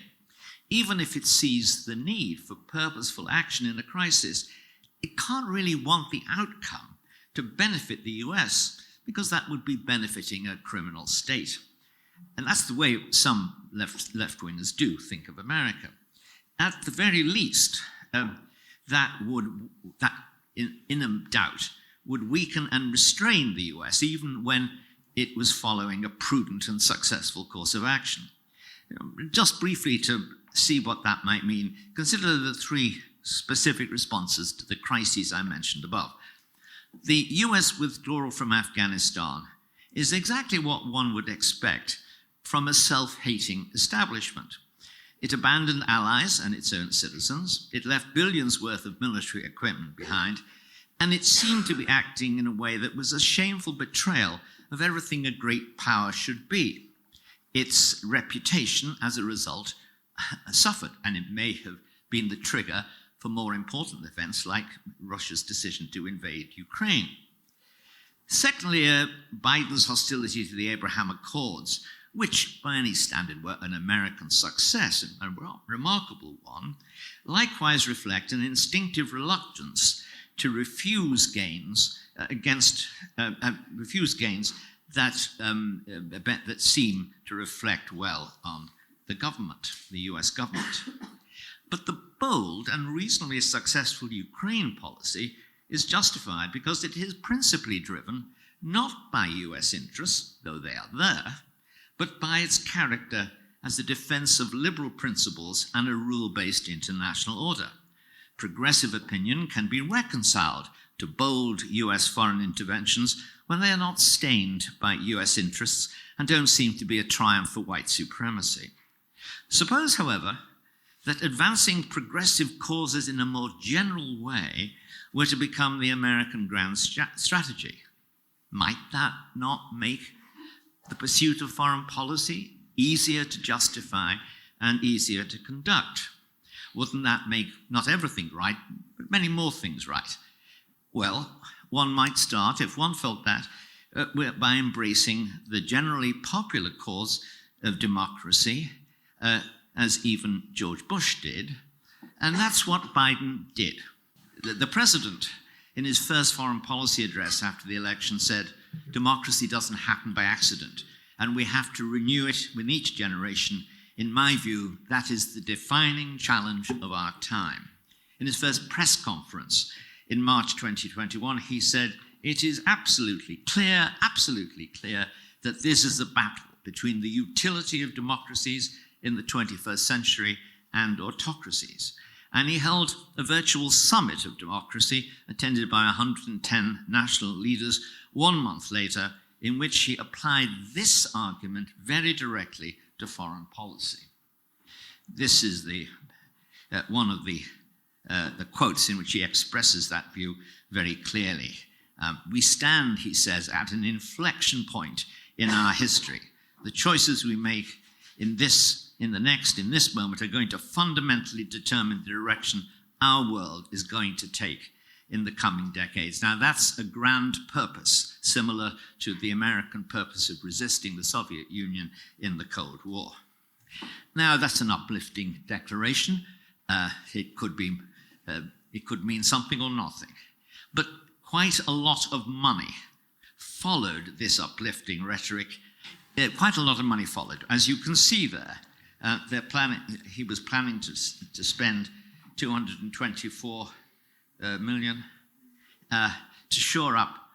Even if it sees the need for purposeful action in a crisis, it can't really want the outcome to benefit the US, because that would be benefiting a criminal state. And that's the way some left-wingers do think of America. At the very least, that in a doubt, would weaken and restrain the US, even when it was following a prudent and successful course of action. Just briefly to see what that might mean, consider the three specific responses to the crises I mentioned above. The US withdrawal from Afghanistan is exactly what one would expect from a self-hating establishment. It abandoned allies and its own citizens, it left billions worth of military equipment behind, and it seemed to be acting in a way that was a shameful betrayal of everything a great power should be. Its reputation, as a result, suffered, and it may have been the trigger for more important events like Russia's decision to invade Ukraine. Secondly, Biden's hostility to the Abraham Accords, which by any standard were an American success, and a remarkable one, likewise reflect an instinctive reluctance to refuse gains that seem to reflect well on the government, the US government. But the bold and reasonably successful Ukraine policy is justified because it is principally driven not by US interests, though they are there, but by its character as a defense of liberal principles and a rule-based international order. Progressive opinion can be reconciled to bold US foreign interventions when they are not stained by US interests and don't seem to be a triumph for white supremacy. Suppose, however, that advancing progressive causes in a more general way were to become the American grand strategy. Might that not make the pursuit of foreign policy easier to justify and easier to conduct? Wouldn't that make not everything right, but many more things right? Well, one might start, if one felt that, by embracing the generally popular cause of democracy, as even George Bush did, and that's what Biden did. The president, in his first foreign policy address after the election, said, "Democracy doesn't happen by accident, and we have to renew it with each generation. In my view, that is the defining challenge of our time." In his first press conference in March 2021, he said, "It is absolutely clear that this is a battle between the utility of democracies in the 21st century and autocracies." And he held a virtual summit of democracy attended by 110 national leaders 1 month later, in which he applied this argument very directly to foreign policy. This is one of the quotes in which he expresses that view very clearly. We stand, he says, at an inflection point in our history. The choices we make in this moment are going to fundamentally determine the direction our world is going to take in the coming decades. Now, that's a grand purpose, similar to the American purpose of resisting the Soviet Union in the Cold War. Now, that's an uplifting declaration. It could mean something or nothing. But quite a lot of money followed this uplifting rhetoric. Quite a lot of money followed. As you can see there, he was planning to spend $224 million to shore up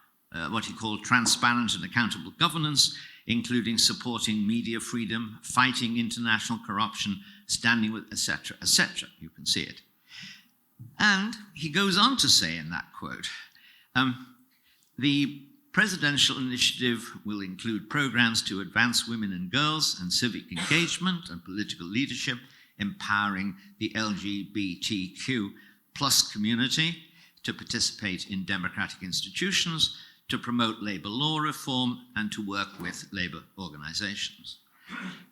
what he called transparent and accountable governance, including supporting media freedom, fighting international corruption, standing with, etc., etc. You can see it. And he goes on to say in that quote, the Presidential initiative will include programs to advance women and girls and civic engagement and political leadership, empowering the LGBTQ plus community to participate in democratic institutions, to promote labor law reform, and to work with labor organizations.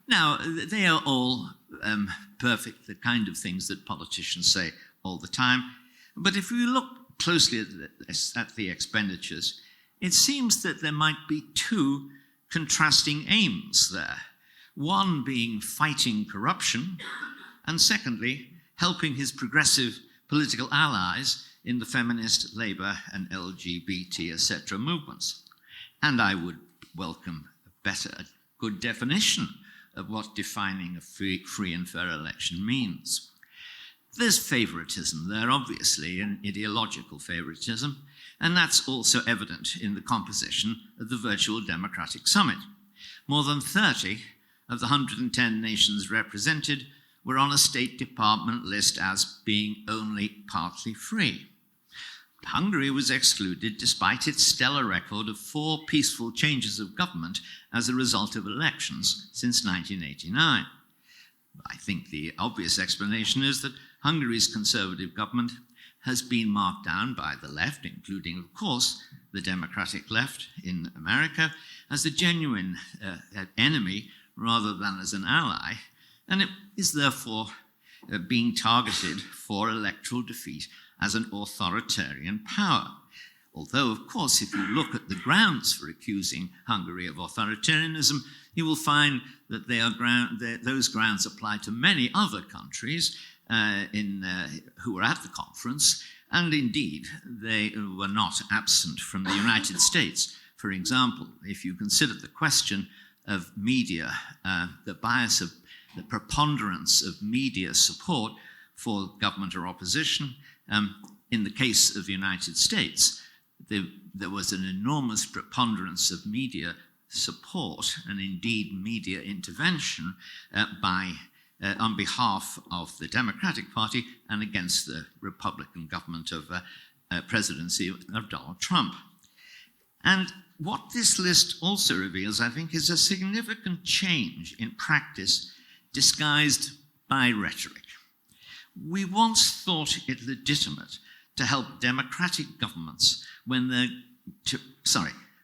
Now, they are all perfect, the kind of things that politicians say all the time. But if we look closely at the expenditures, it seems that there might be two contrasting aims there. One being fighting corruption, and secondly, helping his progressive political allies in the feminist, labor, and LGBT, etc. movements. And I would welcome a good definition of what defining a free and fair election means. There's favoritism there, obviously, an ideological favoritism, and that's also evident in the composition of the virtual democratic summit. More than 30 of the 110 nations represented were on a State Department list as being only partly free. Hungary was excluded despite its stellar record of 4 peaceful changes of government as a result of elections since 1989. I think the obvious explanation is that Hungary's conservative government has been marked down by the left, including, of course, the democratic left in America, as a genuine enemy rather than as an ally, and it is therefore being targeted for electoral defeat as an authoritarian power. Although, of course, if you look at the grounds for accusing Hungary of authoritarianism, you will find that those grounds apply to many other countries who were at the conference, and indeed they were not absent from the United States. For example, if you consider the question of media, the bias of the preponderance of media support for government or opposition, in the case of the United States, there was an enormous preponderance of media support and indeed media intervention on behalf of the Democratic Party and against the Republican government of presidency of Donald Trump. And what this list also reveals, I think, is a significant change in practice disguised by rhetoric. We once thought it legitimate to help democratic governments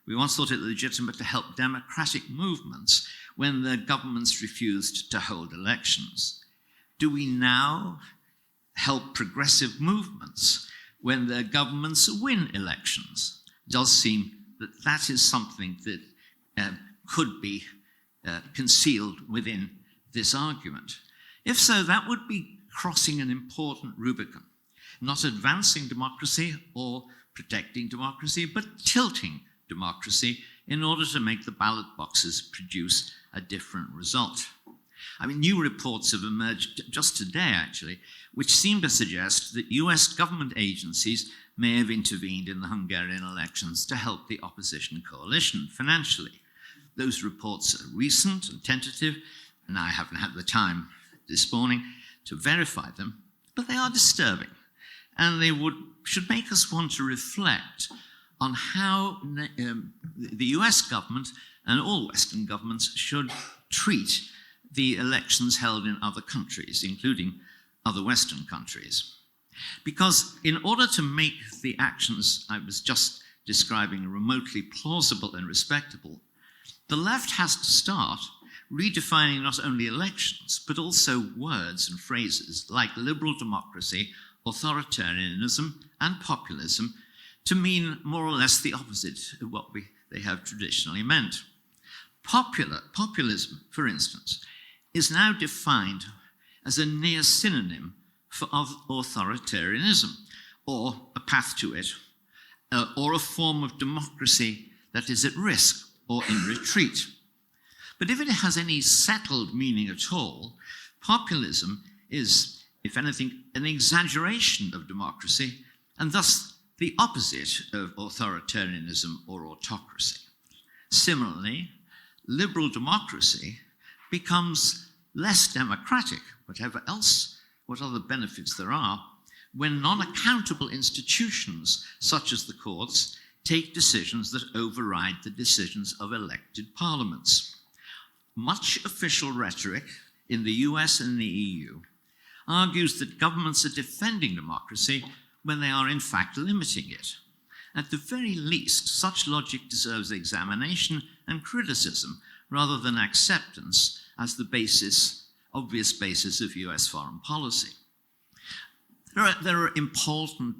we once thought it legitimate to help democratic movements when their governments refused to hold elections. Do we now help progressive movements when their governments win elections? It does seem that that is something that could be concealed within this argument. If so, that would be crossing an important Rubicon, not advancing democracy or protecting democracy, but tilting democracy in order to make the ballot boxes produce a different result. I mean, new reports have emerged just today, actually, which seem to suggest that US government agencies may have intervened in the Hungarian elections to help the opposition coalition financially. Those reports are recent and tentative, and I haven't had the time this morning to verify them, but they are disturbing, and they should make us want to reflect on how the US government and all Western governments should treat the elections held in other countries, including other Western countries. Because in order to make the actions I was just describing remotely plausible and respectable, the left has to start redefining not only elections, but also words and phrases like liberal democracy, authoritarianism, and populism to mean more or less the opposite of what they have traditionally meant. Populism, for instance, is now defined as a near synonym for authoritarianism, or a path to it, or a form of democracy that is at risk or in retreat. But if it has any settled meaning at all, populism is, if anything, an exaggeration of democracy, and thus the opposite of authoritarianism or autocracy. Similarly, liberal democracy becomes less democratic, what other benefits there are, when non-accountable institutions, such as the courts, take decisions that override the decisions of elected parliaments. Much official rhetoric in the US and the EU argues that governments are defending democracy when they are in fact limiting it. At the very least, such logic deserves examination and criticism rather than acceptance as the obvious basis of US foreign policy. There are important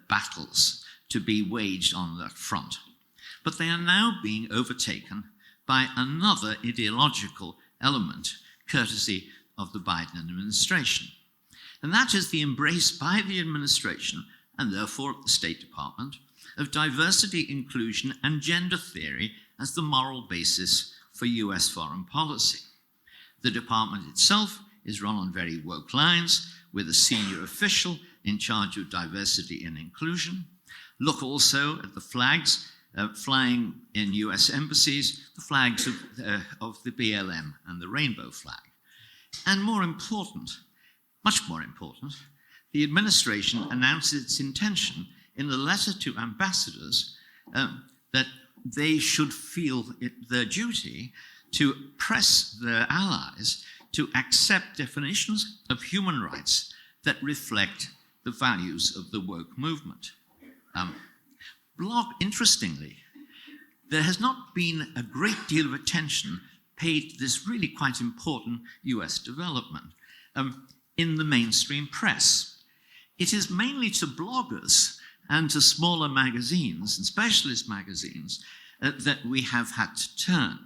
battles to be waged on that front, but they are now being overtaken by another ideological element, courtesy of the Biden administration. And that is the embrace by the administration, and therefore the State Department, of diversity, inclusion, and gender theory as the moral basis for US foreign policy. The department itself is run on very woke lines, with a senior official in charge of diversity and inclusion. Look also at the flags flying in US embassies, the flags of the BLM and the rainbow flag. And more important, much more important, the administration announced its intention in a letter to ambassadors that they should feel it their duty to press their allies to accept definitions of human rights that reflect the values of the woke movement. Interestingly, there has not been a great deal of attention paid to this really quite important US development in the mainstream press. It is mainly to bloggers and to smaller magazines and specialist magazines that we have had to turn.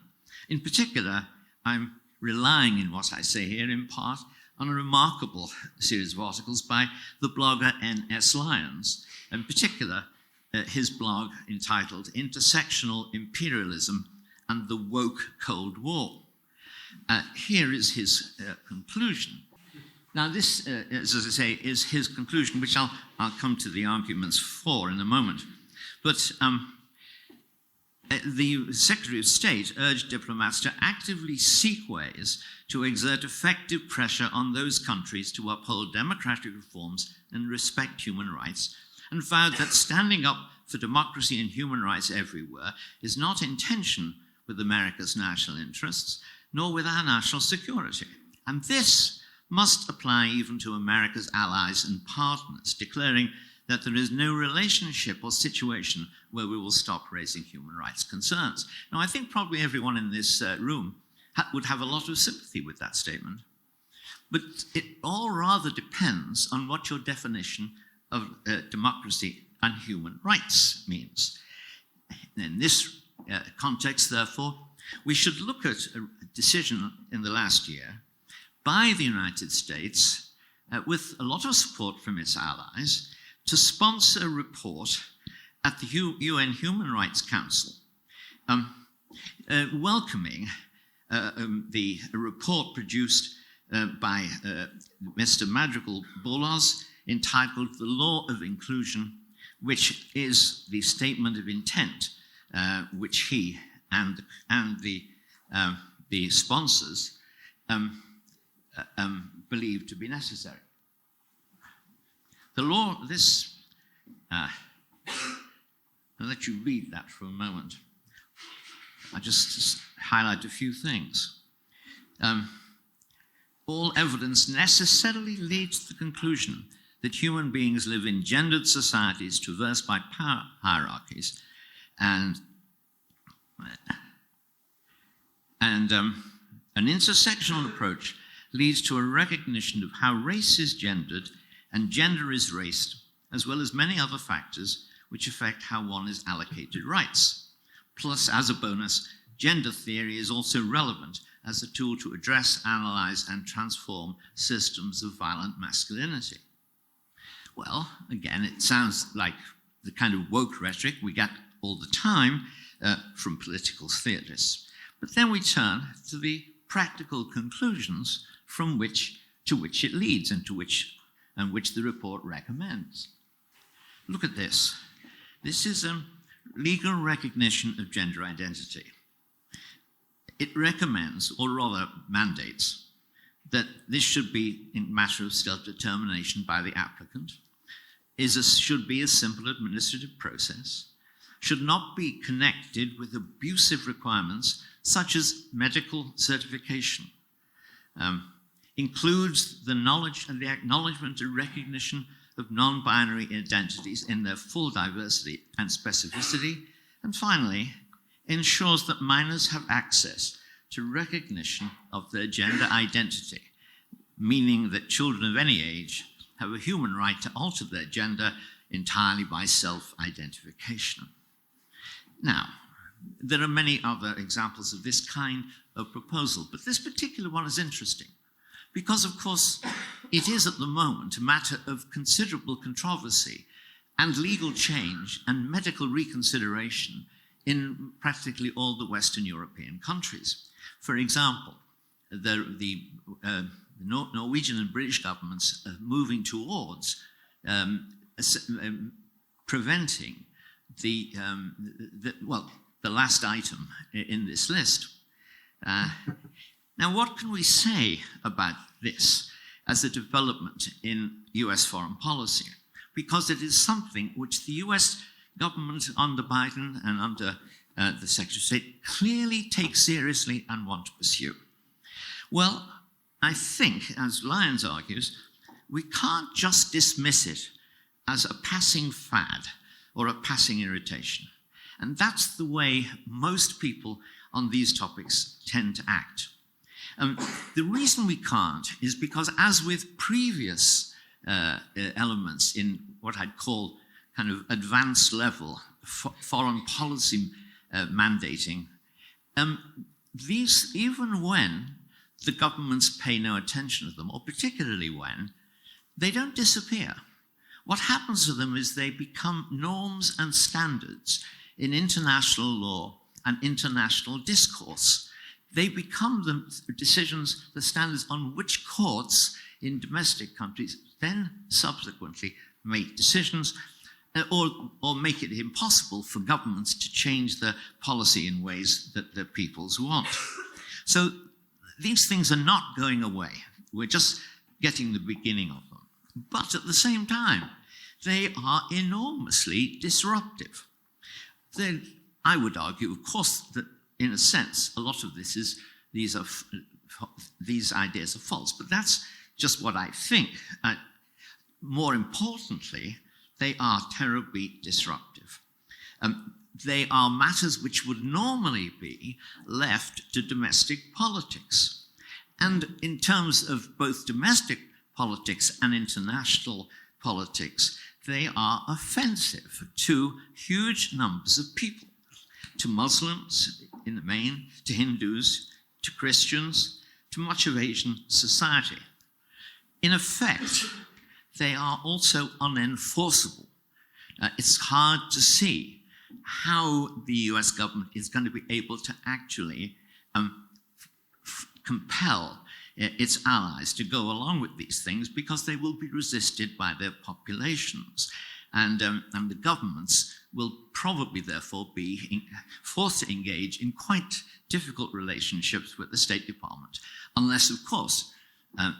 In particular, I'm relying in what I say here in part on a remarkable series of articles by the blogger N.S. Lyons, in particular his blog entitled Intersectional Imperialism and the Woke Cold War. Here is his conclusion. Now this, as I say, is his conclusion, which I'll come to the arguments for in a moment. But the Secretary of State urged diplomats to actively seek ways to exert effective pressure on those countries to uphold democratic reforms and respect human rights, and vowed that standing up for democracy and human rights everywhere is not in tension with America's national interests, nor with our national security. And this must apply even to America's allies and partners, declaring that there is no relationship or situation where we will stop raising human rights concerns. Now, I think probably everyone in this room would have a lot of sympathy with that statement. But it all rather depends on what your definition of democracy and human rights means. In this context, therefore, we should look at a decision in the last year by the United States, with a lot of support from its allies, to sponsor a report at the UN Human Rights Council, welcoming the report produced by Mr. Madrigal-Borloz entitled The Law of Inclusion, which is the statement of intent which he and the sponsors believe to be necessary. The law, I'll let you read that for a moment. I'll just highlight a few things. All evidence necessarily leads to the conclusion that human beings live in gendered societies traversed by power hierarchies and an intersectional approach leads to a recognition of how race is gendered and gender is raced, as well as many other factors which affect how one is allocated rights. Plus, as a bonus, gender theory is also relevant as a tool to address, analyze, and transform systems of violent masculinity. Well, again, it sounds like the kind of woke rhetoric we get all the time from political theorists. But then we turn to the practical conclusions to which it leads and which the report recommends. Look at this. This is a legal recognition of gender identity. It recommends, or rather mandates, that this should be a matter of self-determination by the applicant, should be a simple administrative process, should not be connected with abusive requirements such as medical certification. Includes the knowledge and the acknowledgement and recognition of non-binary identities in their full diversity and specificity. And finally, ensures that minors have access to recognition of their gender identity, meaning that children of any age have a human right to alter their gender entirely by self-identification. Now, there are many other examples of this kind of proposal, but this particular one is interesting because, of course, it is at the moment a matter of considerable controversy and legal change and medical reconsideration in practically all the Western European countries. For example, the Norwegian and British governments are moving towards preventing the last item in this list. Now, what can we say about this as a development in US foreign policy? Because it is something which the US government under Biden and under the Secretary of State clearly take seriously and want to pursue. Well, I think, as Lyons argues, we can't just dismiss it as a passing fad or a passing irritation. And that's the way most people on these topics tend to act. The reason we can't is because, as with previous elements in what I'd call kind of advanced level foreign policy mandating, these, even when the governments pay no attention to them, or particularly when, they don't disappear. What happens to them is they become norms and standards in international law and international discourse. They become the decisions, the standards on which courts in domestic countries then subsequently make decisions or make it impossible for governments to change their policy in ways that their peoples want. So these things are not going away. We're just getting the beginning of them. But at the same time, they are enormously disruptive. I would argue, of course, that in a sense, a lot of this is these ideas are false, but that's just what I think. More importantly, they are terribly disruptive. They are matters which would normally be left to domestic politics. And in terms of both domestic politics and international politics, they are offensive to huge numbers of people, to Muslims in the main, to Hindus, to Christians, to much of Asian society. In effect, they are also unenforceable. It's hard to see how the US government is going to be able to actually compel its allies to go along with these things, because they will be resisted by their populations. And the governments will probably therefore be forced to engage in quite difficult relationships with the State Department, unless, of course,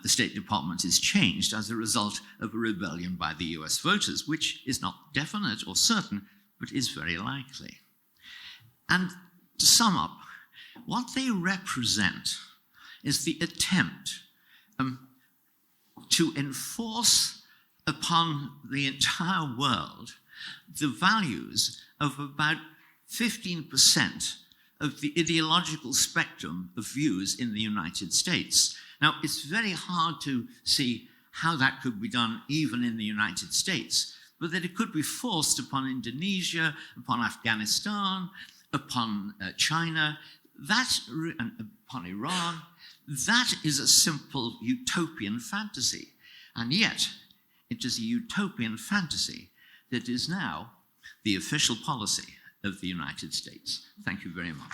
the State Department is changed as a result of a rebellion by the US voters, which is not definite or certain, but is very likely. And to sum up, what they represent is the attempt to enforce upon the entire world the values of about 15% of the ideological spectrum of views in the United States. Now, it's very hard to see how that could be done even in the United States, but that it could be forced upon Indonesia, upon Afghanistan, upon China, and upon Iran. That is a simple utopian fantasy. And yet, it is a utopian fantasy that is now the official policy of the United States. Thank you very much.